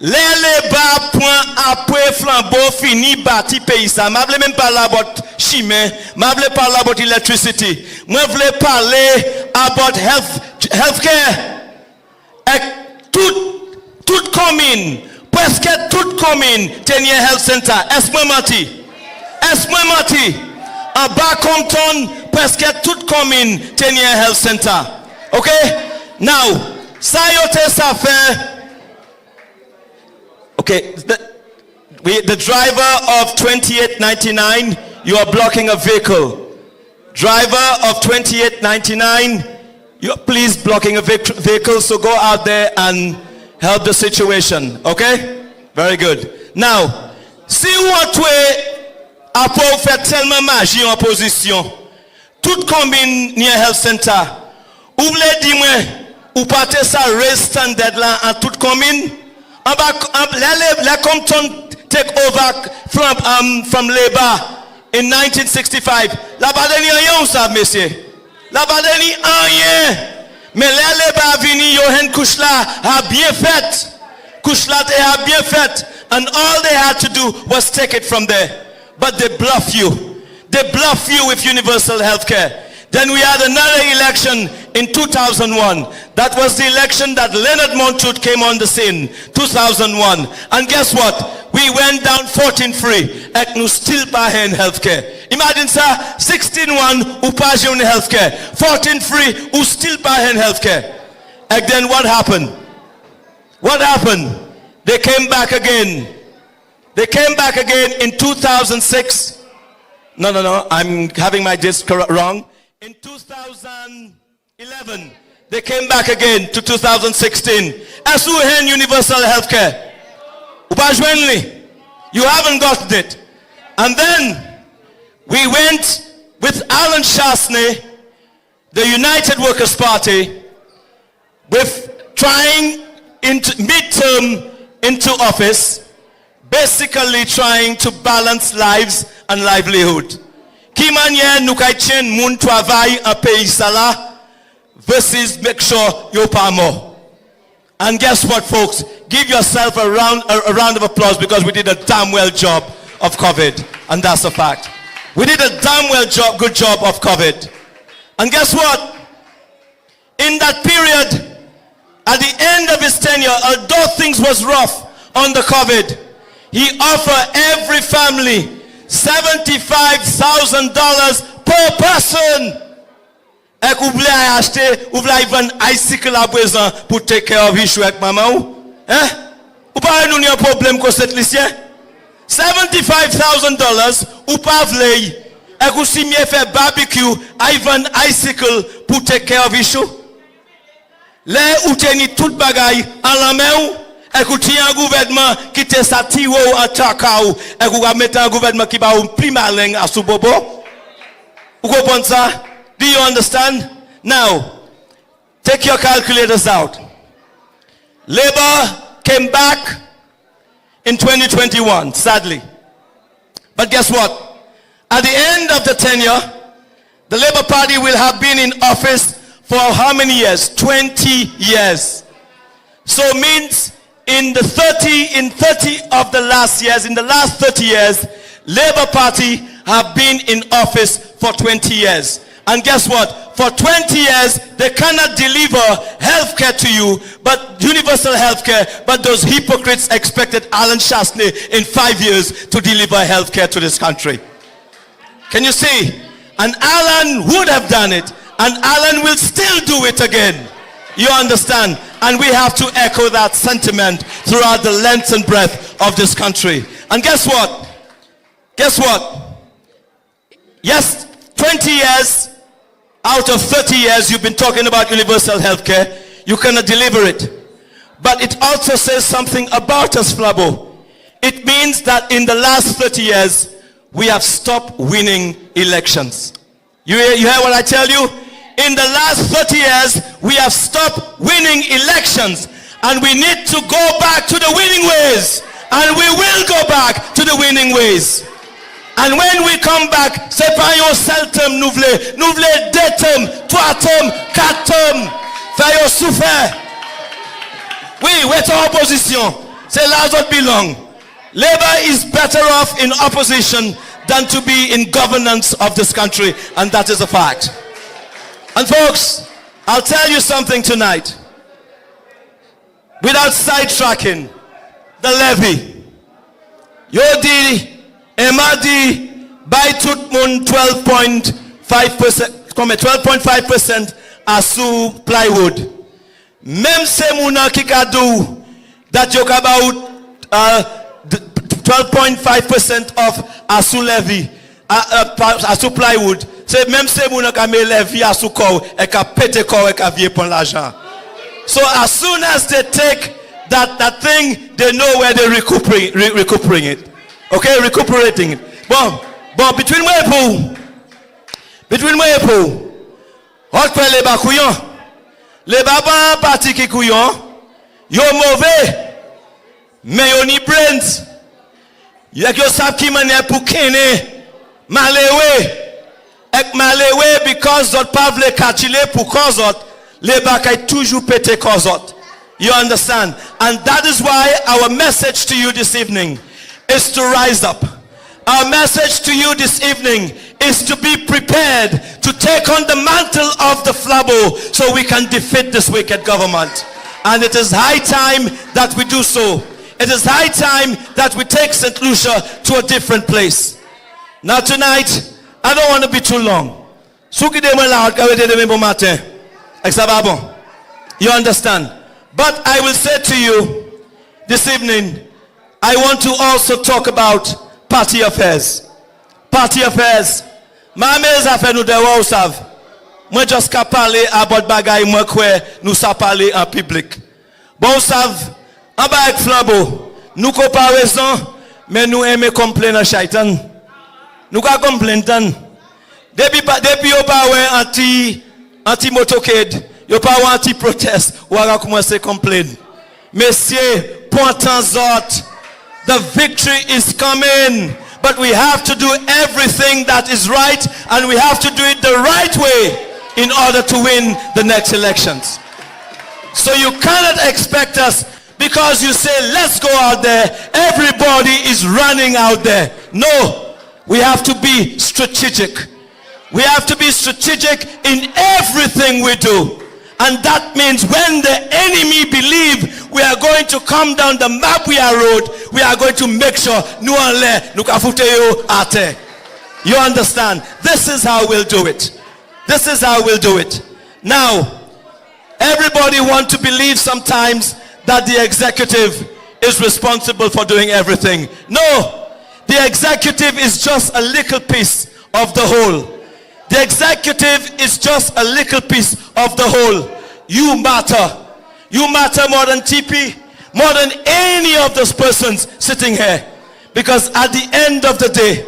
Les Labour point après flambeau fini bâti pays ça. M'a vle même parler about chimie, m'a vle parler about electricity. M'a vle parler about healthcare. Et tout commune, presque tout commune, tenir health center. Est-ce mati? En bas Compton, presque toute commune tenir health center. Okay? Now, ça yote ça fait. Okay, the driver of 2899, you are blocking a vehicle. Driver of 2899, you're please blocking a vehicle, so go out there and help the situation. Okay? Very good. Now, si what way après fait tellement magie en position, tout combine near health center, ou vle di moi, ou pate sa raise standard là en tout commune, la Compton take over from Labour in 1965. La badeni rien ou ça, messieurs? La badeni rien. Mais la Labour vini yo hen couche là a bien fait. Couche là a bien fait. And all they had to do was take it from there. But they bluff you. They bluff you with universal health care. Then we had another election in 2001. That was the election that Leonard Montut came on the scene. 2001. And guess what? We went down 14-free. Et nous still pas en healthcare. Imagine ça, 16-1 ou pas en healthcare. 14-free ou still pas en healthcare. And then what happened? What happened? They came back again. They came back again in 2006. No, I'm having my disc wrong. In 2011, they came back again to 2016. As you had universal health care. You haven't gotten it. And then we went with Alan Shastney, the United Workers' Party, with trying into midterm into office, basically trying to balance lives and livelihood. Qui manière nous kay moun travail en pays ça là versus make sure you're pas mort. And guess what, folks? Give yourself a round of applause because we did a damn well job of COVID, and that's a fact. We did a damn well good job of COVID. And guess what? In that period, at the end of his tenure, although things was rough on the COVID, he offered every family $75,000 per person. Et vous voulez acheter, vous voulez vendre bicycle à présent pour take care of issue avec maman? Hein? Ou pas nous un problème comme cette lycée? $75,000 ou pas voulez? Et vous si mieux faire barbecue, I vendre bicycle pour take care of issue? Là où tenez toute bagaille en la main, écoutez un gouvernement qui te satire en takaou, et vous mettez un gouvernement qui va un plus malin à sous bobo. Vous comprenez ça? Do you understand? Now, take your calculators out. Labour came back in 2021, sadly. But guess what? At the end of the tenure, the Labour Party will have been in office for how many years? 20 years. So it means in the last 30 years, Labour Party have been in office for 20 years. And guess what? For 20 years, they cannot deliver health care to you, but universal health care, but those hypocrites expected Alan Shastney in 5 years to deliver health care to this country. Can you see? And Alan would have done it, and Alan will still do it again. You understand? And we have to echo that sentiment throughout the length and breadth of this country. And guess what? Guess what? Yes, 20 years out of 30 years you've been talking about universal health care. You cannot deliver it. but it also says something about us, Flabo. It means that in the last 30 years, we have stopped winning elections. You hear what I tell you? In the last 30 years, we have stopped winning elections. And we need to go back to the winning ways. And we will go back to the winning ways. And when we come back, c'est pas yon seul terme nous voulons 2 termes, 3 termes, 4 termes. Fait yon souffert. Oui, we're en opposition. C'est là où it belong. Labour is better off in opposition than to be in governance of this country. And that is a fact. And folks, I'll tell you something tonight. Without sidetracking, the levy. Yodi, Emadi, by Tutmun 12.5%, 12.5% asu plywood. Même se mouna ki ka do that you about 12.5% of asu levy, asu plywood. C'est même se mouna ka me levy asu kou, e ka pete kou, e ka vie pon l'argent. So as soon as they take that thing, they know where they're recuperating it. Okay, recuperating it. Bon, between Wepo, hot pe le ba kouyon, le baba parti ki kouyon, yo mauvais, mais yo ni brains. Yek yo sap ki mane pou kene, malewe, ek malewe because zot pavle kachile pou kozot, le bakay toujours pete kozot. You understand? And that is why our message to you this evening is to rise up. Our message to you this evening is to be prepared to take on the mantle of the Flabo so we can defeat this wicked government. And it is high time that we do so. It is high time that we take St. Lucia to a different place. Now tonight, I don't want to be too long. You understand? But I will say to you this evening, I want to also talk about party affairs. Party affairs. Mamez affaire nous dewa ou sav. Moi just ka parler about bagay moi kwe nous sa parler en public. Bon sav, en ba ek Flabo, nous comparaison, mais nous aimons complain shaitan. Nous ka complain tan. Depuis yo pa wè anti motorcade, yo pa wè anti protest, ou a commencé complain. Messieurs, pointant zot, the victory is coming. But we have to do everything that is right, and we have to do it the right way in order to win the next elections. So you cannot expect us, because you say, let's go out there, everybody is running out there. No, we have to be strategic. We have to be strategic in everything we do. And that means when the enemy believe we are going to come down the Mapia road, we are going to make sure you understand? This is how we'll do it. This is how we'll do it. Now, everybody wants to believe sometimes that the executive is responsible for doing everything. No, the executive is just a little piece of the whole. The executive is just a little piece of the whole. You matter. You matter more than TP, more than any of those persons sitting here. Because at the end of the day,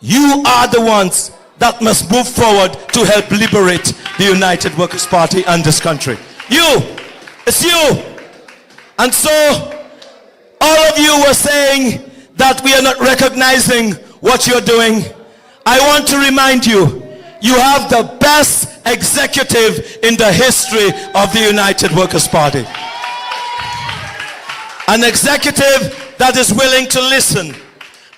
you are the ones that must move forward to help liberate the United Workers' Party and this country. You. It's you. And so, all of you were saying that we are not recognizing what you're doing. I want to remind you, you have the best executive in the history of the United Workers' Party. An executive that is willing to listen.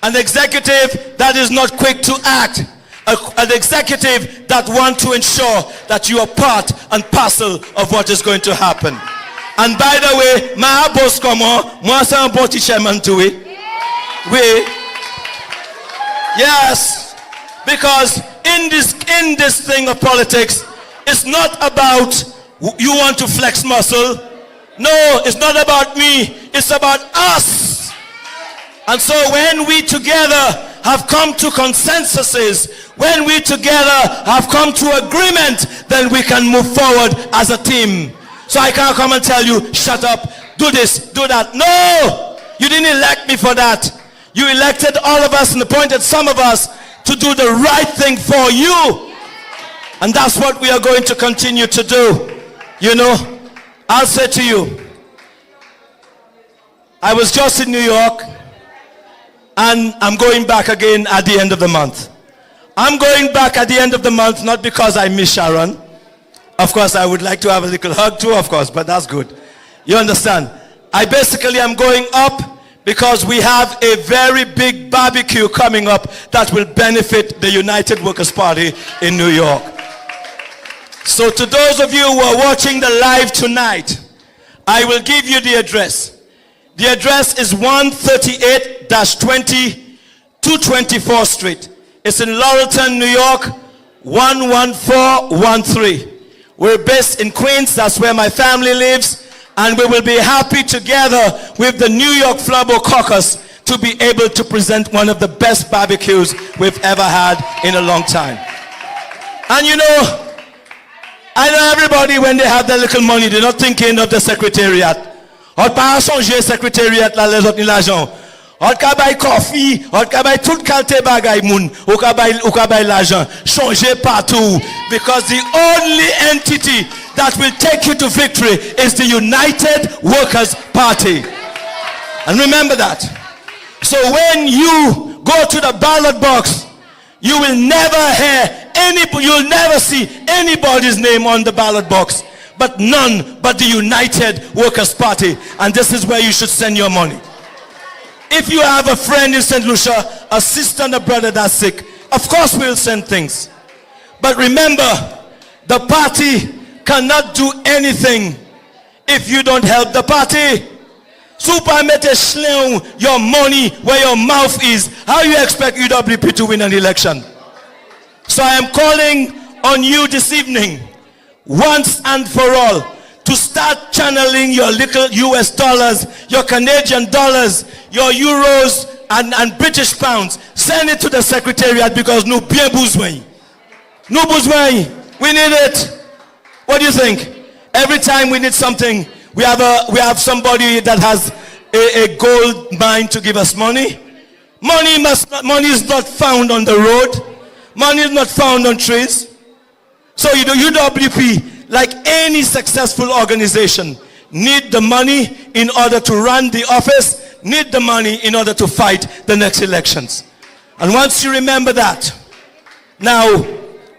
An executive that is not quick to act. An executive that wants to ensure that you are part and parcel of what is going to happen. And by the way, my boss come on, moi c'est un bon petit chairman to it. Oui. Yes. Because in this thing of politics, it's not about you want to flex muscle. No, it's not about me. It's about us. And so when we together have come to consensuses, when we together have come to agreement, then we can move forward as a team. So I can't come and tell you, shut up do this, do that. No! You didn't elect me for that. You elected all of us and appointed some of us to do the right thing for you. And that's what we are going to continue to do. You know, I'll say to you, I was just in New York and I'm going back again at the end of the month. I'm going back at the end of the month not because I miss Sharon. Of course, I would like to have a little hug too, of course, but that's good. You understand? I basically am going up because we have a very big barbecue coming up that will benefit the United Workers' Party in New York. So to those of you who are watching the live tonight, I will give you the address. The address is 138-20 224th Street. It's in Laurelton, New York, 11413. We're based in Queens. That's where my family lives. And we will be happy together with the New York Flabo Caucus to be able to present one of the best barbecues we've ever had in a long time. And you know, I know everybody when they have their little money, they're not thinking of the secretariat. On pas changer secretariat là les autres ni l'argent. On ka bay coffee, on ka bay tout qualité bagay moun, on ka bay l'argent. Changer partout because the only entity that will take you to victory is the United Workers' Party. And remember that. So when you go to the ballot box, you will never you'll never see anybody's name on the ballot box, but none but the United Workers' Party. And this is where you should send your money. If you have a friend in St. Lucia, a sister and a brother that's sick, of course we'll send things. But remember, the party cannot do anything if you don't help the party. Super mete your money where your mouth is. How you expect UWP to win an election? So I am calling on you this evening, once and for all, to start channeling your little US dollars, your Canadian dollars, your euros and British pounds. Send it to the secretariat because nous bien besoin. Nous besoin. We need it. What do you think? Every time we need something, we have somebody that has a gold mine to give us money. Money is not found on the road. Money is not found on trees. So you know, UWP, like any successful organization, need the money in order to run the office, need the money in order to fight the next elections. And once you remember that, now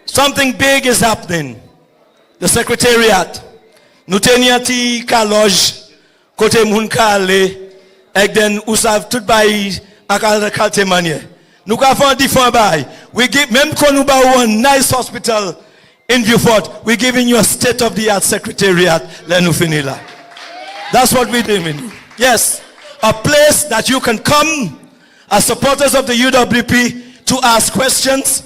something big is happening. The secretariat, nous teniati kaloj, kote moun kale, ek den usav tout bay akal kalte manye. Nous ka fon different bay. We give, même kon nou ba one nice hospital in Beaufort, we're giving you a state-of-the-art secretariat, le nou fini la. That's what we're doing. Yes, a place that you can come as supporters of the UWP to ask questions,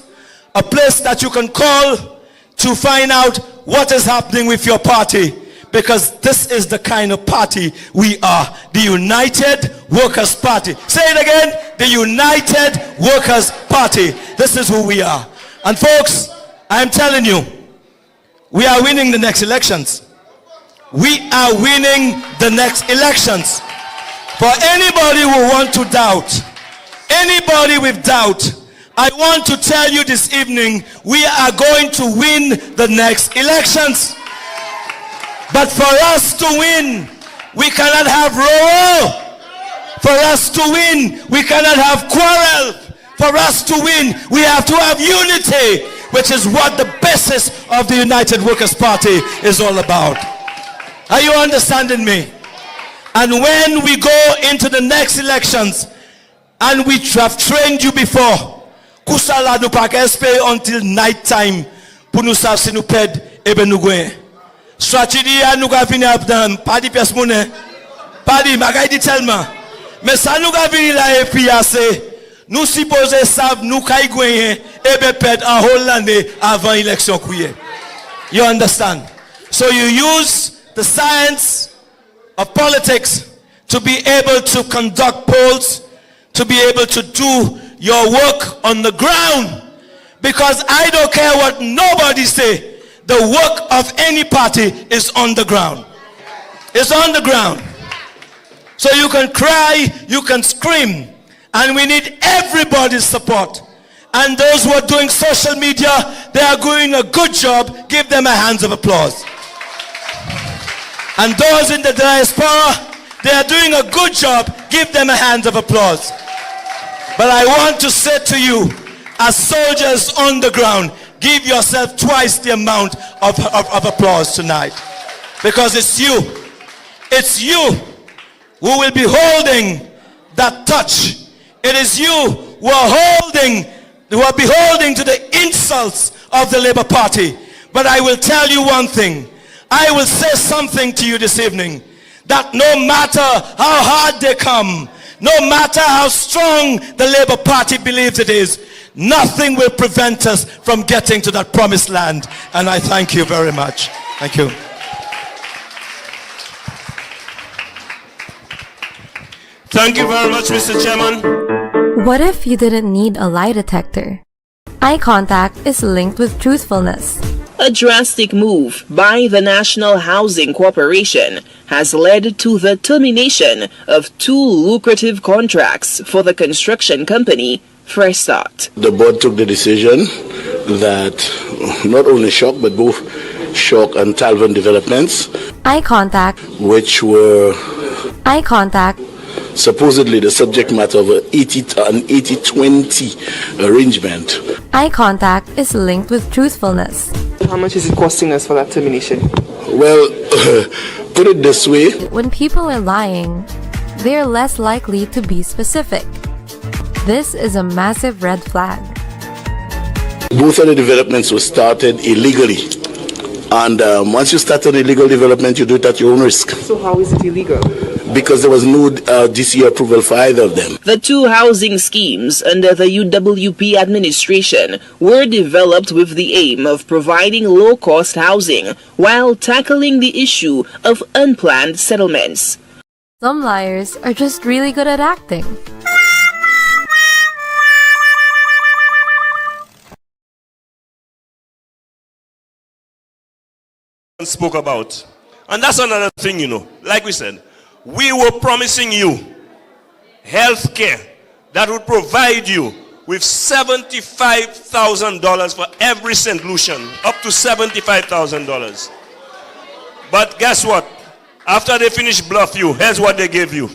a place that you can call to find out what is happening with your party, because this is the kind of party we are, the United Workers' Party. Say it again, the United Workers' Party. This is who we are. And folks, I'm telling you, we are winning the next elections. We are winning the next elections. For anybody who wants to doubt, anybody with doubt, I want to tell you this evening, we are going to win the next elections. But for us to win, we cannot have row. For us to win, we cannot have quarrel. For us to win, we have to have unity, which is what the basis of the United Workers' Party is all about. Are you understanding me? And when we go into the next elections, and we have trained you before, kusala nou pa espere until night time pour nous savoir si nous perdons et ben nous gagnons. Stratégie a nous ga venir dans pas de pièce monnaie, pas de magay dit tellement. Mais ça nous ga venir là et puis c'est nous supposons savent nous kay gagner et ben perdre en Hollande avant élection couille. You understand? So you use the science of politics to be able to conduct polls, to be able to do your work on the ground, because I don't care what nobody say, the work of any party is on the ground. It's on the ground. So you can cry, you can scream, and we need everybody's support. And those who are doing social media, they are doing a good job. Give them a hand of applause. And those in the diaspora, they are doing a good job. Give them a hand of applause. But I want to say to you, as soldiers on the ground, give yourself twice the amount of applause tonight. Because it's you who will be holding that touch. It is you who are beholding to the insults of the Labour Party. But I will tell you one thing. I will say something to you this evening, that no matter how hard they come, no matter how strong the Labour Party believes it is, nothing will prevent us from getting to that promised land. And I thank you very much. Thank you. Thank you very much, Mr. Chairman. What if you didn't need a lie detector? Eye contact is linked with truthfulness. A drastic move by the National Housing Corporation has led to the termination of 2 lucrative contracts for the construction company Fresh Start. The board took the decision that not only Shock, but both Shock and Talvin developments, Eye contact, which were supposedly the subject matter of an 80-20 arrangement. Eye contact is linked with truthfulness. How much is it costing us for that termination? Well, put it this way. When people are lying, they are less likely to be specific. This is a massive red flag. Both of the developments were started illegally. And once you start an illegal development, you do it at your own risk. So how is it illegal? Because there was no DC approval for either of them. The 2 housing schemes under the UWP administration were developed with the aim of providing low-cost housing while tackling the issue of unplanned settlements. Some liars are just really good at acting. Spoke about. And that's another thing, like we said, we were promising you health care that would provide you with $75,000 for every St. Lucian, up to $75,000. But guess what? After they finished bluff you, here's what they gave you.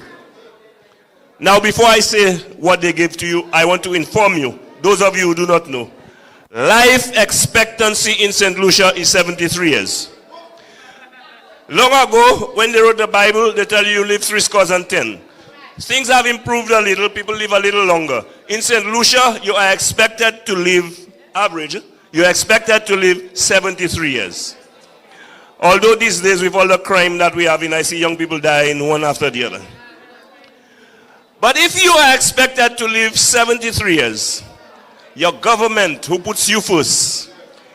Now, before I say what they gave to you, I want to inform you, those of you who do not know, life expectancy in St. Lucia is 73 years. Long ago, when they wrote the Bible, they tell you live 70. Things have improved a little. People live a little longer. In St. Lucia, you are expected to live, average, you are expected to live 73 years. Although these days, with all the crime that we have I see young people dying one after the other. But if you are expected to live 73 years, your government, who puts you first,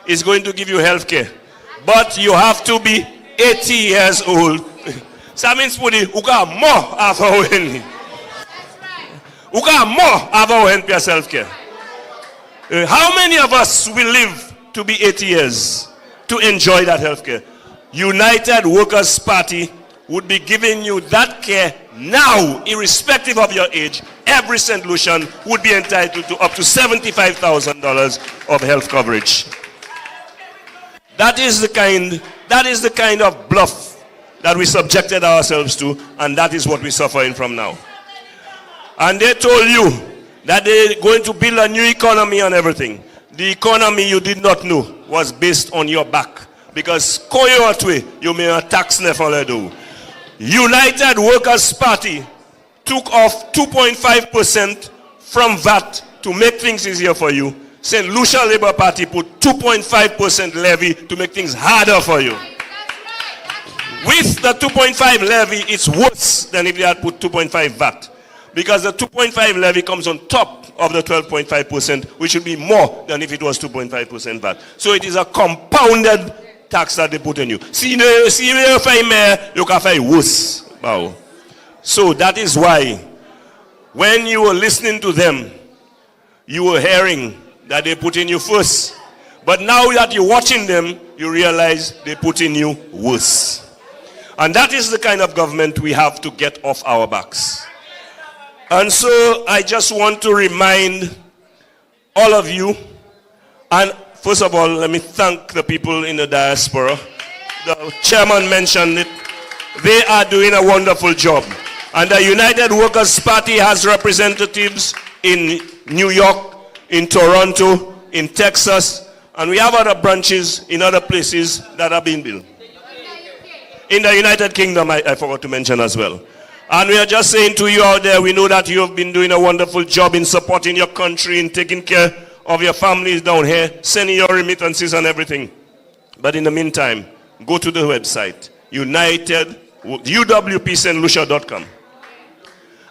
is going to give you health care. But you have to be 80 years old. Ça means for the uka more after when uka more after when for self-care. How many of us will live to be 80 years to enjoy that health care? United Workers' Party would be giving you that care now, irrespective of your age. Every St. Lucian would be entitled to up to $75,000 of health coverage. That is the kind of bluff that we subjected ourselves to, and that is what we're suffering from now. And they told you that they're going to build a new economy and everything. The economy you did not know was based on your back. Because you may tax do. United Workers' Party took off 2.5% from VAT to make things easier for you. St. Lucia Labour Party put 2.5% levy to make things harder for you. With the 2.5 levy, it's worse than if they had put 2.5 VAT. Because the 2.5 levy comes on top of the 12.5%, which would be more than if it was 2.5% VAT. So it is a compounded tax that they put on you. See, you can find worse. Wow. So that is why, when you were listening to them, you were hearing that they put in you first. But now that you're watching them, you realize they put in you worse. And that is the kind of government we have to get off our backs. And so I just want to remind all of you, and first of all, let me thank the people in the diaspora. The chairman mentioned it. They are doing a wonderful job. And the United Workers' Party has representatives in New York, in Toronto, in Texas, and we have other branches in other places that are being built. In the United Kingdom, I forgot to mention as well. And we are just saying to you out there, we know that you have been doing a wonderful job in supporting your country, in taking care of your families down here, sending your remittances and everything. But in the meantime, go to the website, UWPSt.Lucia.com.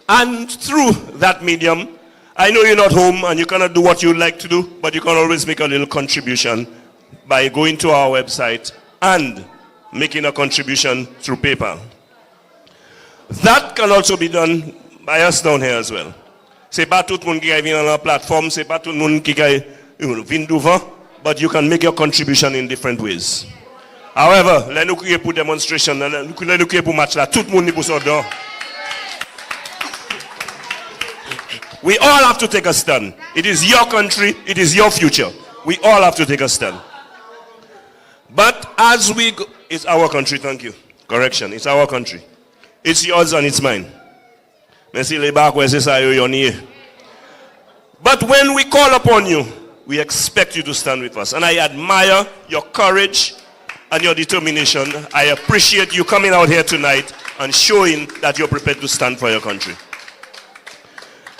And through that medium, I know you're not home and you cannot do what you'd like to do, but you can always make a little contribution by going to our website and making a contribution through PayPal. That can also be done by us down here as well. C'est pas tout le monde qui vient dans la plateforme, c'est pas tout le monde qui vient devant, but you can make your contribution in different ways. However, let nous crier pour demonstration, let nous crier pour match là, tout le monde n'est pas dedans. We all have to take a stand. It is your country, it is your future. We all have to take a stand. But as we go, it's our country, thank you. Correction, it's our country. It's yours and it's mine. But when we call upon you, we expect you to stand with us. And I admire your courage and your determination. I appreciate you coming out here tonight and showing that you're prepared to stand for your country.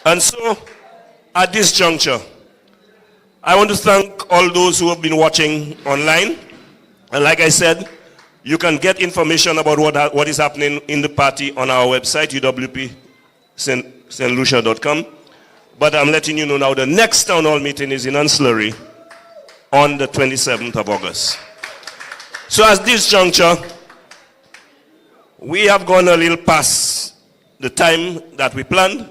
And so, at this juncture, I want to thank all those who have been watching online. And like I said, you can get information about what is happening in the party on our website, UWPSt.Lucia.com. But I'm letting you know now the next town hall meeting is in Ancillary on the 27th of August. So at this juncture, we have gone a little past the time that we planned.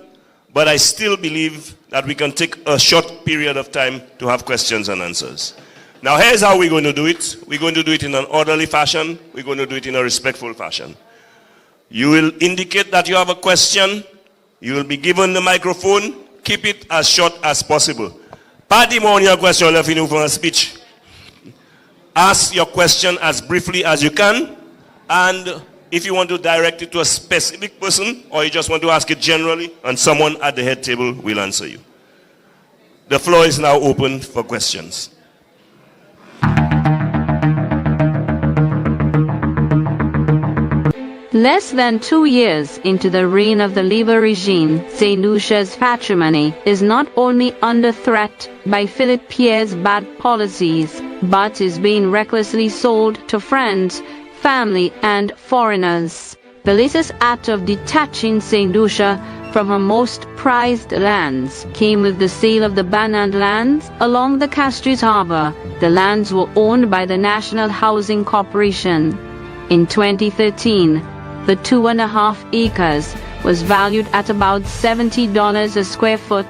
But I still believe that we can take a short period of time to have questions and answers. Now here's how we're going to do it. We're going to do it in an orderly fashion. We're going to do it in a respectful fashion. You will indicate that you have a question. You will be given the microphone. Keep it as short as possible. Pas dire mon question left in for a speech. Ask your question as briefly as you can, and if you want to direct it to a specific person, or you just want to ask it generally, and someone at the head table will answer you. The floor is now open for questions. Less than 2 years into the reign of the Labour regime, St. Lucia's patrimony is not only under threat by Philip Pierre's bad policies, but is being recklessly sold to friends, family and foreigners. The latest act of detaching St. Lucia from her most prized lands came with the sale of the Banand lands along the Castries Harbour. The lands were owned by the National Housing Corporation. In 2013, the 2.5 acres was valued at about $70 a square foot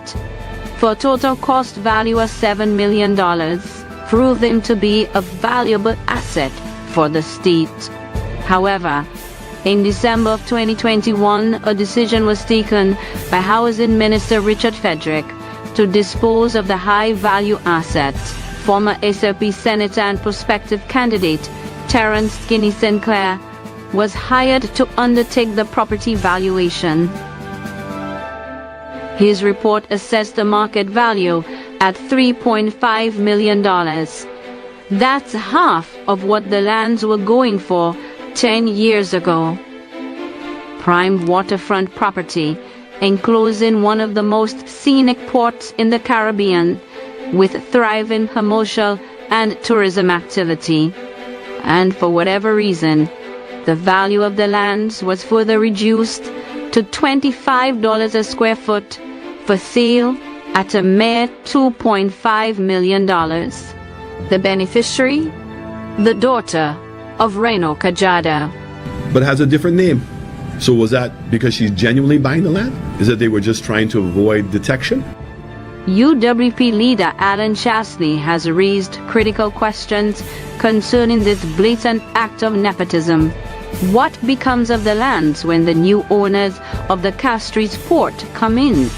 for a total cost value of $7 million, proving to be a valuable asset for the state. However, in December of 2021, a decision was taken by Housing Minister Richard Frederick to dispose of the high-value asset. Former SLP Senator and prospective candidate Terence Kinney Sinclair was hired to undertake the property valuation. His report assessed the market value at $3.5 million. That's half of what the lands were going for 10 years ago. Prime waterfront property, enclosing one of the most scenic ports in the Caribbean, with thriving commercial and tourism activity. And for whatever reason, the value of the lands was further reduced to $25 a square foot for sale at a mere $2.5 million. The beneficiary? The daughter of Reno Kajada. But has a different name. So was that because she's genuinely buying the land? Is that they were just trying to avoid detection? UWP leader Alan Chastney has raised critical questions concerning this blatant act of nepotism. What becomes of the lands when the new owners of the Castries port come in?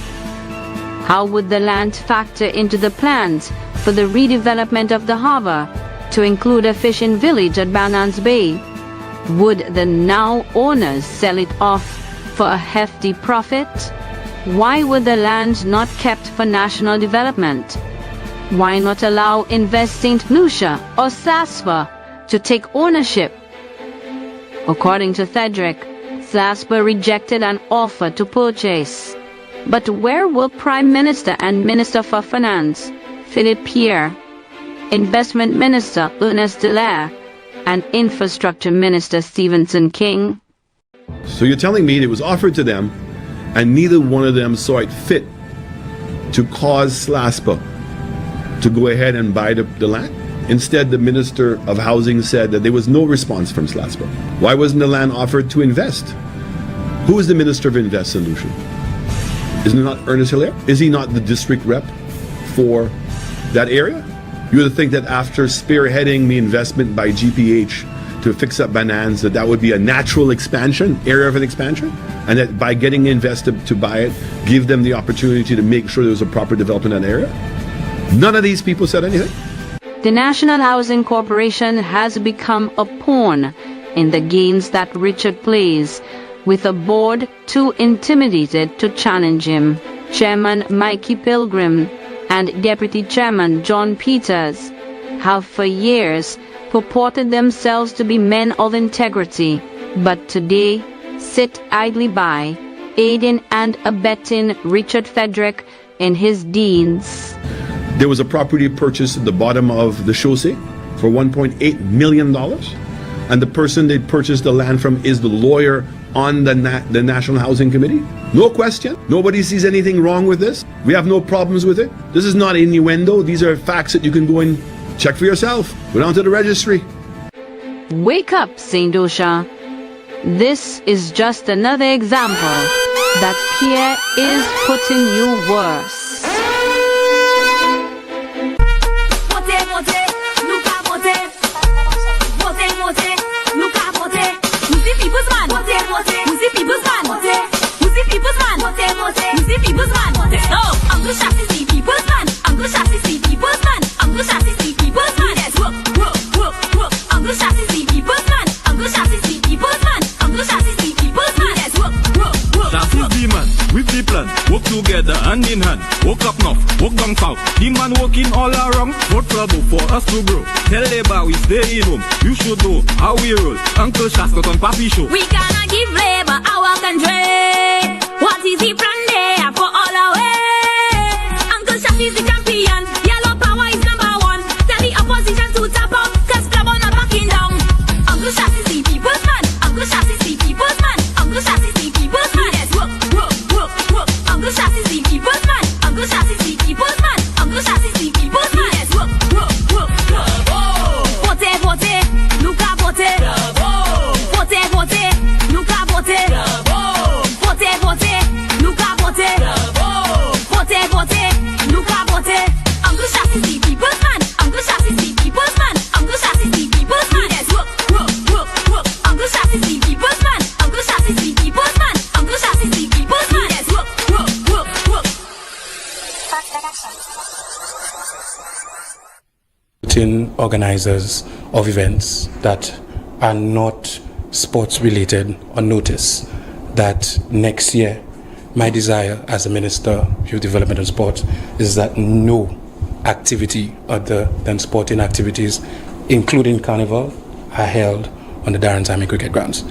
How would the land factor into the plans for the redevelopment of the harbor to include a fishing village at Banans Bay? Would the now owners sell it off for a hefty profit? Why were the lands not kept for national development? Why not allow Invest St.Lucia or SASPA to take ownership? According to Cedric, SASPA rejected an offer to purchase. But where were Prime Minister and Minister for Finance, Philip Pierre, Investment Minister Ernest Delaire, and Infrastructure Minister Stevenson King? So you're telling me it was offered to them and neither one of them saw it fit to cause SLASPA to go ahead and buy the land? Instead, the Minister of Housing said that there was no response from SLASPA. Why wasn't the land offered to Invest? Who is the Minister of Invest Solution? Isn't it not Ernest Hilaire? Is he not the district rep for that area? You would think that after spearheading the investment by GPH to fix up Banans, that would be a natural expansion, area of an expansion, and that by getting Invest to buy it, give them the opportunity to make sure there was a proper development in that area. None of these people said anything. The National Housing Corporation has become a pawn in the games that Richard plays, with a board too intimidated to challenge him. Chairman Mikey Pilgrim and Deputy Chairman John Peters have for years purported themselves to be men of integrity, but today sit idly by, aiding and abetting Richard Frederick in his deeds. There was a property purchased at the bottom of the chaussee for $1.8 million. And the person they purchased the land from is the lawyer on the National Housing Committee. No question. Nobody sees anything wrong with this. We have no problems with it. This is not innuendo. These are facts that you can go and check for yourself. Go down to the registry. Wake up, St. Lucia. This is just another example that Pierre is putting you worse. Work together, hand in hand. Walk up north, walk down south. The man walking all around. What trouble for us to grow? Tell labor we stay in home. You should know how we roll. Uncle Shascott on Papi Show. We cannot give labor our country. What is the plan there for all our way? Uncle Shas is the champion. Yellow power is #1. Tell the opposition to tap out, cause club are not backing down. Uncle Shas is the people's man. Uncle Shas is the people's man. Uncle Shas is the people's man. Yes, work. Uncle Shas is the people's man. Uncle Shas is the people's man. Uncle Shas is the people's man. Yes, work. Vote, vote, Luca vote. Vote, vote, Luca vote. Vote, vote, Luca vote. Vote, vote, Luca vote. Uncle Shas is the people's man. Uncle Shas is the people's man. Uncle Shas is the people's man. Yes, work. Uncle Shas is the people's man. Uncle Shas is the people's man. Uncle Shas is the people's man. Yes, work. Organizers of events that are not sports related on notice that next year my desire as a Minister of Youth Development and Sport is that no activity other than sporting activities, including carnival, are held on the Darren Tammy Cricket Grounds.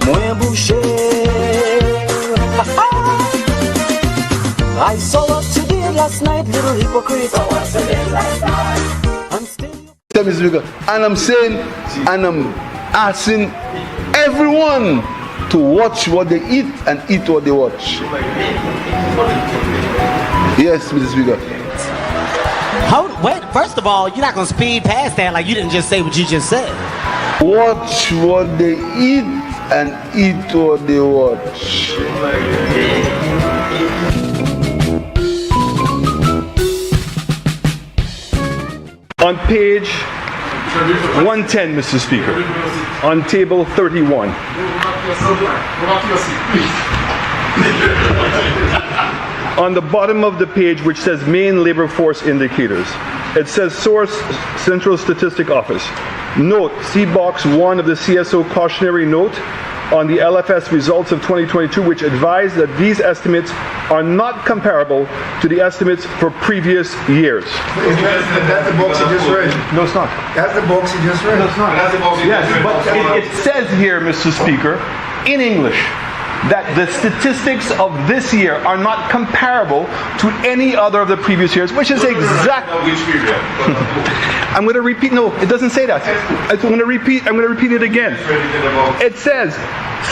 I saw up today last night, little hypocrite. And I'm saying, and I'm asking everyone to watch what they eat and eat what they watch. Yes, Mr. Speaker. Wait, first of all, you're not going to speed past that like you didn't just say what you just said. Watch what they eat and eat what they watch. On page 110, Mr. Speaker, on table 31. On the bottom of the page, which says main labor force indicators, it says source Central Statistic Office. Note, see box 1 of the CSO cautionary note on the LFS results of 2022, which advise that these estimates are not comparable to the estimates for previous years. That's the box you just read. No, it's not. That's the box you just read. No, it's not. That's the box you Yes, just read. but it says here, Mr. Speaker, in English, that the statistics of this year are not comparable to any other of the previous years, which is exactly. Which period? I'm going to repeat. No, it doesn't say that. I'm going to repeat it again. It says,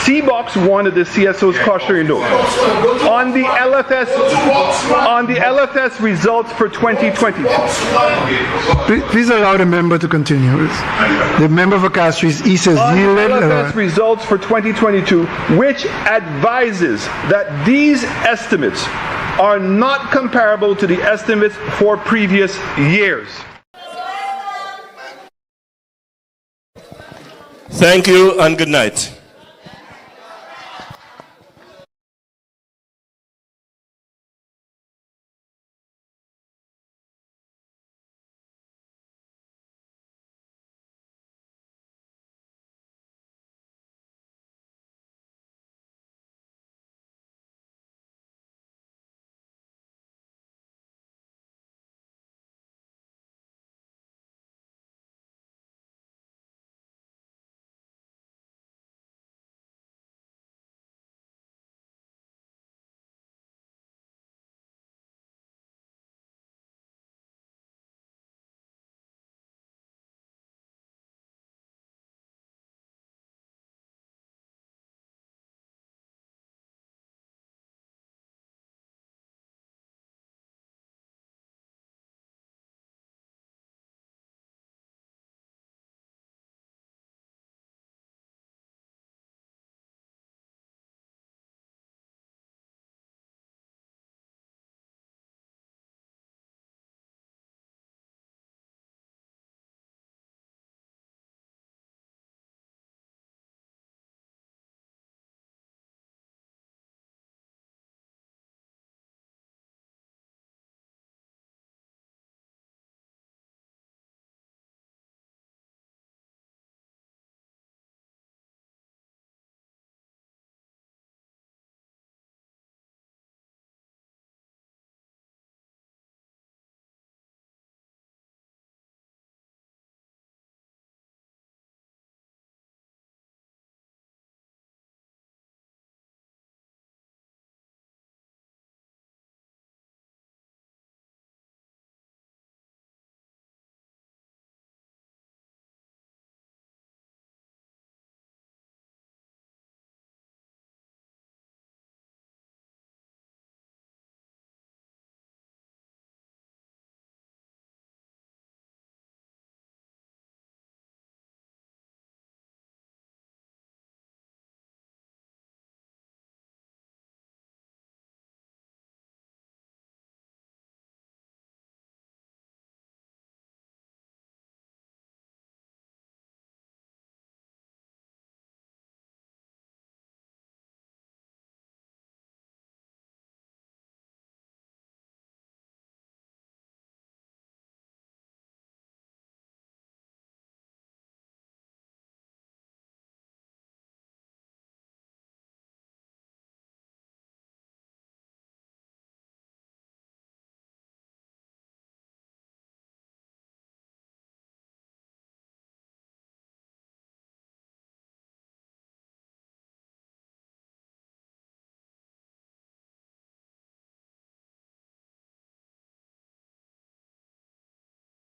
see box 1 of the CSO's cautionary note on the LFS results for 2020. Please allow the member to continue. The member for Castries, he says on the LFS results for 2022, which advises that these estimates are not comparable to the estimates for previous years. Thank you and good night.